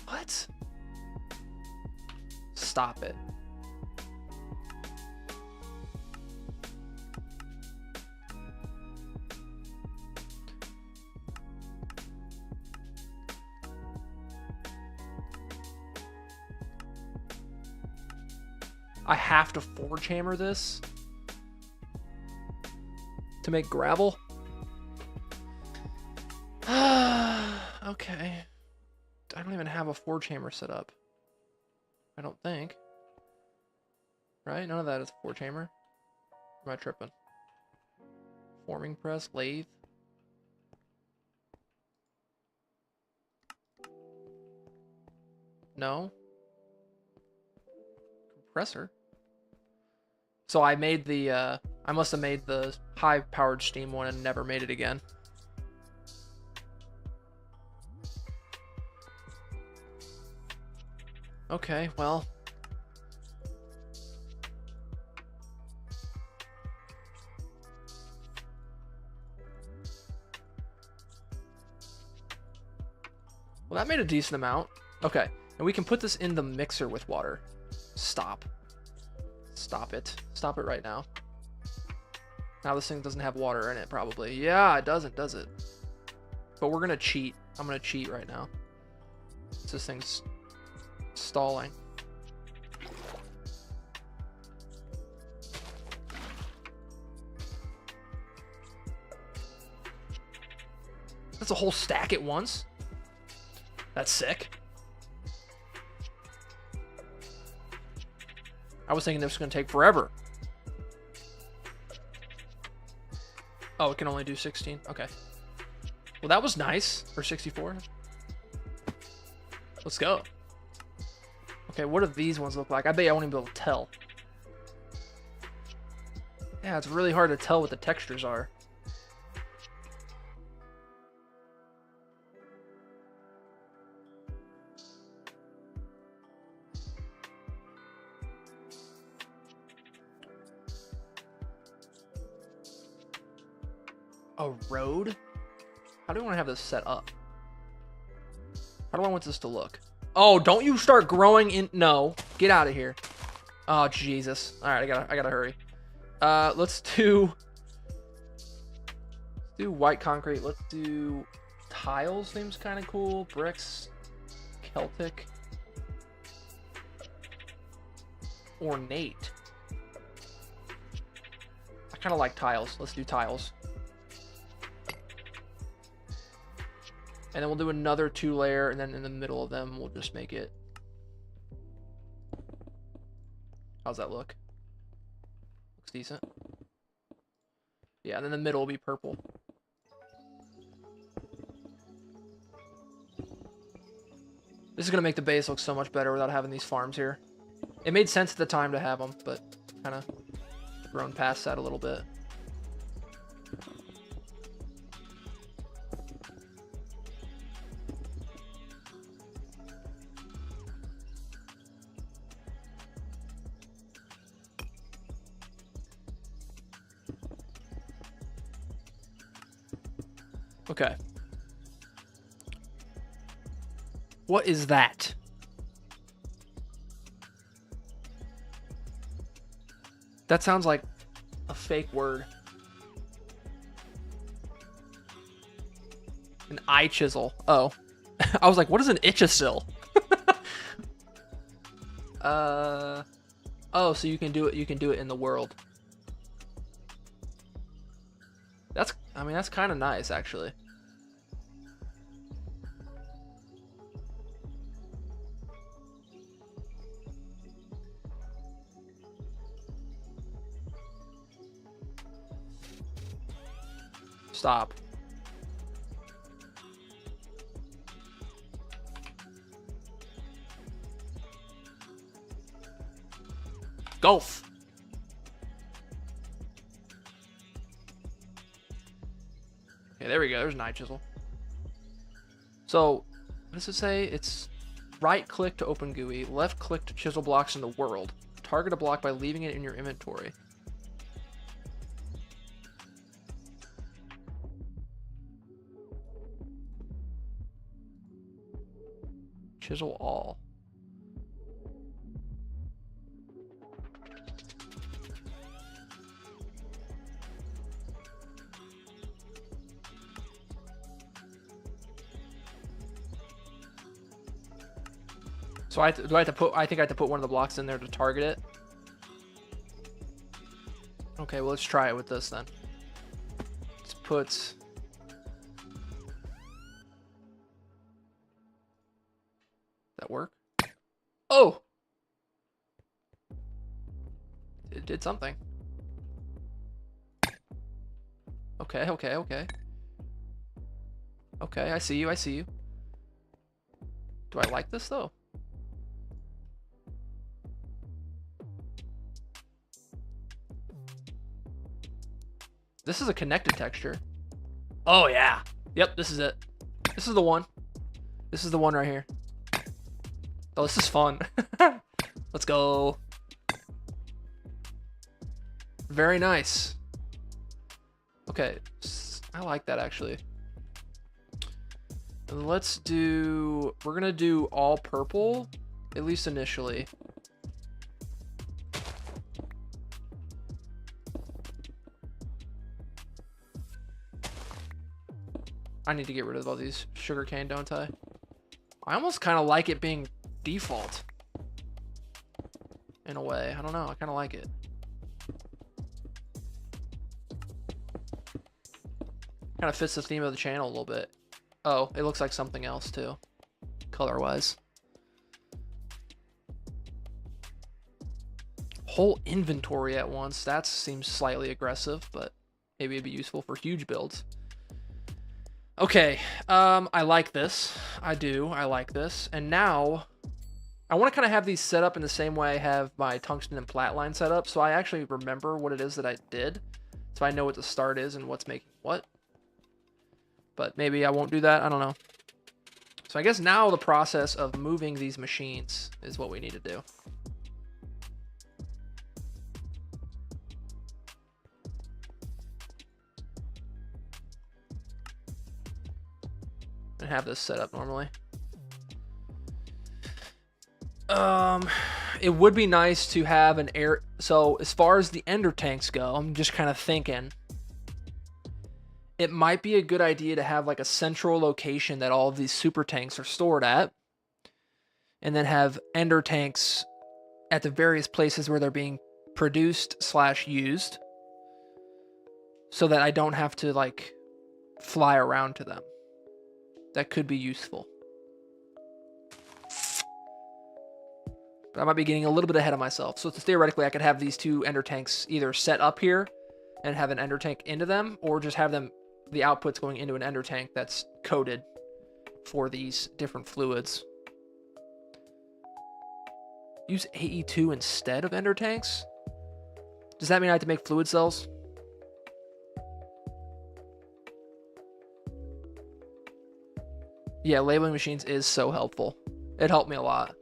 What? Stop it. I have to forge hammer this to make gravel. Okay. I don't even have a forge hammer set up. I don't think. Right? None of that is a forge hammer. Or am I tripping? Forming press, lathe. No. Compressor. So I made the, I must have made the high-powered steam one and never made it again. Okay, well. Well, that made a decent amount. Okay, and we can put this in the mixer with water. Stop. Stop it. Stop it right now. Now this thing doesn't have water in it, probably. Yeah, it doesn't, does it? But we're gonna cheat. I'm gonna cheat right now. This thing's stalling. That's a whole stack at once. That's sick. I was thinking this was going to take forever. Oh, it can only do 16. Okay. Well, that was nice. Or 64. Let's go. Okay, what do these ones look like? I bet I won't even be able to tell. Yeah, it's really hard to tell what the textures are. A road? How do I want to have this set up? How do I want this to look? Oh, don't you start growing in... No. Get out of here. Oh, Jesus. Alright, I gotta hurry. Let's do white concrete. Let's do tiles. Seems kind of cool. Bricks. Celtic. Ornate. I kind of like tiles. Let's do tiles. And then we'll do another 2-layer, and then in the middle of them, we'll just make it. How's that look? Looks decent. Yeah, and then the middle will be purple. This is going to make the base look so much better without having these farms here. It made sense at the time to have them, but kind of grown past that a little bit. Okay. What is that? That sounds like a fake word. An eye chisel. Oh. I was like, what is an itchasil? Oh, so you can do it in the world. I mean, that's kind of nice, actually. Stop. Golf. Okay, there we go. There's an eye chisel. So, what does it say? It's right click to open GUI, left click to chisel blocks in the world. Target a block by leaving it in your inventory. Chisel all. So I think I have to put one of the blocks in there to target it. Okay, well, let's try it with this then. Let's put... That work? Oh! It did something. Okay, okay, okay. Okay, I see you, I see you. Do I like this, though? This is a connected texture. Oh, yeah. Yep, this is it. This is the one. This is the one right here. Oh, this is fun. Let's go. Very nice. Okay, I like that, actually. And let's do... We're going to do all purple, at least initially. I need to get rid of all these sugarcane, don't I? I almost kind of like it being default. In a way. I don't know. I kind of like it. Kind of fits the theme of the channel a little bit. Oh, it looks like something else too. Color-wise. Whole inventory at once. That seems slightly aggressive, but maybe it'd be useful for huge builds. Okay, I like this. I do. I like this. And now, I want to kind of have these set up in the same way I have my tungsten and plat line set up, so I actually remember what it is that I did, so I know what the start is and what's making what. But maybe I won't do that. I don't know. So I guess now the process of moving these machines is what we need to do. And have this set up normally. It would be nice to have an air. So as far as the ender tanks go, I'm just kind of thinking it might be a good idea to have like a central location that all of these super tanks are stored at, and then have ender tanks at the various places where they're being produced / used, so that I don't have to like fly around to them. That could be useful. But I might be getting a little bit ahead of myself. So theoretically, I could have these two ender tanks either set up here and have an ender tank into them, or just have them, the outputs going into an ender tank that's coded for these different fluids. Use AE2 instead of ender tanks? Does that mean I have to make fluid cells? Yeah, labeling machines is so helpful. It helped me a lot.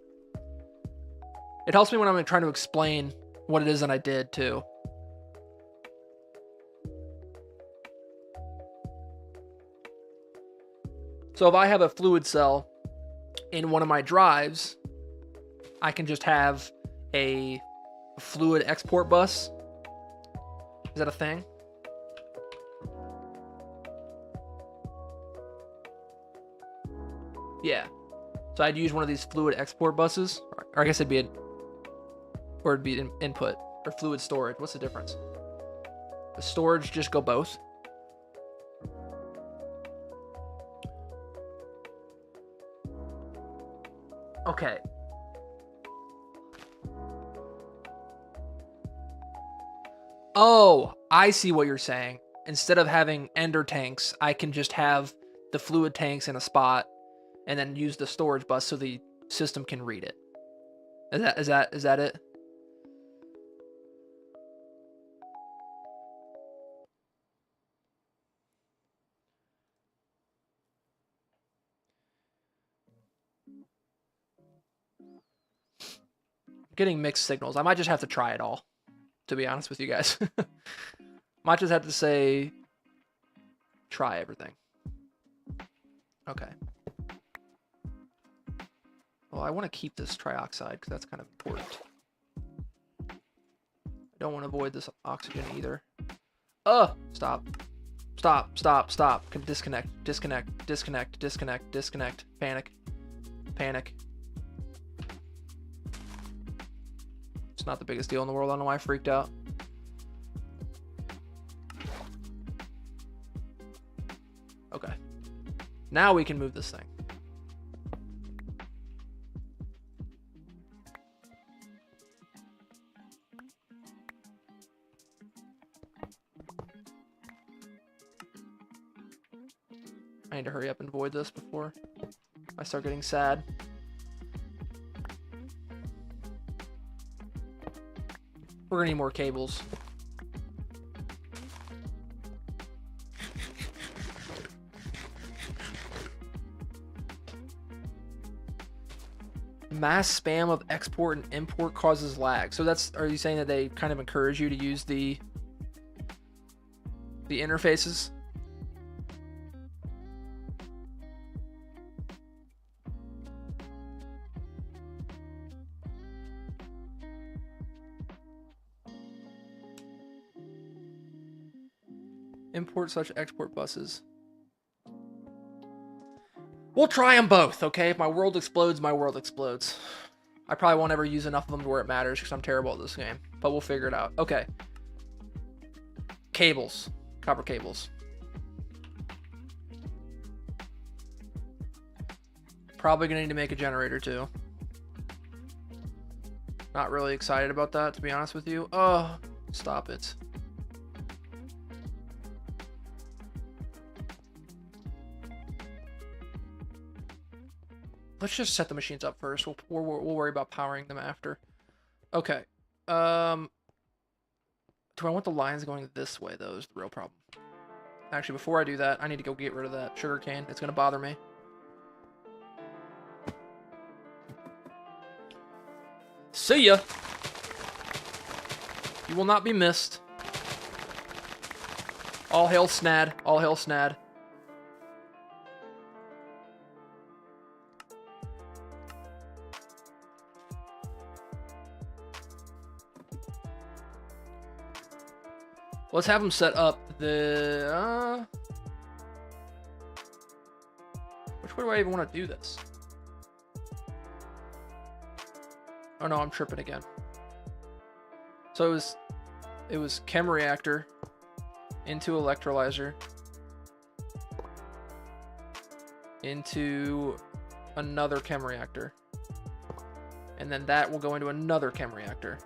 It helps me when I'm trying to explain what it is that I did, too. So if I have a fluid cell in one of my drives, I can just have a fluid export bus. Is that a thing? Yeah. So I'd use one of these fluid export buses, or I guess it'd be an input, or fluid storage. What's the difference? The storage just go both? Okay. Oh, I see what you're saying. Instead of having ender tanks, I can just have the fluid tanks in a spot and then use the storage bus so the system can read it. Is that it? Getting mixed signals. I might just have to try it all, to be honest with you guys. Might just have to say, try everything. Okay. Well, I want to keep this trioxide because that's kind of important. I don't want to avoid this oxygen either. Stop. Stop. Disconnect. Panic. It's not the biggest deal in the world. I don't know why I freaked out. Okay. Now we can move this thing. I need to hurry up and void this before I start getting sad. We're gonna need more cables. Mass spam of export and import causes lag. So that's, are you saying that they kind of encourage you to use the interfaces? Import/export buses. We'll try them both, okay? If my world explodes, my world explodes. I probably won't ever use enough of them to where it matters because I'm terrible at this game. But we'll figure it out. Okay. Cables. Copper cables. Probably gonna need to make a generator too. Not really excited about that, to be honest with you. Oh, stop it. Let's just set the machines up first. We'll worry about powering them after. Okay. Do I want the lines going this way, though, is the real problem. Actually, before I do that, I need to go get rid of that sugar cane. It's going to bother me. See ya! You will not be missed. All hail Snad. All hail Snad. Let's have them set up the... Which way do I even want to do this? Oh no, I'm tripping again. So it was chem reactor into electrolyzer into another chem reactor. And then that will go into another chem reactor.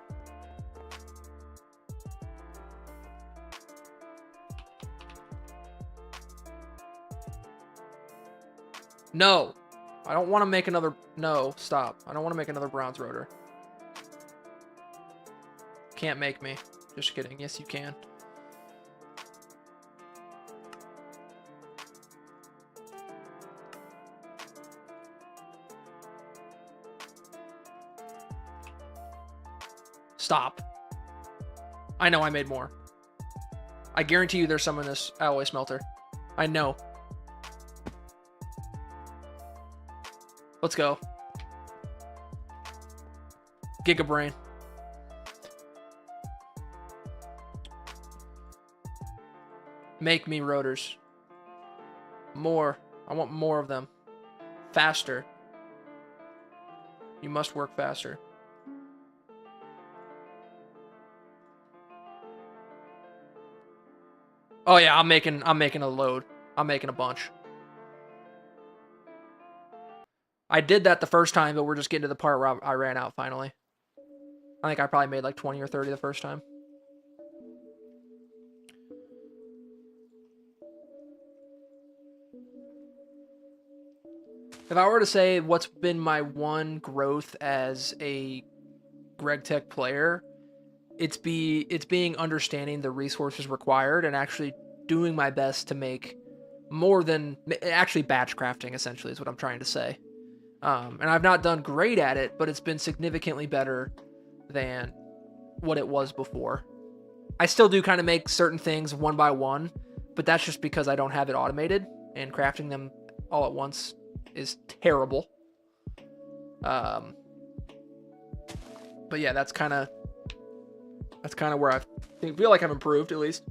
No, I don't want to make another... No, stop. I don't want to make another bronze rotor. Can't make me. Just kidding. Yes, you can. Stop. I know I made more. I guarantee you there's some in this alloy smelter. I know. Let's go. Giga Brain. Make me rotors. More. I want more of them. Faster. You must work faster. Oh yeah, I'm making a load. I'm making a bunch. I did that the first time, but we're just getting to the part where I ran out finally. I think I probably made like 20 or 30 the first time. If I were to say what's been my one growth as a GregTech player, it's being understanding the resources required and actually doing my best to make more than actually batch crafting, essentially, is what I'm trying to say. And I've not done great at it, but it's been significantly better than what it was before. I still do kind of make certain things one by one, but that's just because I don't have it automated, and crafting them all at once is terrible. But yeah, that's kind of where I feel like I've improved, at least.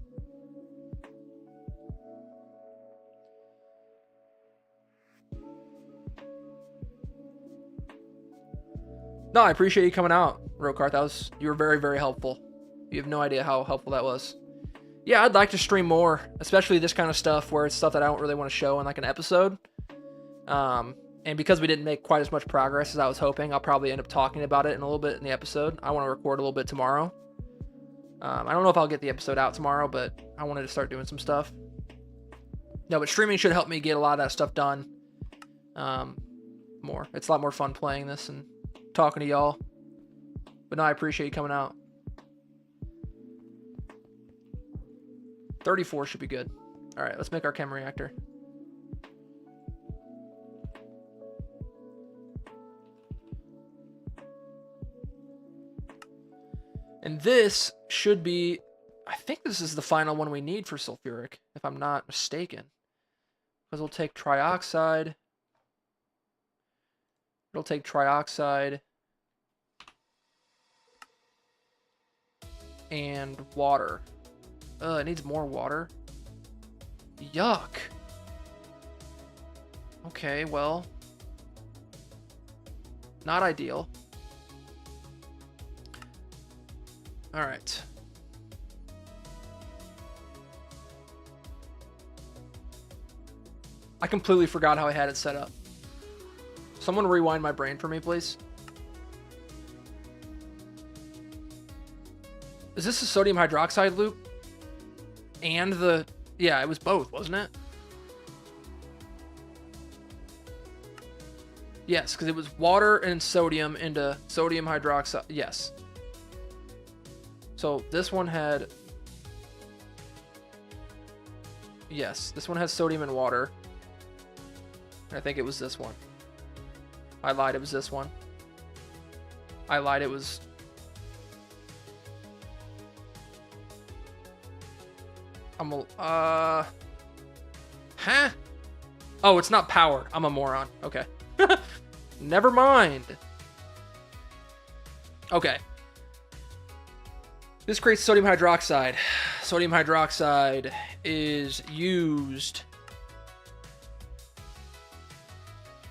No, I appreciate you coming out, Rokart. You were very, very helpful. You have no idea how helpful that was. Yeah, I'd like to stream more, especially this kind of stuff where it's stuff that I don't really want to show in like an episode. And because we didn't make quite as much progress as I was hoping, I'll probably end up talking about it in a little bit in the episode. I want to record a little bit tomorrow. I don't know if I'll get the episode out tomorrow, but I wanted to start doing some stuff. No, but streaming should help me get a lot of that stuff done more. It's a lot more fun playing this and talking to y'all. But no, I appreciate you coming out. 34 should be good. All right, let's make our chem reactor. And this should be, I think this is the final one we need for sulfuric, if I'm not mistaken. Because we'll take trioxide. It'll take trioxide and water. It needs more water. Yuck. Okay, well, not ideal. All right. I completely forgot how I had it set up. Someone rewind my brain for me, please. Is this a sodium hydroxide loop? And the... Yeah, it was both, wasn't it? Yes, because it was water and sodium into sodium hydroxide. Yes. So this one had... Yes, this one has sodium and water. And I think it was this one. I lied, it was this one. I lied, it was... Huh? Oh, it's not powered. I'm a moron. Okay. Never mind. Okay. This creates sodium hydroxide. Sodium hydroxide is used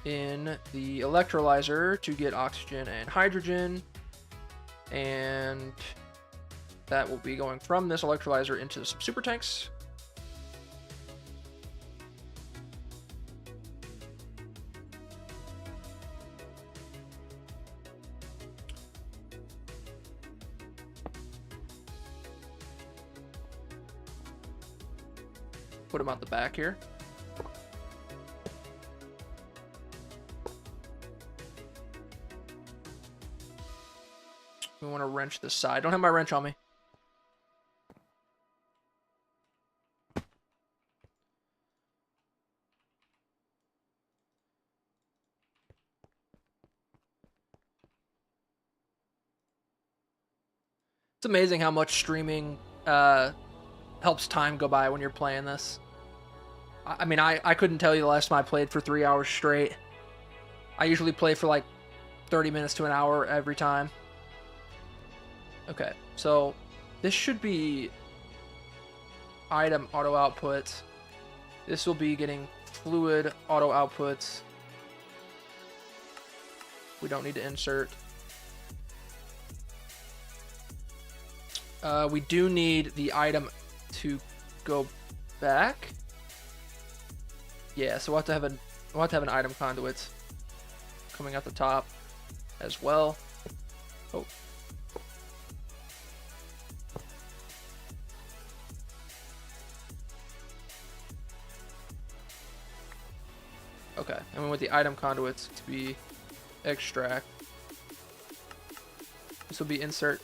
in the electrolyzer to get oxygen and hydrogen, and that will be going from this electrolyzer into some super tanks. Put them out the back here. We want to wrench this side. I don't have my wrench on me. It's amazing how much streaming helps time go by when you're playing this. I mean, I couldn't tell you the last time I played for 3 hours straight. I usually play for like 30 minutes to an hour every time. Okay, so this should be item auto output. This will be getting fluid auto outputs. We don't need to insert. We do need the item to go back. Yeah, so we'll have to have an item conduit coming out the top as well. Oh. Okay, and we want the item conduits to be extract. This will be insert.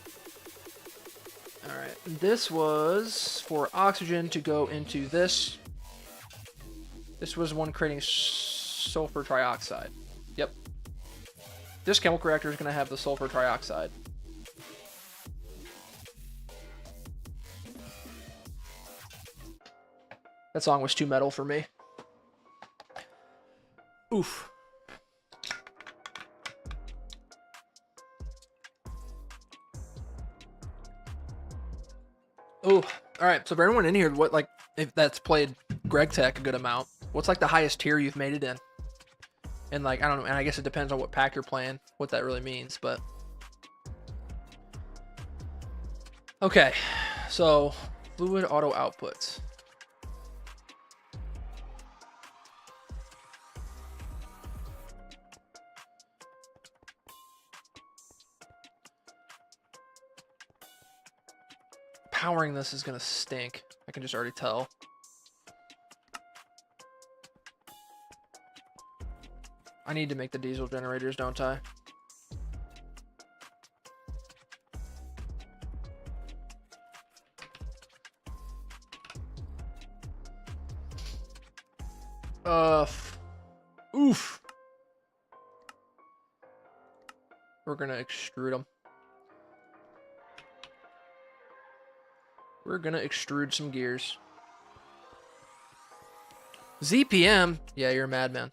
Alright, this was for oxygen to go into this. This was one creating sulfur trioxide. Yep. This chemical reactor is going to have the sulfur trioxide. That song was too metal for me. Oof. Oh, all right. So for everyone in here, what, like, if that's played Greg Tech a good amount, what's like the highest tier you've made it in? And like, I don't know, and I guess it depends on what pack you're playing, what that really means, but. Okay, so Fluid auto output. Powering this is gonna stink. I can just already tell. I need to make the diesel generators, don't I? Oof. We're gonna extrude them. We're gonna extrude some gears. ZPM? Yeah, you're a madman.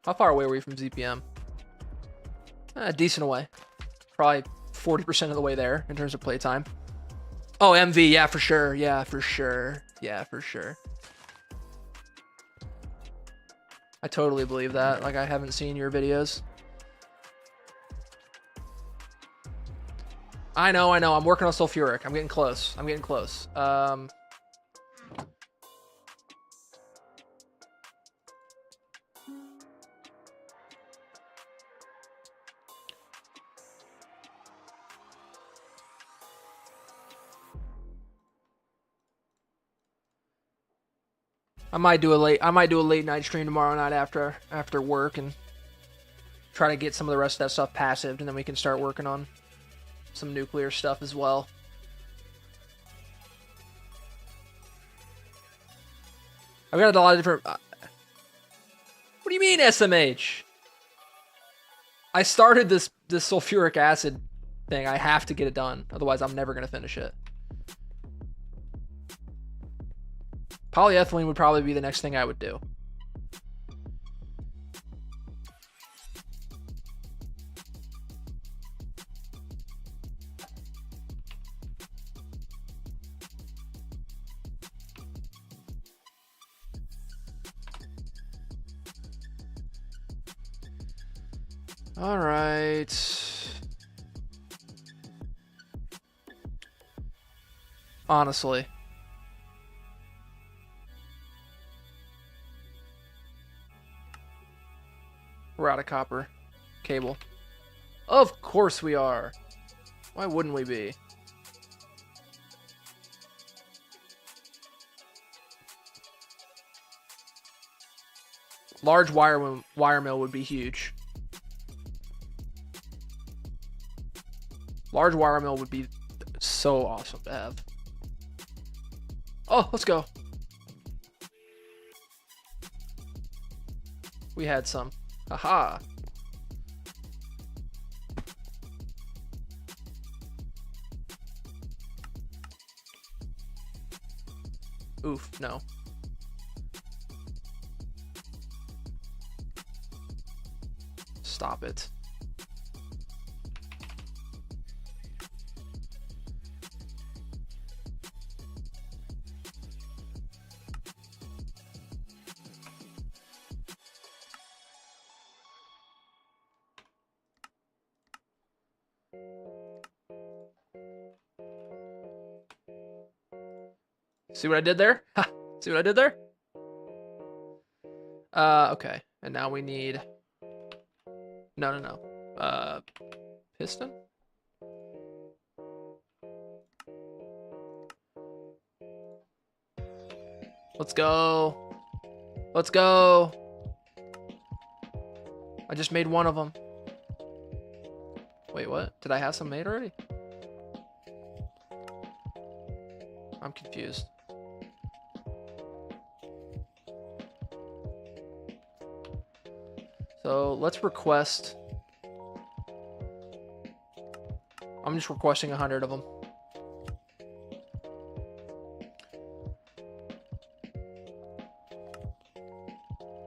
How far away were you from ZPM? Decent away. Probably 40% of the way there in terms of playtime. Oh, MV, yeah, for sure. Yeah, for sure. Yeah, for sure. I totally believe that. Like, I haven't seen your videos. I know. I'm working on sulfuric. I'm getting close. I might do a late night stream tomorrow night after work and try to get some of the rest of that stuff passived, and then we can start working on some nuclear stuff as well. I've got a lot of different... what do you mean SMH? I started this sulfuric acid thing. I have to get it done. Otherwise, I'm never going to finish it. Polyethylene would probably be the next thing I would do. All right. Honestly. We're out of copper cable. Of course we are. Why wouldn't we be? Large wire mill would be huge. Large wire mill would be so awesome to have. Oh, let's go. We had some. Haha. Oof, no. Stop it. See what I did there? Ha! See what I did there? Okay. And now we need... No. Piston? Let's go. Let's go. I just made one of them. Wait, what? Did I have some made already? I'm confused. So let's request. I'm just requesting 100 of them.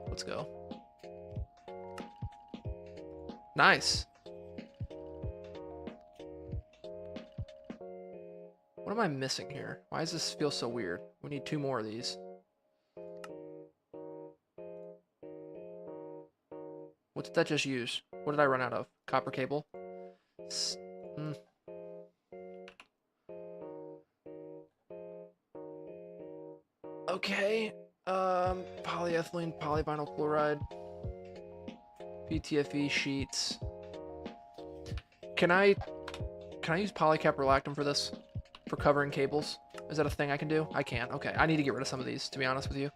Let's go. Nice. What am I missing here? Why does this feel so weird? We need 2 more of these. What did that just use? What did I run out of? Copper cable? Okay. Polyethylene, polyvinyl chloride, PTFE sheets. Can I use polycaprolactam for this? For covering cables? Is that a thing I can do? I can. Okay. I need to get rid of some of these, to be honest with you.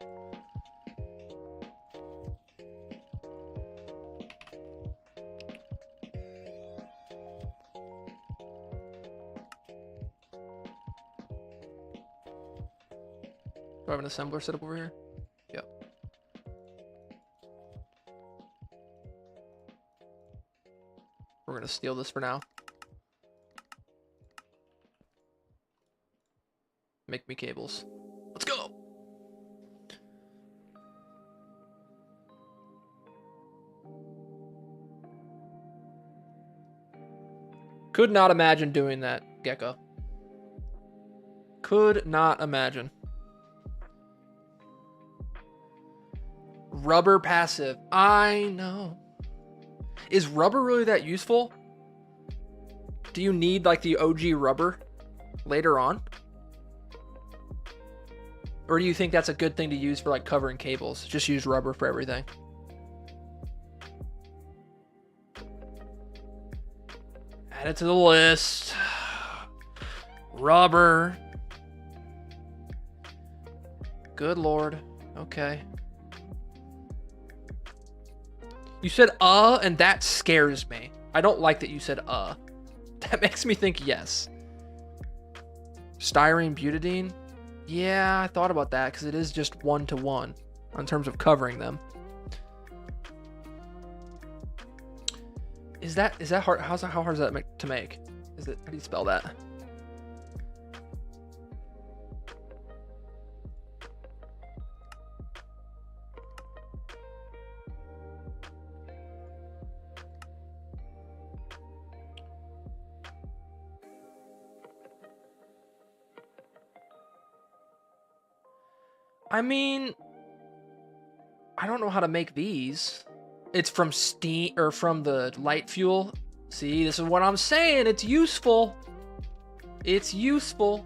Do I have an assembler set up over here? Yep. We're gonna steal this for now. Make me cables. Let's go! Could not imagine doing that, Gecko. Could not imagine. Rubber passive. I know. Is rubber really that useful? Do you need like the OG rubber later on? Or do you think that's a good thing to use for like covering cables? Just use rubber for everything. Add it to the list. Rubber. Good Lord. Okay. You said and that scares me. I don't like that you said That makes me think yes. Styrene butadiene? Yeah, I thought about that because it is just 1-to-1 in terms of covering them. Is that hard? How hard is that to make? How do you spell that? I mean, I don't know how to make these. It's from steam or from the light fuel. See, this is what I'm saying. It's useful. It's useful.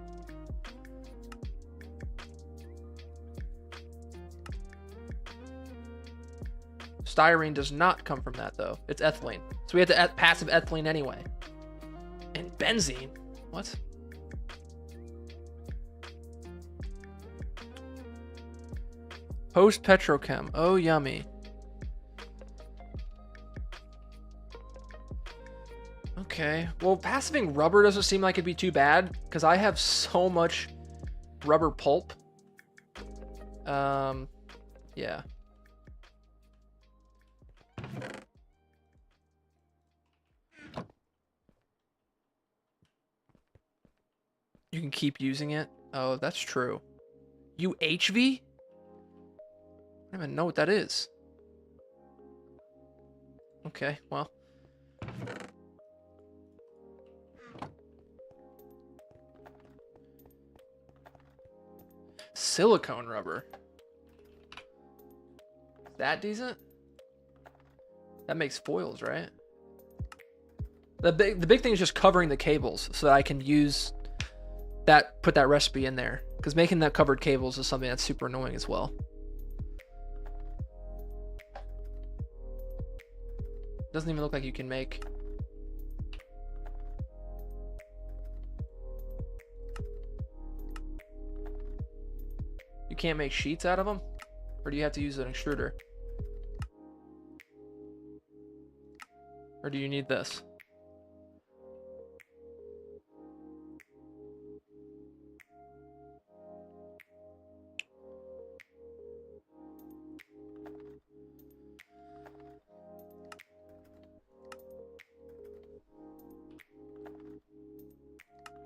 Styrene does not come from that though. It's ethylene. So we have to passive ethylene anyway. And benzene. What? Post petrochem. Oh, yummy. Okay. Well, passiving rubber doesn't seem like it'd be too bad because I have so much rubber pulp. Yeah. You can keep using it. Oh, that's true. UHV? I don't even know what that is. Okay, well. Silicone rubber. Is that decent? That makes foils, right? The big thing is just covering the cables so that I can use that, put that recipe in there. Because making that covered cables is something that's super annoying as well. Doesn't even look like you can make. You can't make sheets out of them? Or do you have to use an extruder? Or do you need this?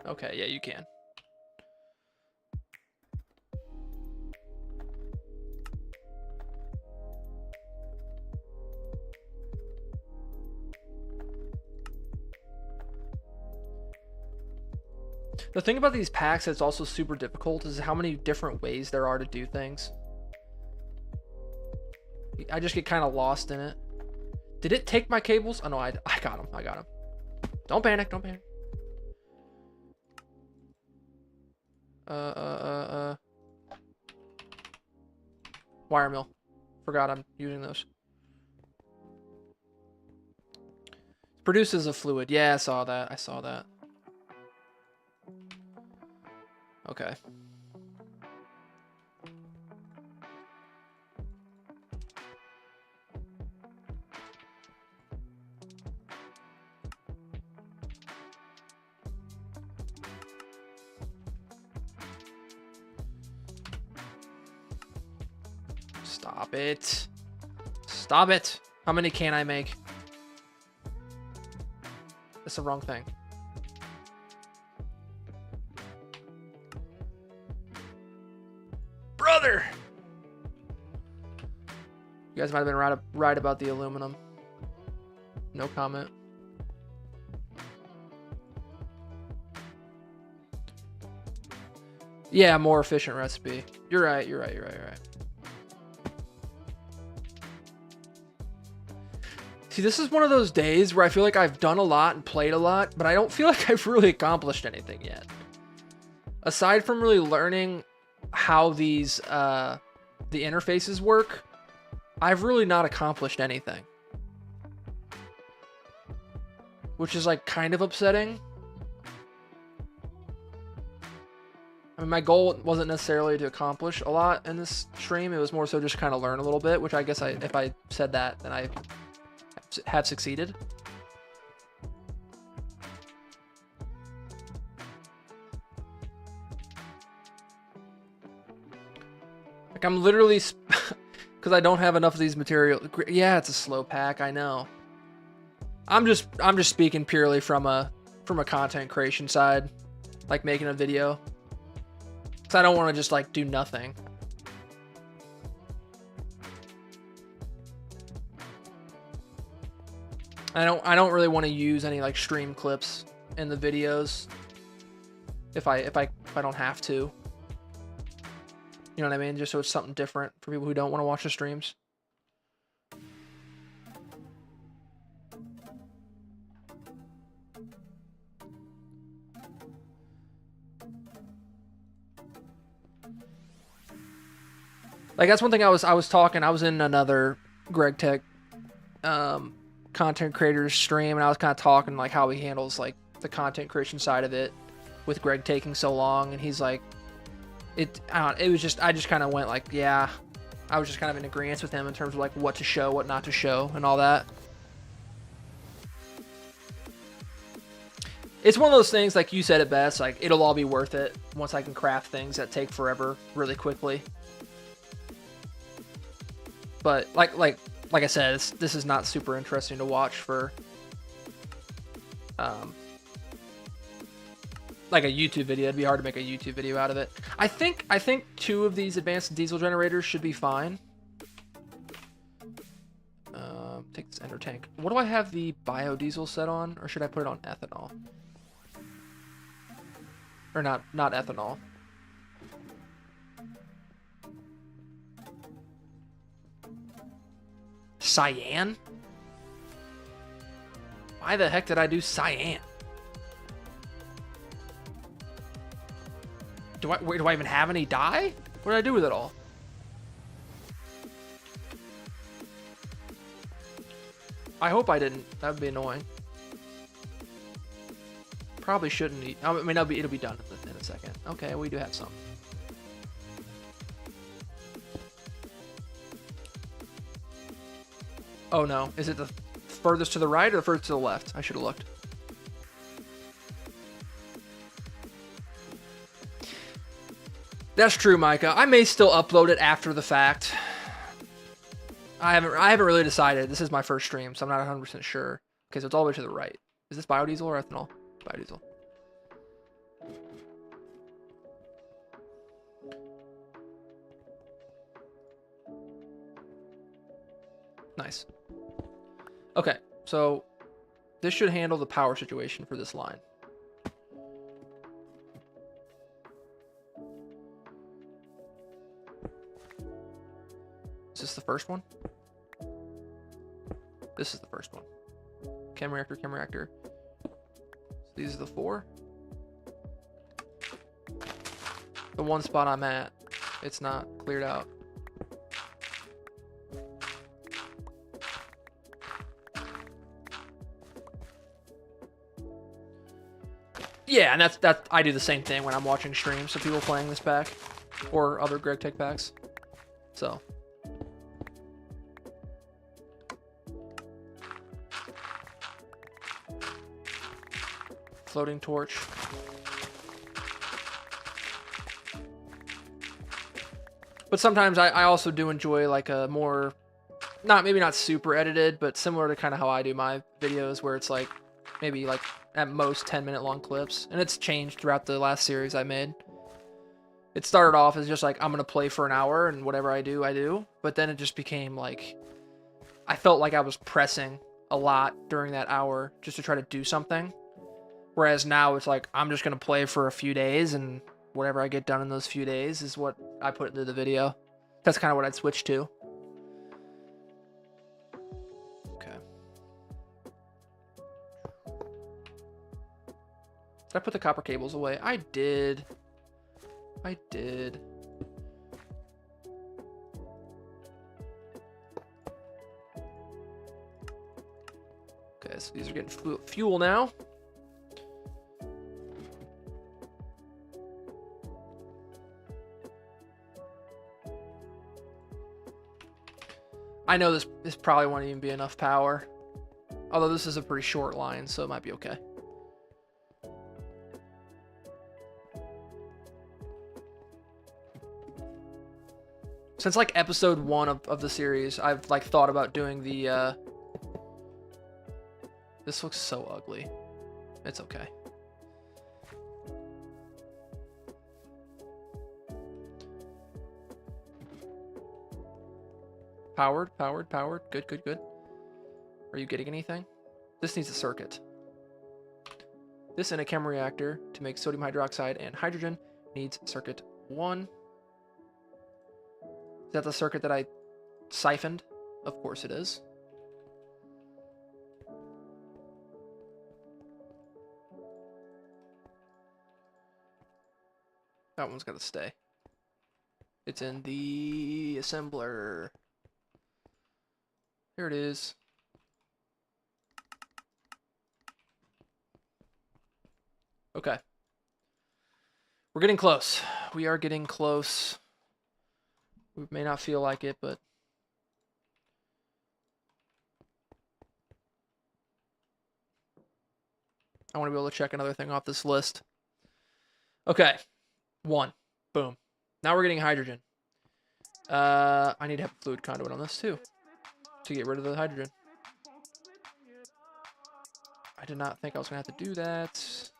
Okay, yeah, you can. The thing about these packs that's also super difficult is how many different ways there are to do things. I just get kind of lost in it. Did it take my cables? Oh no, I got them. I got them. Don't panic. Don't panic. Wire mill. Forgot I'm using those. Produces a fluid. Yeah, I saw that. I saw that. Okay. Stop it. Stop it. How many can I make? That's the wrong thing. Brother! You guys might have been right about the aluminum. No comment. Yeah, more efficient recipe. You're right, you're right, you're right, you're right. See, this is one of those days where I feel like I've done a lot and played a lot, but I don't feel like I've really accomplished anything yet. Aside from really learning how these, the interfaces work, I've really not accomplished anything. Which is like kind of upsetting. I mean, my goal wasn't necessarily to accomplish a lot in this stream. It was more so just kind of learn a little bit, which I guess if I said that, then I have succeeded. Like I'm literally, because I don't have enough of these materials. Yeah, it's a slow pack. I know. I'm just speaking purely from a content creation side, like making a video. Because I don't want to just like do nothing. I don't really want to use any like stream clips in the videos if I don't have to. You know what I mean? Just so it's something different for people who don't want to watch the streams. Like that's one thing I was in another Greg Tech content creators stream, and I was kind of talking like how he handles like the content creation side of it with Greg taking so long, and he's like it was just I just kind of went like, yeah, I was just kind of in agreement with him in terms of like what to show, what not to show, and all that. It's one of those things, like you said it best, like it'll all be worth it once I can craft things that take forever really quickly. But like I said, this is not super interesting to watch for like a YouTube video. It'd be hard to make a YouTube video out of it. I think 2 of these advanced diesel generators should be fine. Take this ender tank. What do I have the biodiesel set on, or should I put it on ethanol? Or not ethanol. Cyan? Why the heck did I do cyan? Do I even have any dye? What did I do with it all? I hope I didn't. That would be annoying. Probably shouldn't eat. I mean, it'll be done in a second. Okay, we do have some. Oh no, is it the furthest to the right or the furthest to the left? I should have looked. That's true, Micah. I may still upload it after the fact. I haven't really decided. This is my first stream, so I'm not 100% sure. Okay, so it's all the way to the right. Is this biodiesel or ethanol? Biodiesel. Nice. Okay, so this should handle the power situation for this line. Is this the first one? This is the first one. Chem reactor, chem reactor. So these are the 4. The one spot I'm at, it's not cleared out. Yeah, and that's I do the same thing when I'm watching streams of people playing this pack or other Greg Tech packs. So floating torch. But sometimes I also do enjoy like a more, maybe not super edited, but similar to kind of how I do my videos, where it's like maybe like at most 10-minute long clips. And it's changed throughout the last series I made. It started off as just like, I'm going to play for an hour and whatever I do, I do. But then it just became like, I felt like I was pressing a lot during that hour just to try to do something. Whereas now it's like, I'm just going to play for a few days and whatever I get done in those few days is what I put into the video. That's kind of what I'd switch to. Okay. Did I put the copper cables away? I did. I did. Okay, so these are getting fuel now. I know this probably won't even be enough power. Although this is a pretty short line, so it might be okay. Since like episode 1 of the series, I've like thought about doing the this looks so ugly. It's okay. Powered. Good, good, good. Are you getting anything? This needs a circuit. This in a chem reactor to make sodium hydroxide and hydrogen needs circuit 1. Is that the circuit that I siphoned? Of course it is. That one's got to stay. It's in the assembler. Here it is. Okay. We're getting close. We are getting close. We may not feel like it, but I want to be able to check another thing off this list. Okay. 1. Boom. Now we're getting hydrogen. I need to have a fluid conduit on this too to get rid of the hydrogen. I did not think I was going to have to do that.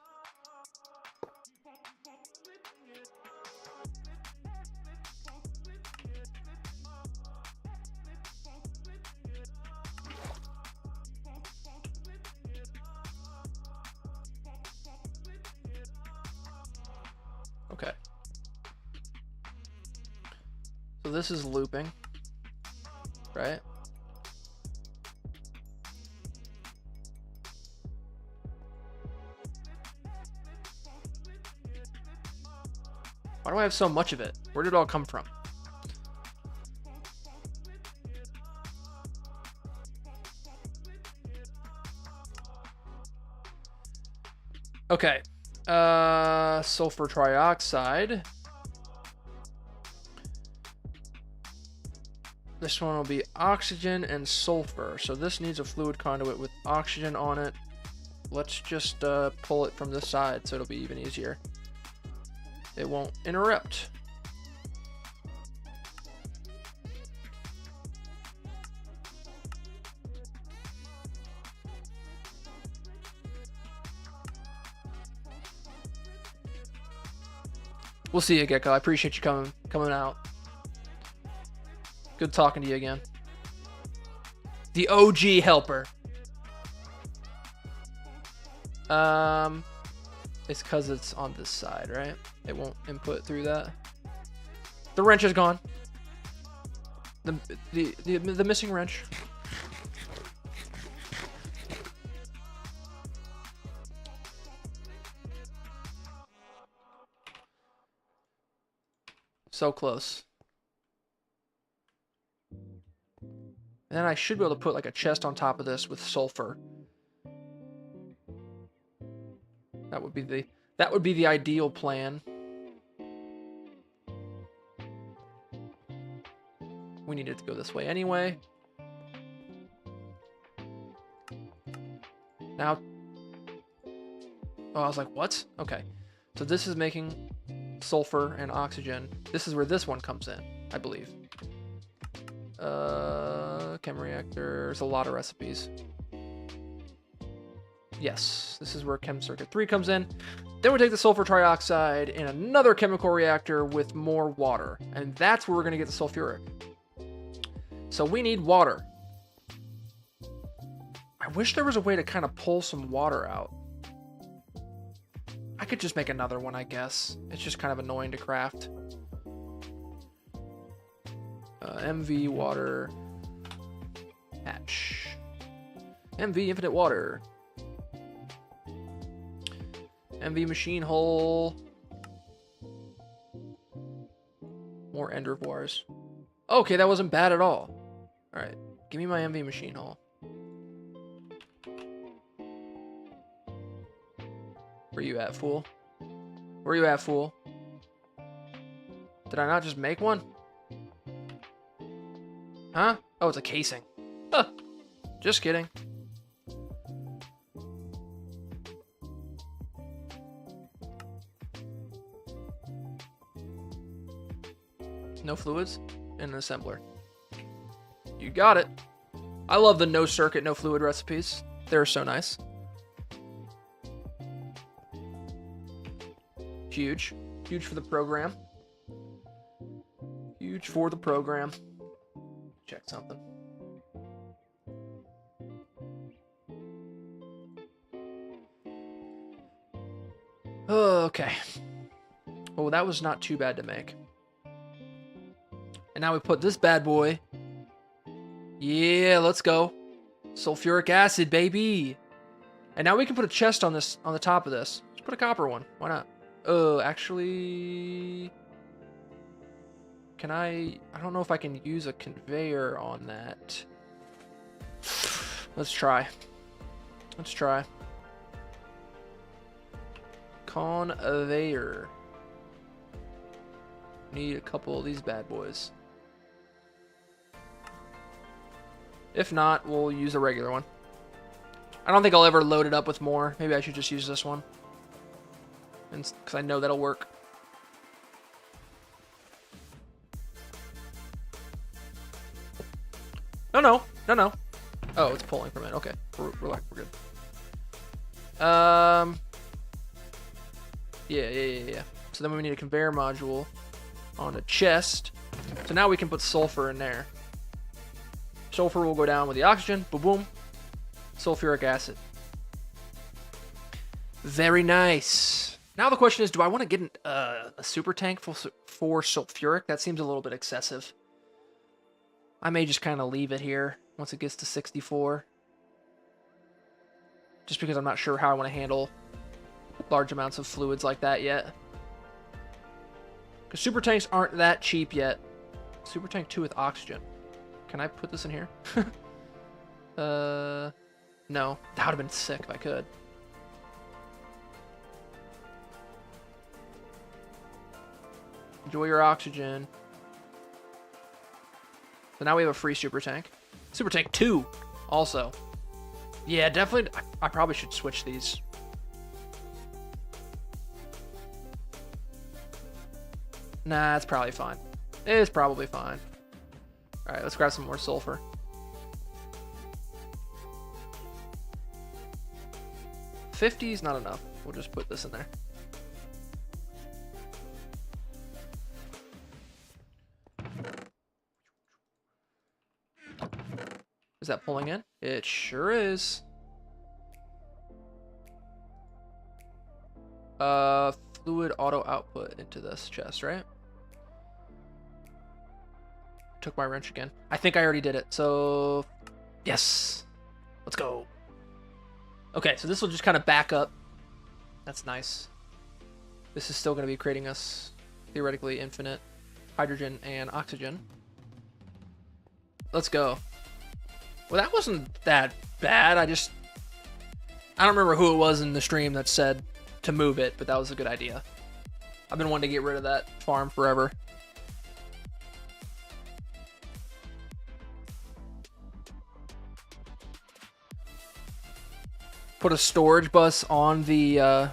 Okay. So this is looping, right? Why do I have so much of it? Where did it all come from? Okay. Sulfur trioxide. This one will be oxygen and sulfur. So this needs a fluid conduit with oxygen on it. Let's just pull it from this side so it'll be even easier. It won't interrupt. We'll see you, Gecko. I appreciate you coming out. Good talking to you again. The OG helper. It's because it's on this side, right? It won't input through that. The wrench is gone. The missing wrench. So close. And then I should be able to put like a chest on top of this with sulfur. That would be That would be the ideal plan. We needed to go this way anyway. Now, oh, I was like, what? Okay. So this is making sulfur and oxygen. This is where this one comes in, I believe. Chem reactor. There's a lot of recipes. Yes, this is where chem circuit 3 comes in. Then we take the sulfur trioxide in another chemical reactor with more water. And that's where we're going to get the sulfuric. So we need water. I wish there was a way to kind of pull some water out. I could just make another one, I guess. It's just kind of annoying to craft. MV water. Hatch. MV infinite water. MV machine hull. More end reservoirs. Okay, that wasn't bad at all. Alright, give me my MV machine hull. Where you at, fool? Where you at, fool? Did I not just make one? Huh? Oh, it's a casing. Huh. Just kidding. No fluids in an assembler. You got it. I love the no circuit, no fluid recipes. They're so nice. Huge. Huge for the program. Huge for the program. Check something. Okay. Oh, that was not too bad to make. And now we put this bad boy. Yeah, let's go. Sulfuric acid, baby. And now we can put a chest on this, on the top of this. Let's put a copper one. Why not? Oh, actually, can I don't know if I can use a conveyor on that. Let's try. Let's try. Conveyor. Need a couple of these bad boys. If not, we'll use a regular one. I don't think I'll ever load it up with more. Maybe I should just use this one. And because I know that'll work. No. Oh, it's pulling from it. Okay, we're good. Yeah. So then we need a conveyor module on a chest. So now we can put sulfur in there. Sulfur will go down with the oxygen. Boom, boom. Sulfuric acid. Very nice. Now the question is, do I want to get a super tank for sulfuric? That seems a little bit excessive. I may just kind of leave it here once it gets to 64. Just because I'm not sure how I want to handle large amounts of fluids like that yet. Because super tanks aren't that cheap yet. Super tank 2 with oxygen. Can I put this in here? No. That would have been sick if I could. Enjoy your oxygen. So now we have a free super tank. Super tank 2 also. Yeah, definitely. I probably should switch these. Nah, it's probably fine. It's probably fine. Alright, let's grab some more sulfur. $50 is not enough. We'll just put this in there. Is that pulling in? It sure is. Fluid auto output into this chest, right? Took my wrench again. I think I already did it. So, yes. Let's go. Okay, so this will just kind of back up. That's nice. This is still going to be creating us theoretically infinite hydrogen and oxygen. Let's go. Well, that wasn't that bad. I don't remember who it was in the stream that said to move it, but that was a good idea. I've been wanting to get rid of that farm forever. Put a storage bus on the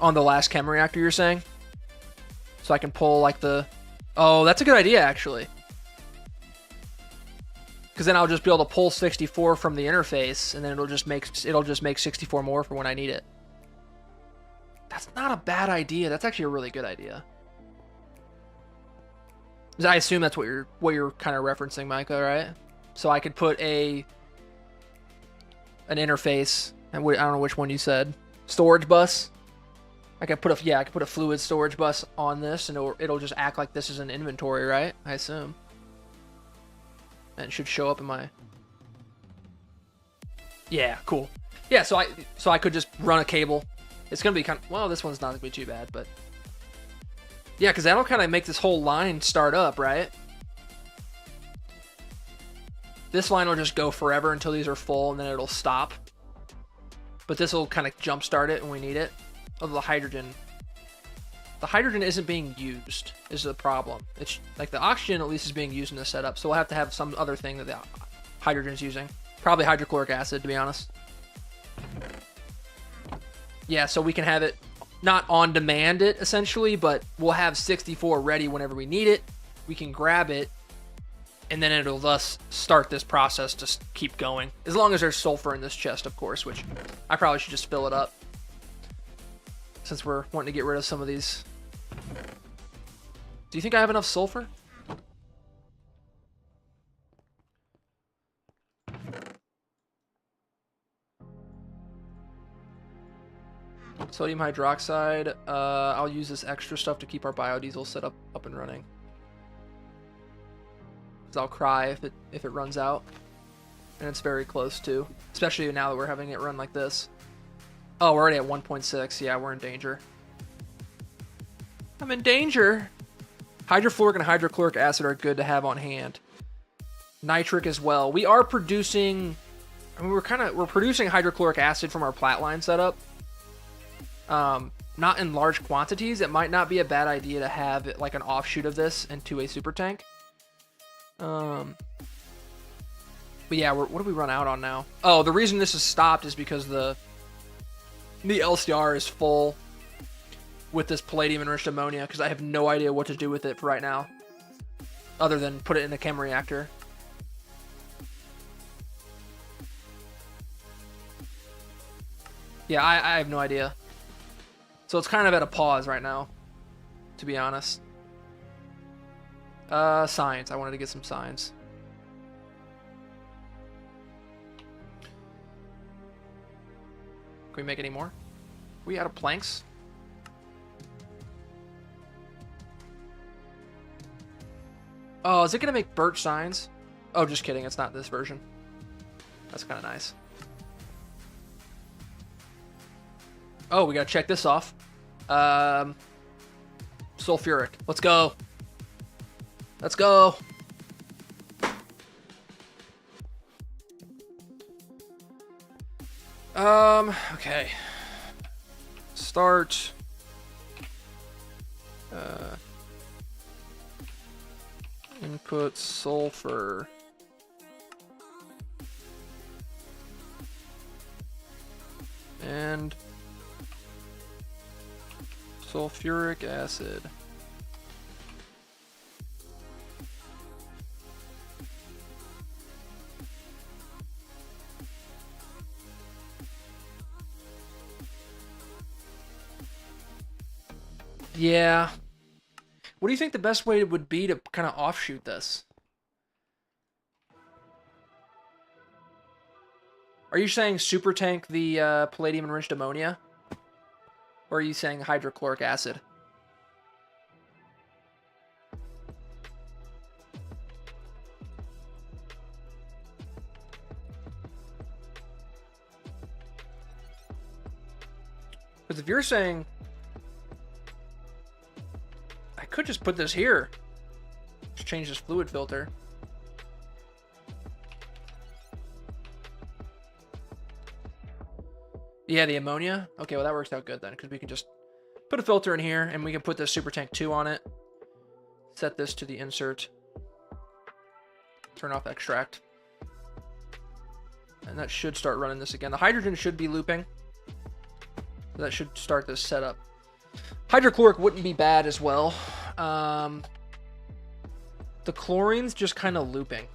last chem reactor, you're saying? So I can pull like the... Oh, that's a good idea, actually. Because then I'll just be able to pull 64 from the interface, and then it'll just make 64 more for when I need it. That's not a bad idea. That's actually a really good idea. I assume that's what you're kind of referencing, Micah, right? So I could put an interface, and I don't know which one you said. Storage bus. I could put a fluid storage bus on this, and it'll just act like this is an inventory, right? I assume. And it should show up in my... Yeah, cool. Yeah, so I could just run a cable. It's gonna be kind of... Well, this one's not gonna be too bad, but... Yeah, because that'll kind of make this whole line start up, right? This line will just go forever until these are full, and then it'll stop. But this will kind of jumpstart it when we need it. Although the hydrogen isn't being used, is the problem. It's like the oxygen at least is being used in this setup, so we'll have to have some other thing that the hydrogen's using. Probably hydrochloric acid, to be honest. Yeah, so we can have it not on demand it essentially, but we'll have 64 ready whenever we need it. We can grab it, and then it'll thus start this process to keep going. As long as there's sulfur in this chest, of course, which I probably should just fill it up, since we're wanting to get rid of some of these. Do you think I have enough sulfur? Sodium hydroxide. I'll use this extra stuff to keep our biodiesel set up and running. Because I'll cry if it runs out. And it's very close to. Especially now that we're having it run like this. Oh, we're already at 1.6. Yeah, we're in danger. I'm in danger. Hydrofluoric and hydrochloric acid are good to have on hand. Nitric as well. We are producing... I mean, we're producing hydrochloric acid from our plat line setup. Not in large quantities. It might not be a bad idea to have it like an offshoot of this into a super tank. But yeah, what do we run out on now? Oh, the reason this is stopped is because the LCR is full with this palladium enriched ammonia, because I have no idea what to do with it for right now, other than put it in a chem reactor. Yeah, I have no idea. So it's kind of at a pause right now, to be honest. Science. I wanted to get some science. Can we make any more? Are we out of planks? Oh, is it gonna make birch signs? Oh, just kidding. It's not this version. That's kind of nice. Oh, we gotta check this off. Sulfuric. Let's go. Let's go. Okay. Start. Input sulfur. And sulfuric acid. Yeah. What do you think the best way would be to kind of offshoot this? Are you saying super tank the palladium enriched ammonia? Or are you saying hydrochloric acid? Because if you're saying... I could just put this here. Just change this fluid filter. Yeah, the ammonia. Okay, well that works out good then, because we can just put a filter in here, and we can put the Super Tank 2 on it. Set this to the insert. Turn off extract. And that should start running this again. The hydrogen should be looping. That should start this setup. Hydrochloric wouldn't be bad as well. The chlorine's just kind of looping.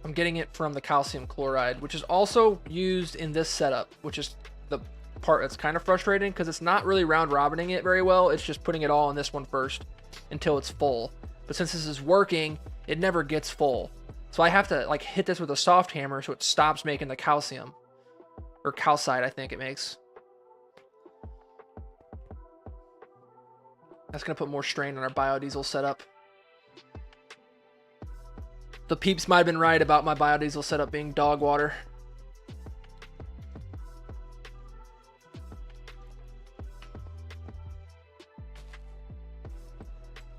I'm getting it from the calcium chloride, which is also used in this setup, which is the part that's kind of frustrating because it's not really round robining it very well. It's just putting it all in this one first until it's full. But since this is working, it never gets full. So I have to like hit this with a soft hammer so it stops making the calcium. Or calcite, I think it makes. That's going to put more strain on our biodiesel setup. The peeps might have been right about my biodiesel setup being dog water.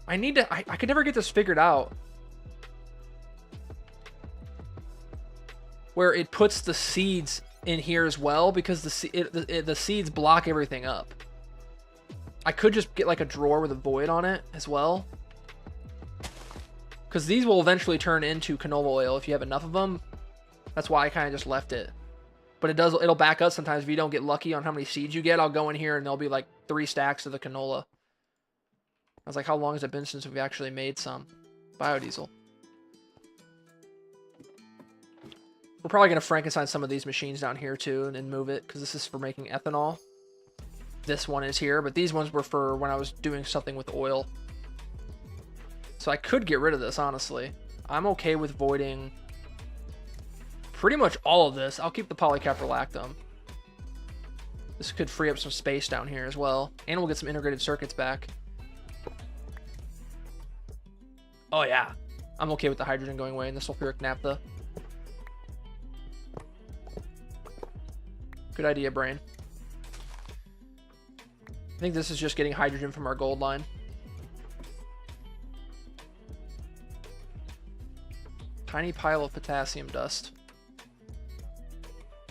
I need to... I could never get this figured out. Where it puts the seeds in here as well, because the seeds block everything up. I could just get like a drawer with a void on it as well. Because these will eventually turn into canola oil if you have enough of them. That's why I kind of just left it. But it'll back up sometimes if you don't get lucky on how many seeds you get. I'll go in here and there'll be like 3 stacks of the canola. I was like, how long has it been since we've actually made some biodiesel? We're probably going to Frankenstein some of these machines down here too and then move it because this is for making ethanol. This one is here, but these ones were for when I was doing something with oil. So I could get rid of this, honestly. I'm okay with voiding pretty much all of this. I'll keep the polycaprolactam. This could free up some space down here as well. And we'll get some integrated circuits back. Oh yeah. I'm okay with the hydrogen going away and the sulfuric naphtha. Good idea, brain. I think this is just getting hydrogen from our gold line. Tiny pile of potassium dust.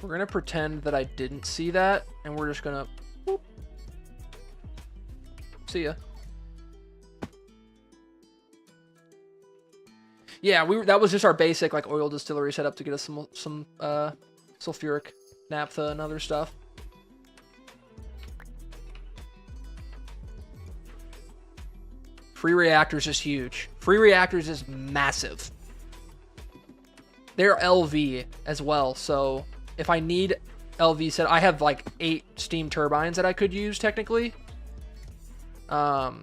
We're going to pretend that I didn't see that, and we're just going to... Whoop. See ya. Yeah, that was just our basic like oil distillery setup to get us some sulfuric naphtha and other stuff. Free reactors is huge. Free reactors is massive. They're LV as well, so if I need LV set, I have like 8 steam turbines that I could use technically. Yeah.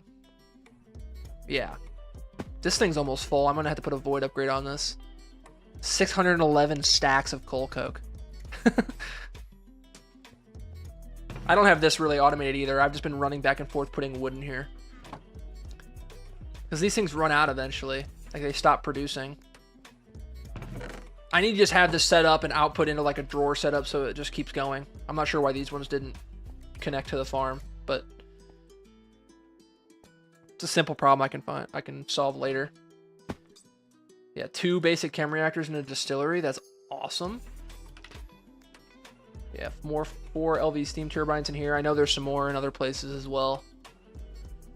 This thing's almost full. I'm gonna have to put a void upgrade on this. 611 stacks of coal coke. I don't have this really automated either. I've just been running back and forth putting wood in here. Because these things run out eventually. Like they stop producing. I need to just have this set up and output into like a drawer setup so it just keeps going. I'm not sure why these ones didn't connect to the farm, but it's a simple problem I can solve later. Yeah, 2 basic chem reactors in a distillery. That's awesome. Yeah, 4 LV steam turbines in here. I know there's some more in other places as well.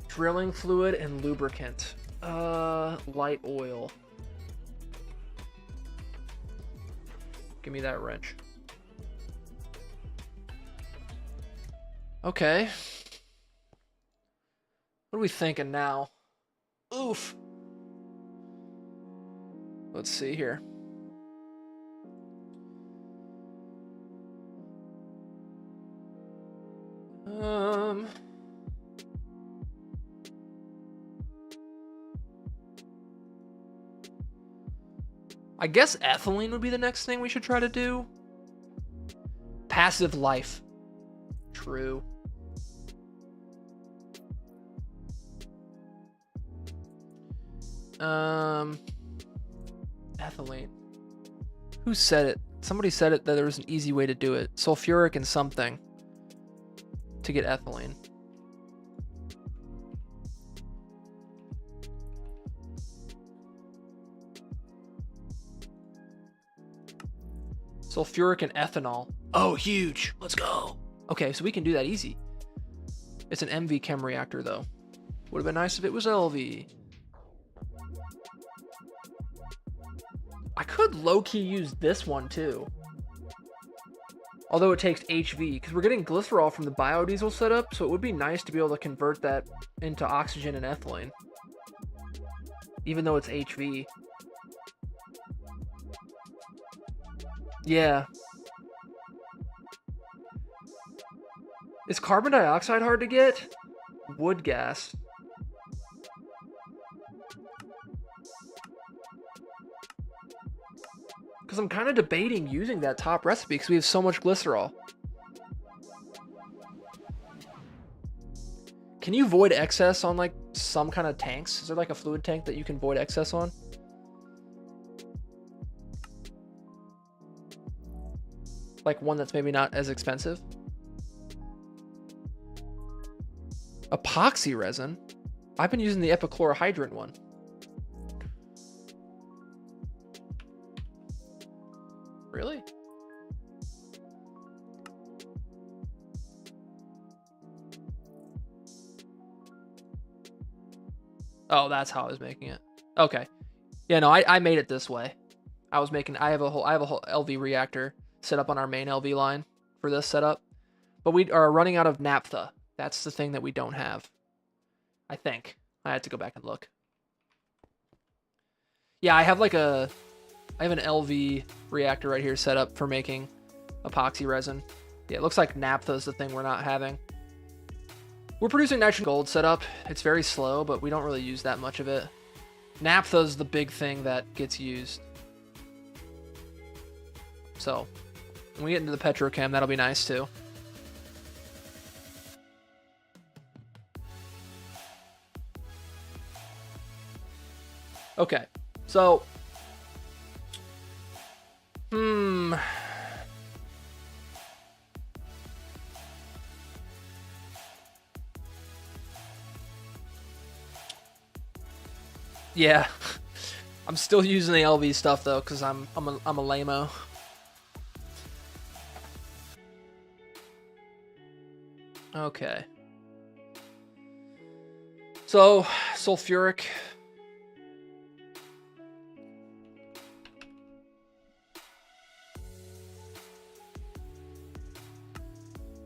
Drilling fluid and lubricant. Light oil. Give me that wrench. Okay. What are we thinking now? Oof. Let's see here. I guess ethylene would be the next thing we should try to do. Passive life. True. Ethylene. Who said it? Somebody said it that there was an easy way to do it. Sulfuric and something to get ethylene. Sulfuric and ethanol. Oh, huge. Let's go. Okay, so we can do that easy. It's an MV chem reactor, though. Would have been nice if it was LV. I could low-key use this one, too. Although it takes HV, because we're getting glycerol from the biodiesel setup, so it would be nice to be able to convert that into oxygen and ethylene. Even though it's HV. Yeah. Is carbon dioxide hard to get? Wood gas. Because I'm kind of debating using that top recipe because we have so much glycerol. Can you void excess on like some kind of tanks? Is there like a fluid tank that you can void excess on? Like one that's maybe not as expensive? Epoxy resin? I've been using the epichlorohydrin one. Really? Oh, that's how I was making it. Okay. Yeah, no, I made it this way. I have a whole LV reactor set up on our main LV line for this setup. But we are running out of naphtha. That's the thing that we don't have. I think. I had to go back and look. Yeah, I have an LV reactor right here set up for making epoxy resin. Yeah, it looks like naphtha is the thing we're not having. We're producing nitrogen gold setup. It's very slow, but we don't really use that much of it. Naphtha is the big thing that gets used. So, when we get into the petrochem, that'll be nice too. Okay, so... Yeah, I'm still using the LV stuff though, cause I'm a lame-o. Okay. So sulfuric.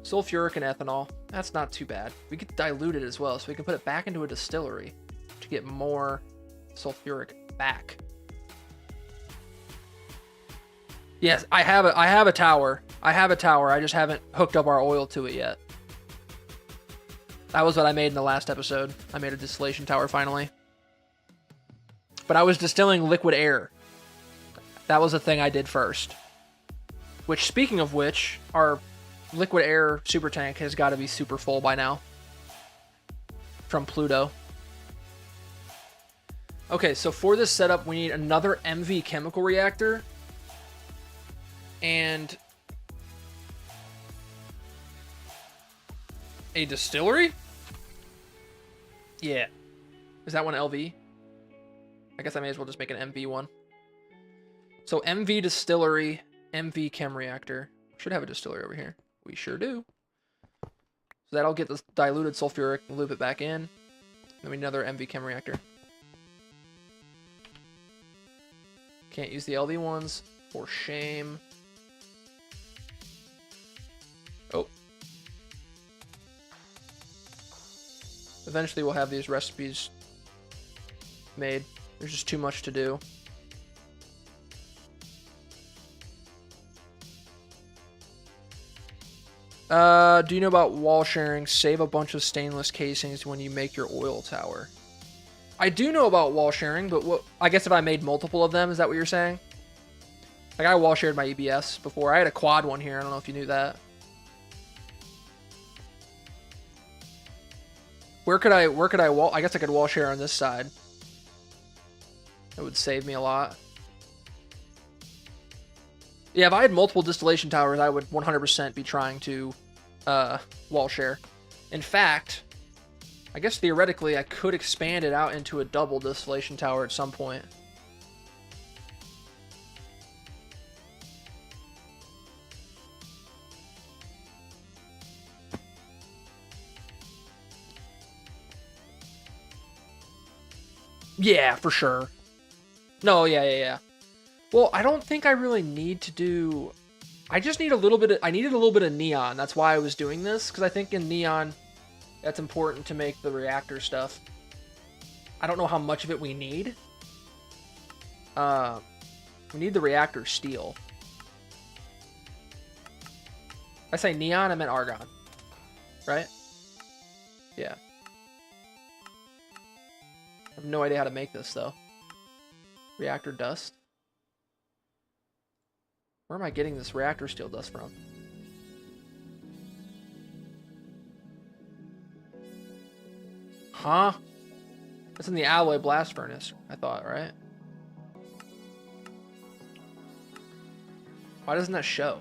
Sulfuric and ethanol. That's not too bad. We could dilute it as well, so we can put it back into a distillery to get more sulfuric back. Yes, I have a tower. I just haven't hooked up our oil to it yet. That was what I made in the last episode. I made a distillation tower finally. But I was distilling liquid air. That was the thing I did first. Which, speaking of which, our liquid air super tank has got to be super full by now. From Pluto. Okay, so for this setup, we need another MV chemical reactor. And a distillery? Yeah. Is that one LV? I guess I may as well just make an MV one. So MV distillery, MV chem reactor. Should have a distillery over here. We sure do. So that'll get this diluted sulfuric and loop it back in. Then we need another MV chem reactor. Can't use the LV ones. For shame. Oh. Eventually we'll have these recipes made. There's just too much to do. Do you know about wall sharing? Save a bunch of stainless casings when you make your oil tower. I do know about wall sharing, but what, I guess if I made multiple of them, is that what you're saying? Like, I wall shared my EBS before. I had a quad one here. I don't know if you knew that. Where could I wall? I guess I could wall share on this side. That would save me a lot. Yeah, if I had multiple distillation towers, I would 100% be trying to wall share. In fact, I guess theoretically I could expand it out into a double distillation tower at some point. Yeah, for sure. No, yeah. Well, I don't think I really need to do... I just need a little bit of... I needed a little bit of neon. That's why I was doing this, because I think in neon, that's important to make the reactor stuff. I don't know how much of it we need. We need the reactor steel. I say neon, I meant argon. Right? Yeah. I have no idea how to make this, though. Reactor dust? Where am I getting this reactor steel dust from? Huh? That's in the alloy blast furnace, I thought, right? Why doesn't that show?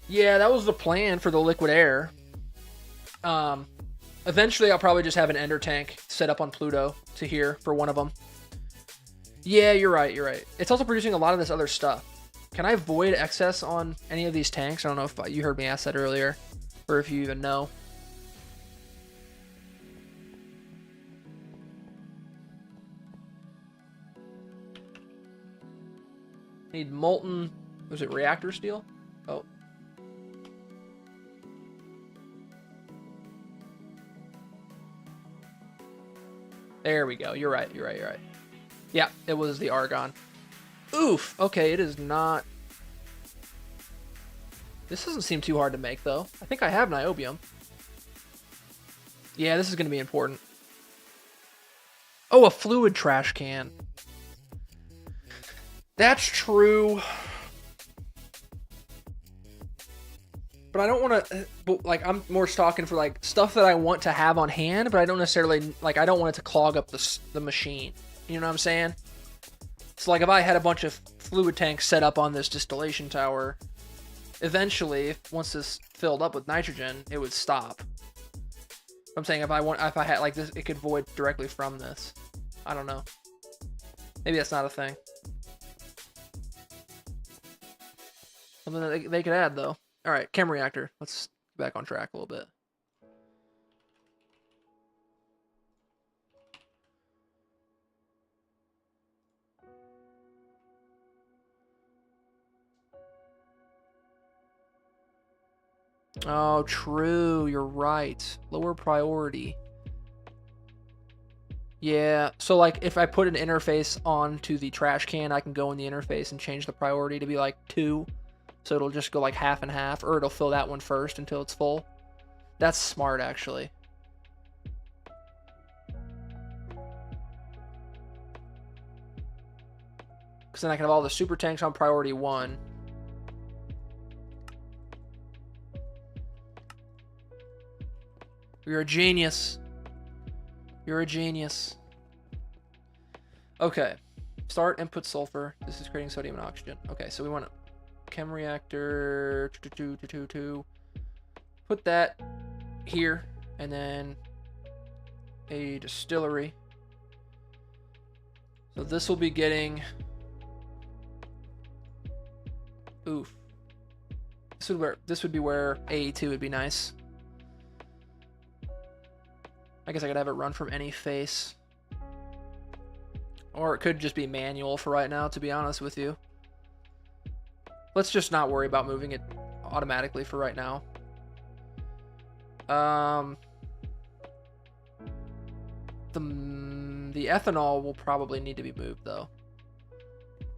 Yeah, that was the plan for the liquid air. Eventually I'll probably just have an ender tank set up on Pluto to here for one of them. Yeah, you're right. It's also producing a lot of this other stuff. Can I void excess on any of these tanks? I don't know if you heard me ask that earlier, or if you even know. Need molten, was it reactor steel? Oh. There we go. You're right. Yeah, it was the argon. Oof. Okay, it is not... This doesn't seem too hard to make, though. I think I have niobium. Yeah, this is going to be important. Oh, a fluid trash can. That's true. But I don't want to... Like, I'm more talking for, like, stuff that I want to have on hand, but I don't necessarily... Like, I don't want it to clog up the machine. You know what I'm saying? So, like, if I had a bunch of fluid tanks set up on this distillation tower, eventually, once this filled up with nitrogen, it would stop. I'm saying if I had, like, this, it could void directly from this. I don't know. Maybe that's not a thing. Something that they could add, though. All right, chem reactor. Let's get back on track a little bit. Oh, true. You're right. Lower priority. Yeah. So, like, if I put an interface onto the trash can, I can go in the interface and change the priority to be, like, 2. So it'll just go, like, half and half. Or it'll fill that one first until it's full. That's smart, actually. Because then I can have all the super tanks on priority 1. You're a genius. You're a genius. Okay. Start input sulfur. This is creating sodium and oxygen. Okay, so we want a chem reactor. Put that here. And then a distillery. So this will be getting... Oof. This would be where AE2 would be nice. I guess I could have it run from any face. Or it could just be manual for right now, to be honest with you. Let's just not worry about moving it automatically for right now. The ethanol will probably need to be moved, though.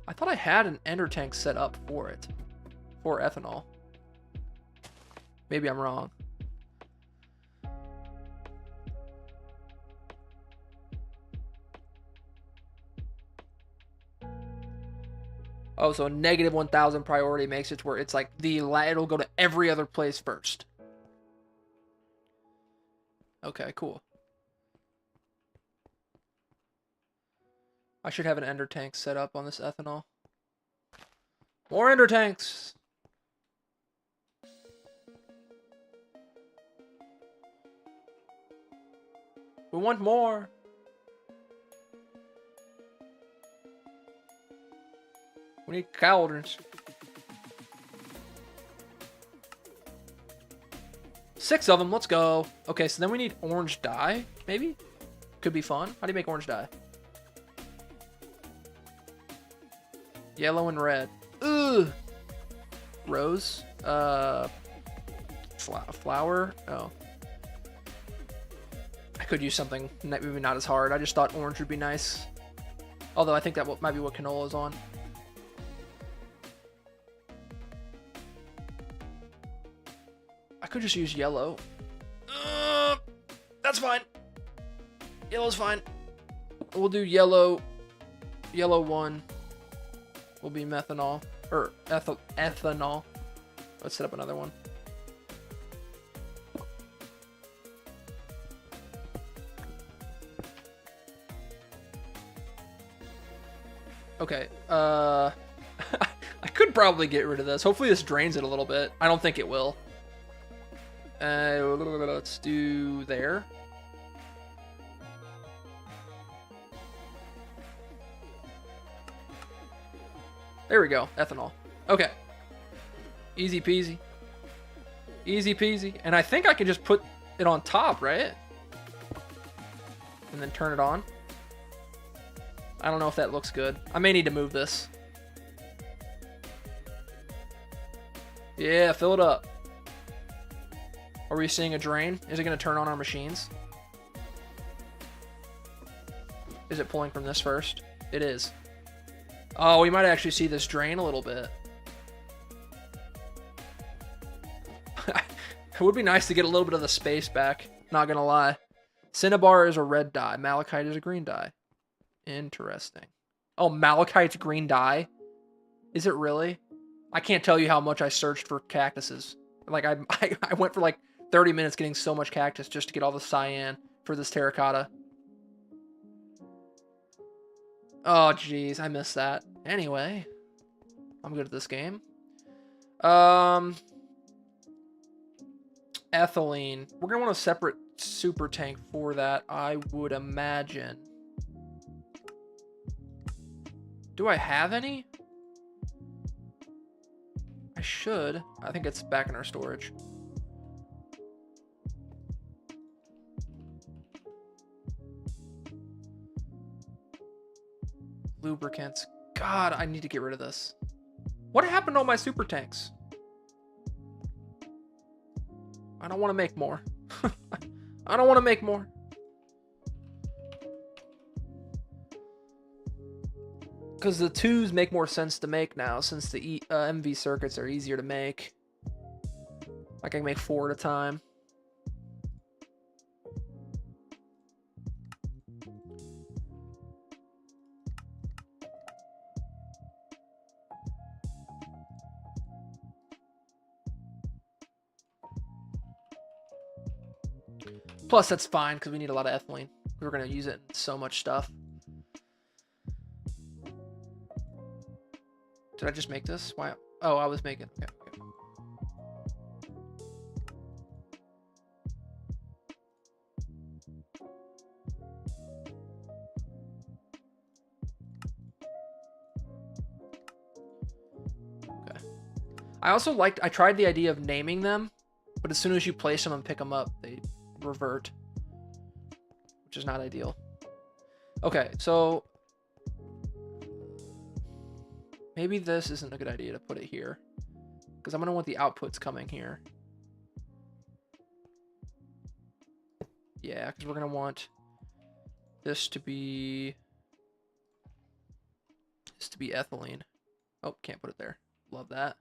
I thought I had an ender tank set up for it. For ethanol. Maybe I'm wrong. Oh, so negative 1,000 priority makes it where it's like it'll go to every other place first. Okay, cool. I should have an ender tank set up on this ethanol. More ender tanks! We want more! We We need cauldrons. 6 of them. Let's go. Okay, so then we need orange dye, maybe? Could be fun. How do you make orange dye? Yellow and red. Ugh. Rose. Flower. Oh. I could use something maybe not as hard. I just thought orange would be nice. Although I think that might be what canola is on. I could just use yellow. That's fine. Yellow's fine. We'll do yellow. Yellow 1 will be methanol. Or ethanol. Let's set up another one. Okay. I could probably get rid of this. Hopefully this drains it a little bit. I don't think it will. Let's do there. There we go. Ethanol. Okay. Easy peasy. Easy peasy. And I think I can just put it on top, right? And then turn it on. I don't know if that looks good. I may need to move this. Yeah, fill it up. Are we seeing a drain? Is it going to turn on our machines? Is it pulling from this first? It is. Oh, we might actually see this drain a little bit. It would be nice to get a little bit of the space back. Not going to lie. Cinnabar is a red dye. Malachite is a green dye. Interesting. Oh, malachite's green dye? Is it really? I can't tell you how much I searched for cactuses. Like, I went for like 30 minutes getting so much cactus just to get all the cyan for this terracotta. Oh, jeez. I missed that. Anyway. I'm good at this game. Ethylene. We're going to want a separate super tank for that, I would imagine. Do I have any? I should. I think it's back in our storage. Lubricants. God, I need to get rid of this. What happened to all my super tanks? I don't want to make more. I don't want to make more. Because the 2s make more sense to make now, since the MV circuits are easier to make. Like I can make 4 at a time. Plus, that's fine, because we need a lot of ethylene. We're going to use it in so much stuff. Did I just make this? Why? Oh, I was making. Okay, okay. I tried the idea of naming them, but as soon as you place them and pick them up, they revert, which is not ideal. Okay, so maybe this isn't a good idea to put it here, because I'm going to want the outputs coming here. Yeah, because we're going to want this to be ethylene. Oh, can't put it there. Love that.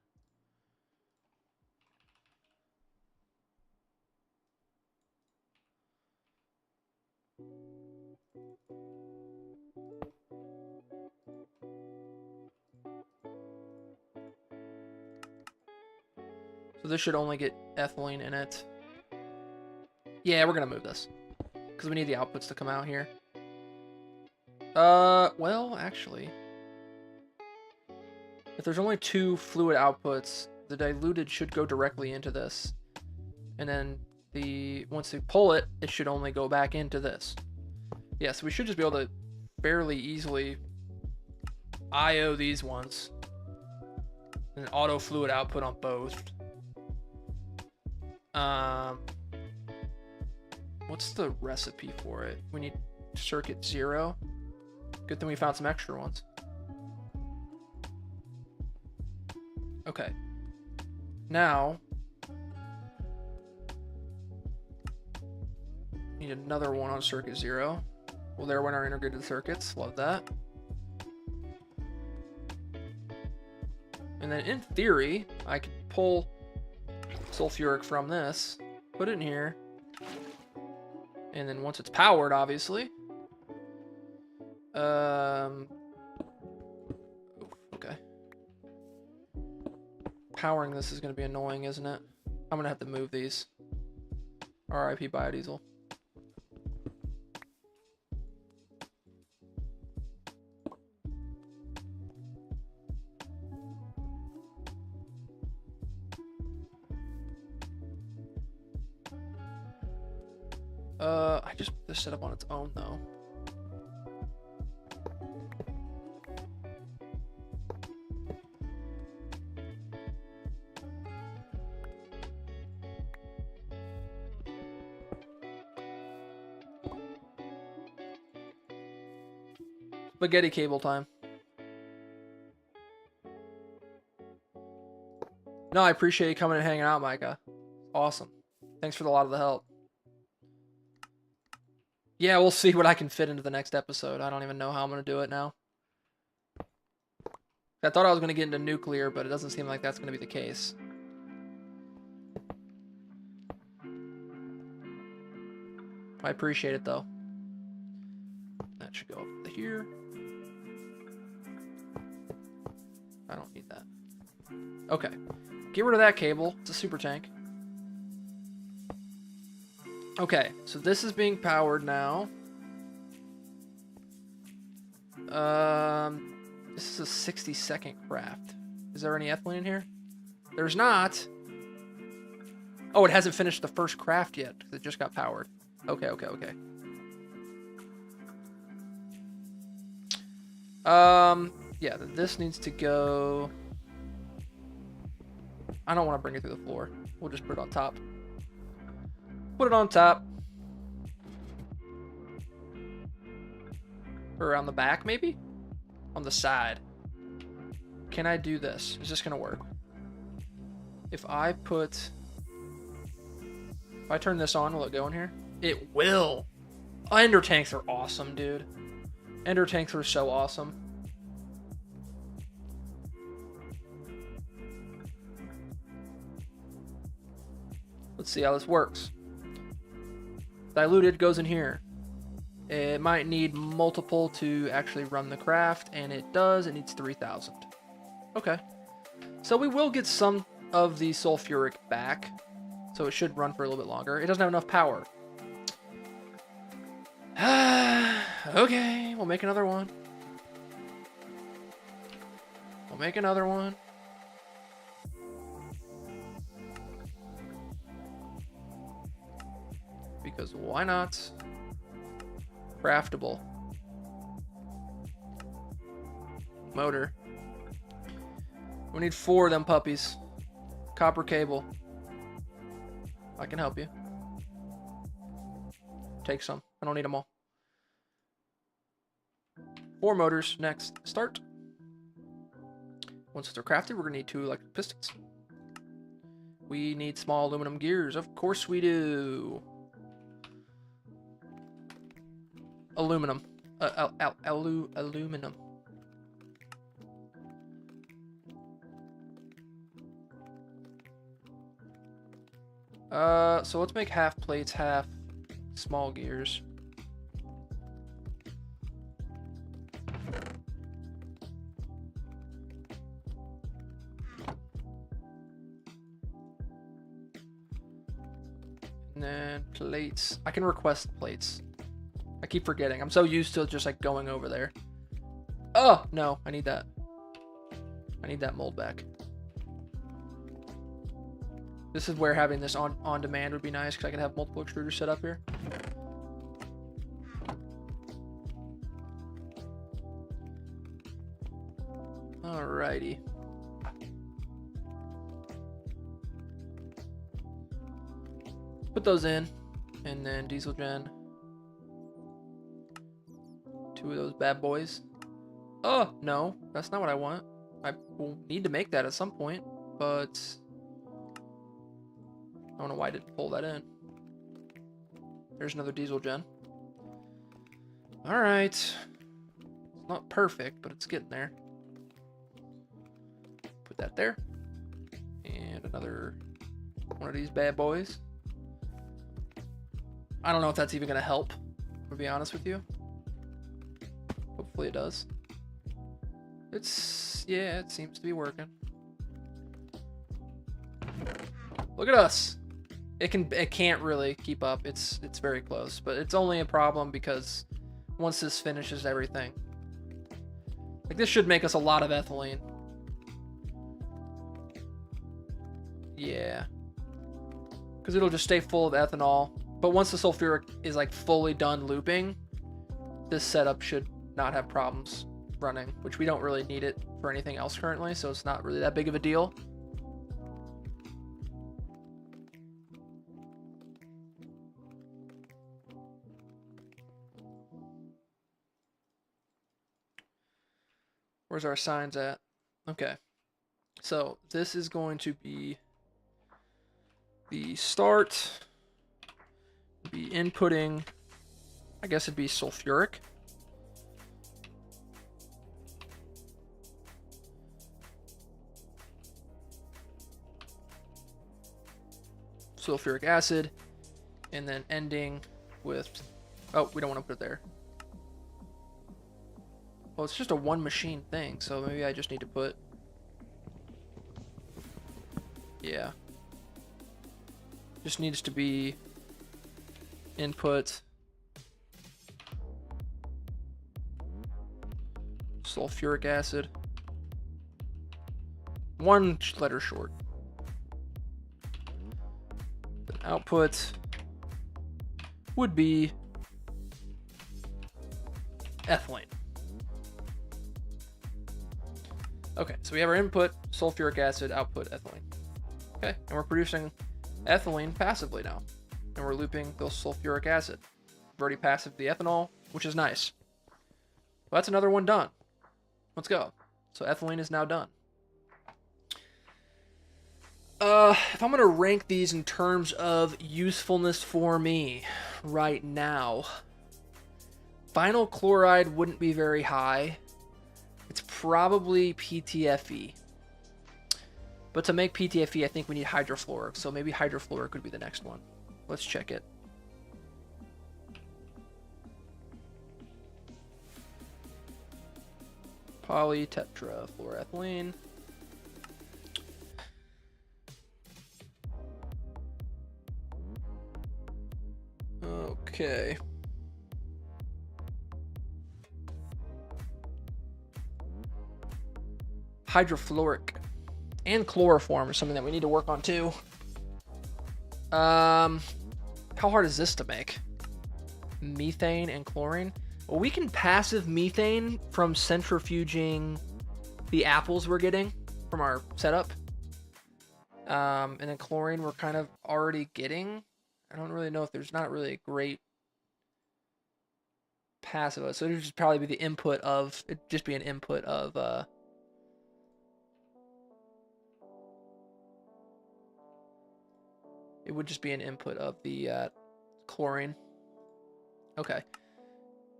So this should only get ethylene in it. Yeah, we're going to move this, because we need the outputs to come out here. Well, actually, if there's only 2 fluid outputs, the diluted should go directly into this. And then once we pull it, it should only go back into this. Yeah, so we should just be able to fairly easily IO these ones. And auto fluid output on both. What's the recipe for it? We need circuit 0. Good thing we found some extra ones. Okay. Now, need another one on circuit 0. Well, there went our integrated circuits. Love that. And then in theory, I could pull sulfuric from this, put it in here, and then once it's powered, obviously. Okay. Powering this is going to be annoying, isn't it? I'm going to have to move these. RIP biodiesel. I just put this set up on its own though. Spaghetti cable time. No, I appreciate you coming and hanging out, Micah. Awesome. Thanks for a lot of the help. Yeah, we'll see what I can fit into the next episode. I don't even know how I'm going to do it now. I thought I was going to get into nuclear, but it doesn't seem like that's going to be the case. I appreciate it, though. That should go up to here. I don't need that. Okay. Get rid of that cable. It's a super tank. Okay, so this is being powered now. This is a 60-second craft. Is there any ethylene in here? There's not. Oh, it hasn't finished the first craft yet. It just got powered. Okay. Yeah, this needs to go. I don't want to bring it through the floor. We'll just put it on top. Put it on top. Or around the back, maybe? On the side. Can I do this? Is this going to work? If I turn this on, will it go in here? It will. Ender tanks are awesome, dude. Ender tanks are so awesome. Let's see how this works. Diluted goes in here. It might need multiple to actually run the craft, and it does. It needs 3,000. Okay. So we will get some of the sulfuric back, so it should run for a little bit longer. It doesn't have enough power. Okay, we'll make another one. We'll make another one. Because why not? Craftable. Motor. We need 4 of them puppies. Copper cable. I can help you. Take some. I don't need them all. 4 motors. Next. Start. Once they're crafted, we're going to need 2 electric pistons. We need small aluminum gears. Of course we do. Aluminum. Aluminum. So let's make half plates, half small gears. And then plates. I can request plates. I keep forgetting. I'm so used to just like going over there. Oh, no, I need that. I need that mold back. This is where having this on demand would be nice because I can have multiple extruders set up here. Alrighty. put those in, and then diesel gen. 2 of those bad boys. Oh, no, that's not what I want. I will need to make that at some point, but I don't know why I didn't pull that in. There's another diesel gen. All right. It's not perfect, but it's getting there. Put that there. And another one of these bad boys. I don't know if that's even going to help, to be honest with you. Hopefully it does. Yeah, it seems to be working. Look at us. It can't really keep up. It's very close, but it's only a problem because once this finishes everything. Like, this should make us a lot of ethylene. Yeah. Because it'll just stay full of ethanol. But once the sulfuric is like fully done looping, this setup should not have problems running, which we don't really need it for anything else currently, so it's not really that big of a deal. Where's our signs at? Okay. So this is going to be the start. Be inputting, I guess it'd be sulfuric. Sulfuric acid, and then ending with, oh, we don't want to put it there. Well, it's just a one machine thing, so maybe I just need to put, yeah. Just needs to be input sulfuric acid. One letter short. The output would be ethylene. Okay, so we have our input sulfuric acid, output ethylene. Okay, and we're producing ethylene passively now. And we're looping the sulfuric acid. We've already passed the ethanol, which is nice. Well, that's another one done. Let's go. So ethylene is now done. If I'm going to rank these in terms of usefulness for me right now, vinyl chloride wouldn't be very high. It's probably PTFE. But to make PTFE, I think we need hydrofluoric. So maybe hydrofluoric would be the next one. Let's check it. Polytetrafluoroethylene. Okay. Hydrofluoric and chloroform are something that we need to work on too. How hard is this to make? Methane and chlorine. Well, we can passive methane from centrifuging the apples we're getting from our setup. And then chlorine we're kind of already getting. I don't really know if there's not really a great passive. So it would just probably be the input of, it'd just be an input of, it would just be an input of the chlorine. Okay.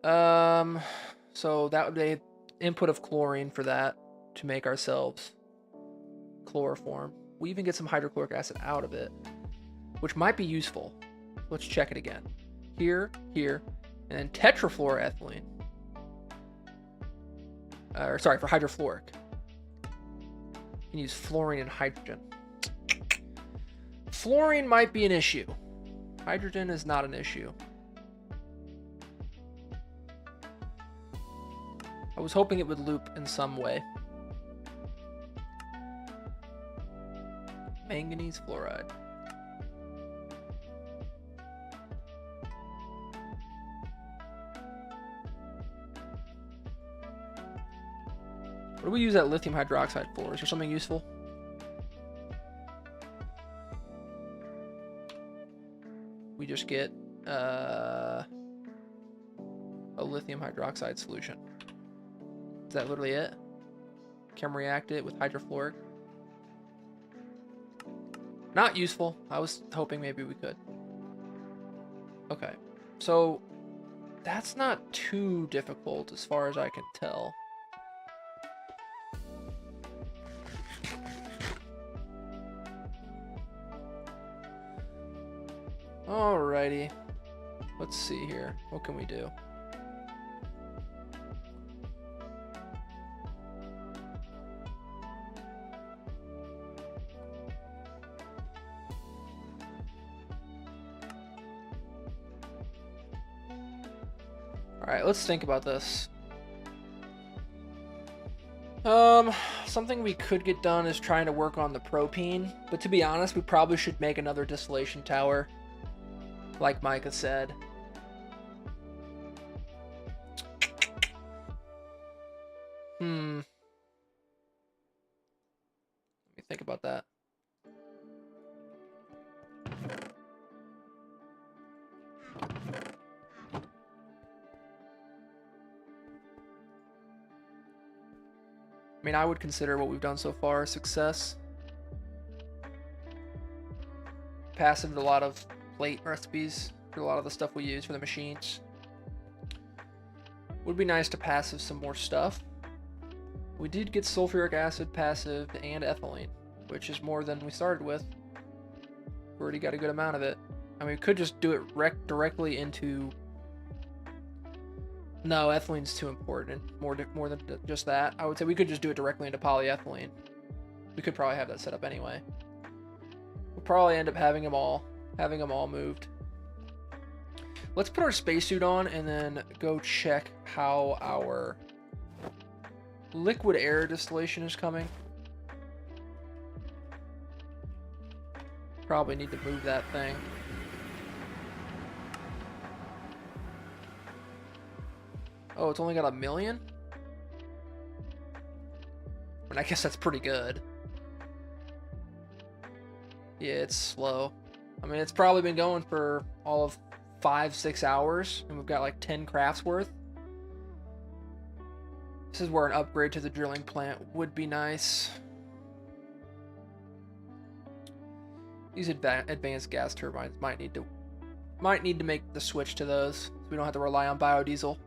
So that would be input of chlorine for that to make ourselves chloroform. We even get some hydrochloric acid out of it, which might be useful. Let's check it again. Here, here, and then tetrafluoroethylene. Sorry, for hydrofluoric. You can use fluorine and hydrogen. Fluorine might be an issue. Hydrogen is not an issue. I was hoping it would loop in some way. Manganese fluoride. What do we use that lithium hydroxide for? Is there something useful? just get a lithium hydroxide solution. Is that literally it? Can react it with hydrofluoric. Not useful. I was hoping maybe we could. Okay, so that's not too difficult as far as I can tell. Alrighty. Let's see here. What can we do? Alright, let's think about this. Something we could get done is trying to work on the propene, but to be honest, we probably should make another distillation tower, like Micah said. Let me think about that. I mean, I would consider what we've done so far a success. Passive a lot of plate recipes for a lot of the stuff we use for the machines. Would be nice to passive some more stuff. We did get sulfuric acid passive and ethylene, which is more than we started with. We already got a good amount of it. I mean, we could just do it directly into... No, ethylene's too important. More than just that. I would say we could just do it directly into polyethylene. We could probably have that set up anyway. We'll probably end up having them all moved. Let's put our spacesuit on and then go check how our liquid air distillation is coming. Probably need to move that thing. Oh, it's only got 1 million? I mean, I guess that's pretty good. Yeah, it's slow. I mean, it's probably been going for all of 5-6 hours, and we've got like 10 crafts worth. This is where an upgrade to the drilling plant would be nice. These advanced gas turbines might need to make the switch to those, so we don't have to rely on biodiesel.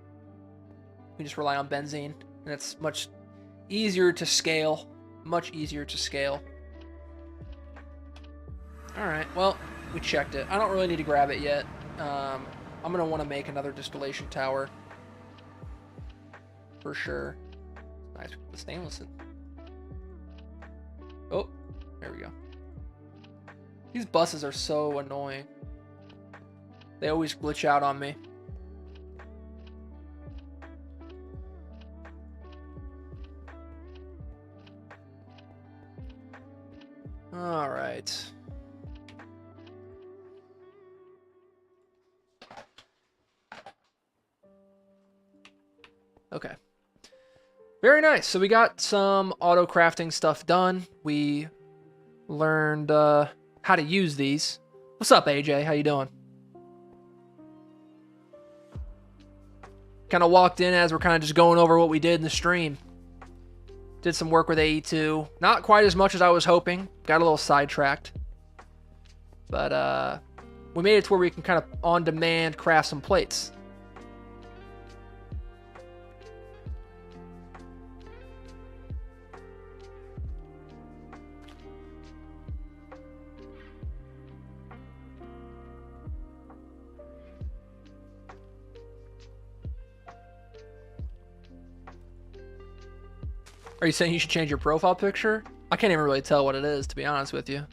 We just rely on benzene, and it's much easier to scale. Much easier to scale. Alright, well, we checked it. I don't really need to grab it yet. I'm going to want to make another distillation tower. For sure. Nice with the stainless in. Oh, there we go. These buses are so annoying. They always glitch out on me. All right. Okay. Very nice. So we got some auto crafting stuff done. We learned how to use these. What's up, AJ? How you doing? Kind of walked in as we're kind of just going over what we did in the stream. Did some work with AE2. Not quite as much as I was hoping. Got a little sidetracked. But we made it to where we can kind of on demand craft some plates. Are you saying you should change your profile picture? I can't even really tell what it is, to be honest with you.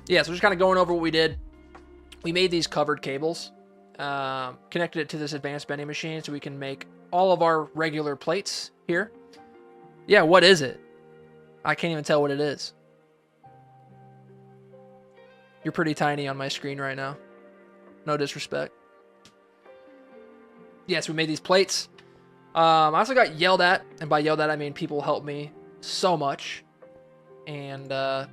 Yeah, so we're just kind of going over what we did. We made these covered cables, connected it to this advanced bending machine so we can make all of our regular plates here. Yeah, what is it? I can't even tell what it is. You're pretty tiny on my screen right now. No disrespect. Yes, we made these plates. I also got yelled at, and by yelled at I mean people helped me so much, and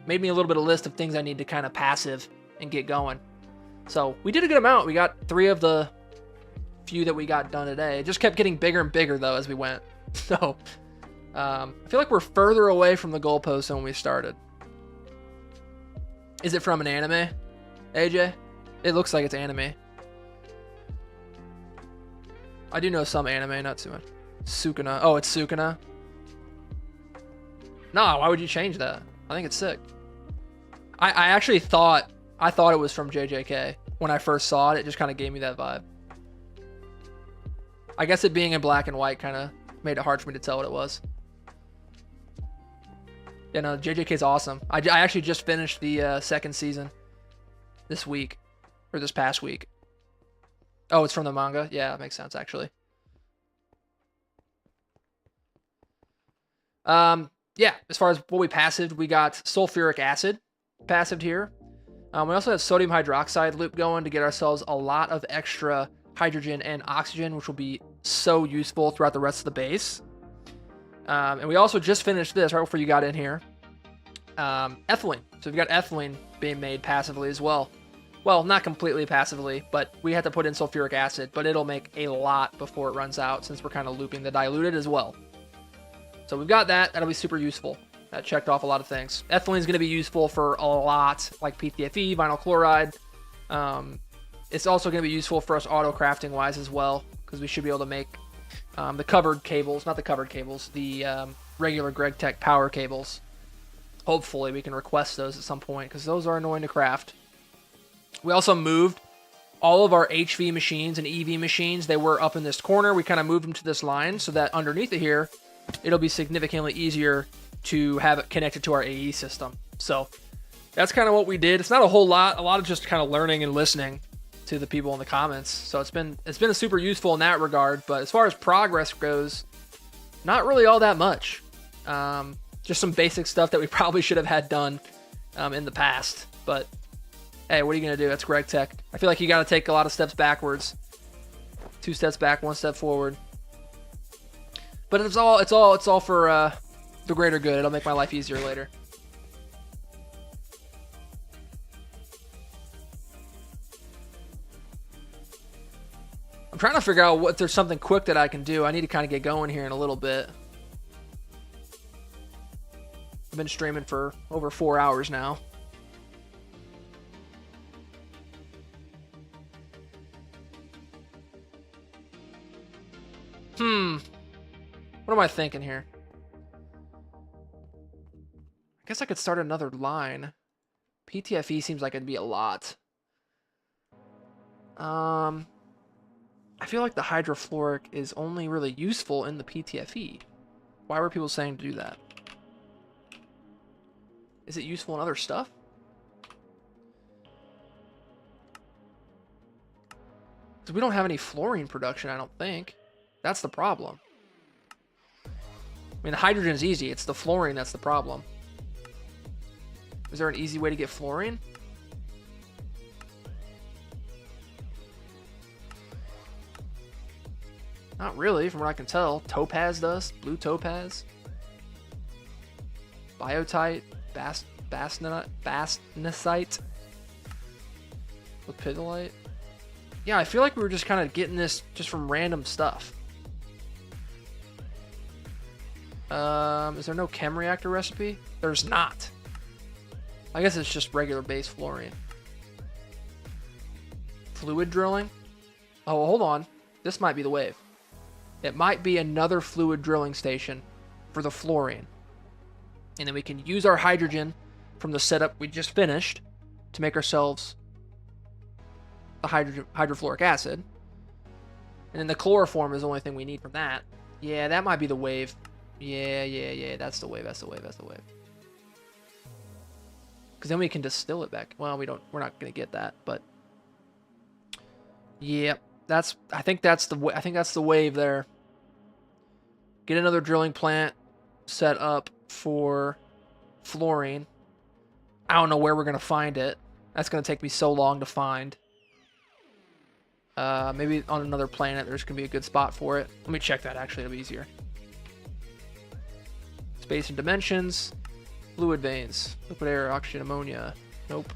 made me a little bit of list of things I need to kind of passive and get going. So we did a good amount. We got 3 of the few that we got done today. It just kept getting bigger and bigger though as we went. So I feel like we're further away from the goalpost than when we started. Is it from an anime, AJ? It looks like it's anime. I do know some anime, not too much. Sukuna. Oh, it's Sukuna. No, why would you change that? I think it's sick. I actually thought it was from JJK. When I first saw it, it just kind of gave me that vibe. I guess it being in black and white kind of made it hard for me to tell what it was. Yeah, no, JJK's awesome. I actually just finished the 2nd season this week, or this past week. Oh, it's from the manga? Yeah, that makes sense, actually. Yeah, as far as what we passived, we got sulfuric acid passived here. We also have sodium hydroxide loop going to get ourselves a lot of extra hydrogen and oxygen, which will be so useful throughout the rest of the base. And we also just finished this right before you got in here. Ethylene. So we've got ethylene being made passively as well. Well, not completely passively, but we had to put in sulfuric acid, but it'll make a lot before it runs out since we're kind of looping the diluted as well. So we've got that. That'll be super useful. That checked off a lot of things. Ethylene is going to be useful for a lot, like PTFE, vinyl chloride. It's also going to be useful for us auto-crafting wise as well, because we should be able to make the covered cables, not the covered cables, the regular Greg Tech power cables. Hopefully we can request those at some point, because those are annoying to craft. We also moved all of our HV machines and EV machines. They were up in this corner. We kind of moved them to this line so that underneath it here, it'll be significantly easier to have it connected to our AE system. So that's kind of what we did. It's not a whole lot. A lot of just kind of learning and listening to the people in the comments. So it's been super useful in that regard. But as far as progress goes, not really all that much. Just some basic stuff that we probably should have had done in the past. But hey, what are you going to do? That's Greg Tech. I feel like you got to take a lot of steps backwards. 2 steps back, 1 step forward. But it's all for the greater good. It'll make my life easier later. I'm trying to figure out if there's something quick that I can do. I need to kind of get going here in a little bit. I've been streaming for over 4 hours now. What am I thinking here? I guess I could start another line. PTFE seems like it'd be a lot. I feel like the hydrofluoric is only really useful in the PTFE. Why were people saying to do that? Is it useful in other stuff? Because we don't have any fluorine production, I don't think. That's the problem. I mean, the hydrogen's easy. It's the fluorine that's the problem. Is there an easy way to get fluorine? Not really, from what I can tell. Topaz does. Blue topaz. Biotite. Bastnasite. Lepidolite. Yeah, I feel like we were just kind of getting this just from random stuff. Is there no chem reactor recipe? There's not. I guess it's just regular base fluorine. Fluid drilling? Oh, hold on. This might be the wave. It might be another fluid drilling station for the fluorine. And then we can use our hydrogen from the setup we just finished to make ourselves the hydrofluoric acid. And then the chloroform is the only thing we need from that. Yeah, that might be the wave. Yeah. That's the wave. That's the wave. Because then we can distill it back. Well, we're not gonna get that, but yeah, I think that's the wave there. Get another drilling plant set up for fluorine. I don't know where we're gonna find it. That's gonna take me so long to find. Maybe on another planet there's gonna be a good spot for it. Let me check that, actually, it'll be easier. Space and dimensions. Fluid veins. Liquid air, oxygen, ammonia. Nope.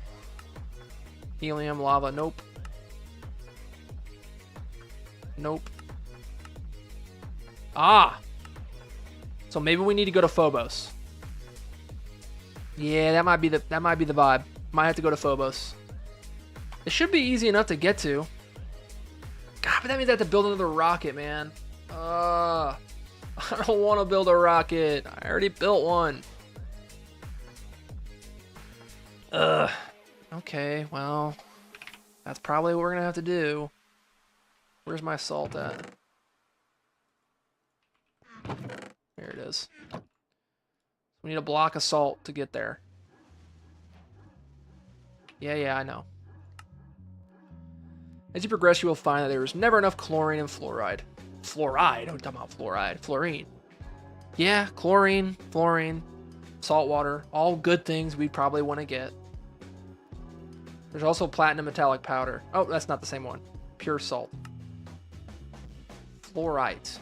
Helium, lava. Nope. Nope. Ah! So maybe we need to go to Phobos. Yeah, that might be the vibe. Might have to go to Phobos. It should be easy enough to get to. God, but that means I have to build another rocket, man. I don't want to build a rocket. I already built one. Okay, well, that's probably what we're gonna have to do. Where's my salt at? There it is. We need a block of salt to get there. Yeah, I know. As you progress, you will find that there is never enough chlorine and fluoride. Fluoride? I'm talking about fluoride. Fluorine. Yeah, chlorine, fluorine, salt water. All good things we probably want to get. There's also platinum metallic powder. Oh, that's not the same one. Pure salt. Fluorite.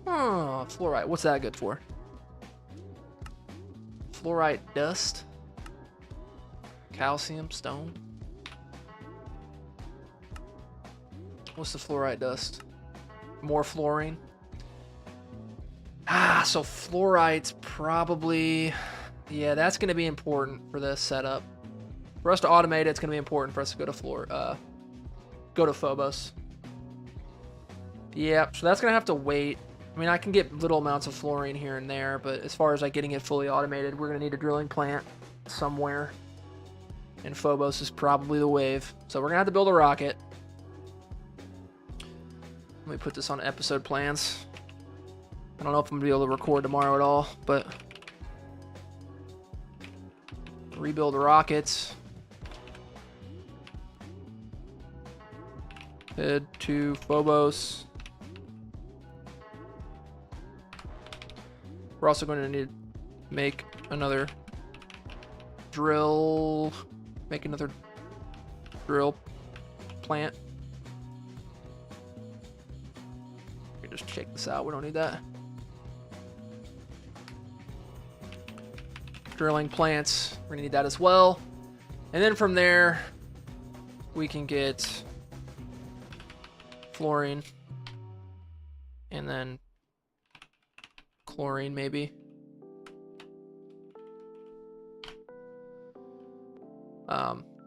Oh, fluorite. What's that good for? Fluorite dust. Calcium, stone. What's the fluorite dust? More fluorine. So fluorite's probably... Yeah, that's going to be important for this setup. For us to automate it, it's going to be important for us to go to Phobos. Yeah, so that's going to have to wait. I mean, I can get little amounts of fluorine here and there, but as far as like getting it fully automated, we're going to need a drilling plant somewhere. And Phobos is probably the wave. So we're going to have to build a rocket. Let me put this on episode plans. I don't know if I'm going to be able to record tomorrow at all, but... Rebuild rockets. Head to Phobos. We're also going to need to make another drill. Make another drill plant. Let me just check this out. We don't need that. Drilling plants. We're gonna need that as well. And then from there, we can get fluorine. And then chlorine, maybe.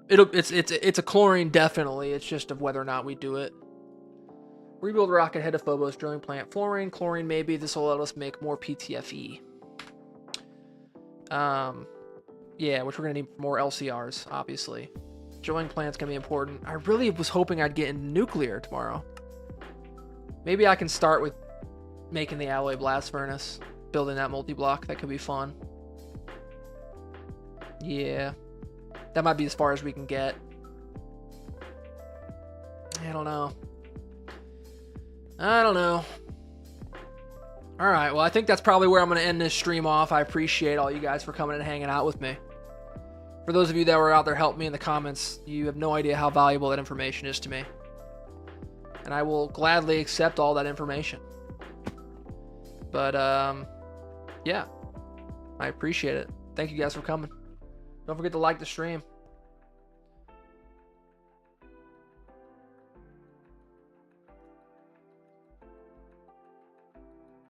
It's a chlorine, definitely. It's just of whether or not we do it. Rebuild rocket, head to Phobos, drilling plant, fluorine, chlorine, maybe. This will let us make more PTFE. Yeah, which we're gonna need more LCRs, obviously. Drilling plant's gonna be important. I really was hoping I'd get into nuclear tomorrow. Maybe I can start with making the alloy blast furnace, building that multi-block. That could be fun. Yeah. That might be as far as we can get. I don't know. Alright, well, I think that's probably where I'm going to end this stream off. I appreciate all you guys for coming and hanging out with me. For those of you that were out there helping me in the comments, you have no idea how valuable that information is to me. And I will gladly accept all that information. But, yeah. I appreciate it. Thank you guys for coming. Don't forget to like the stream.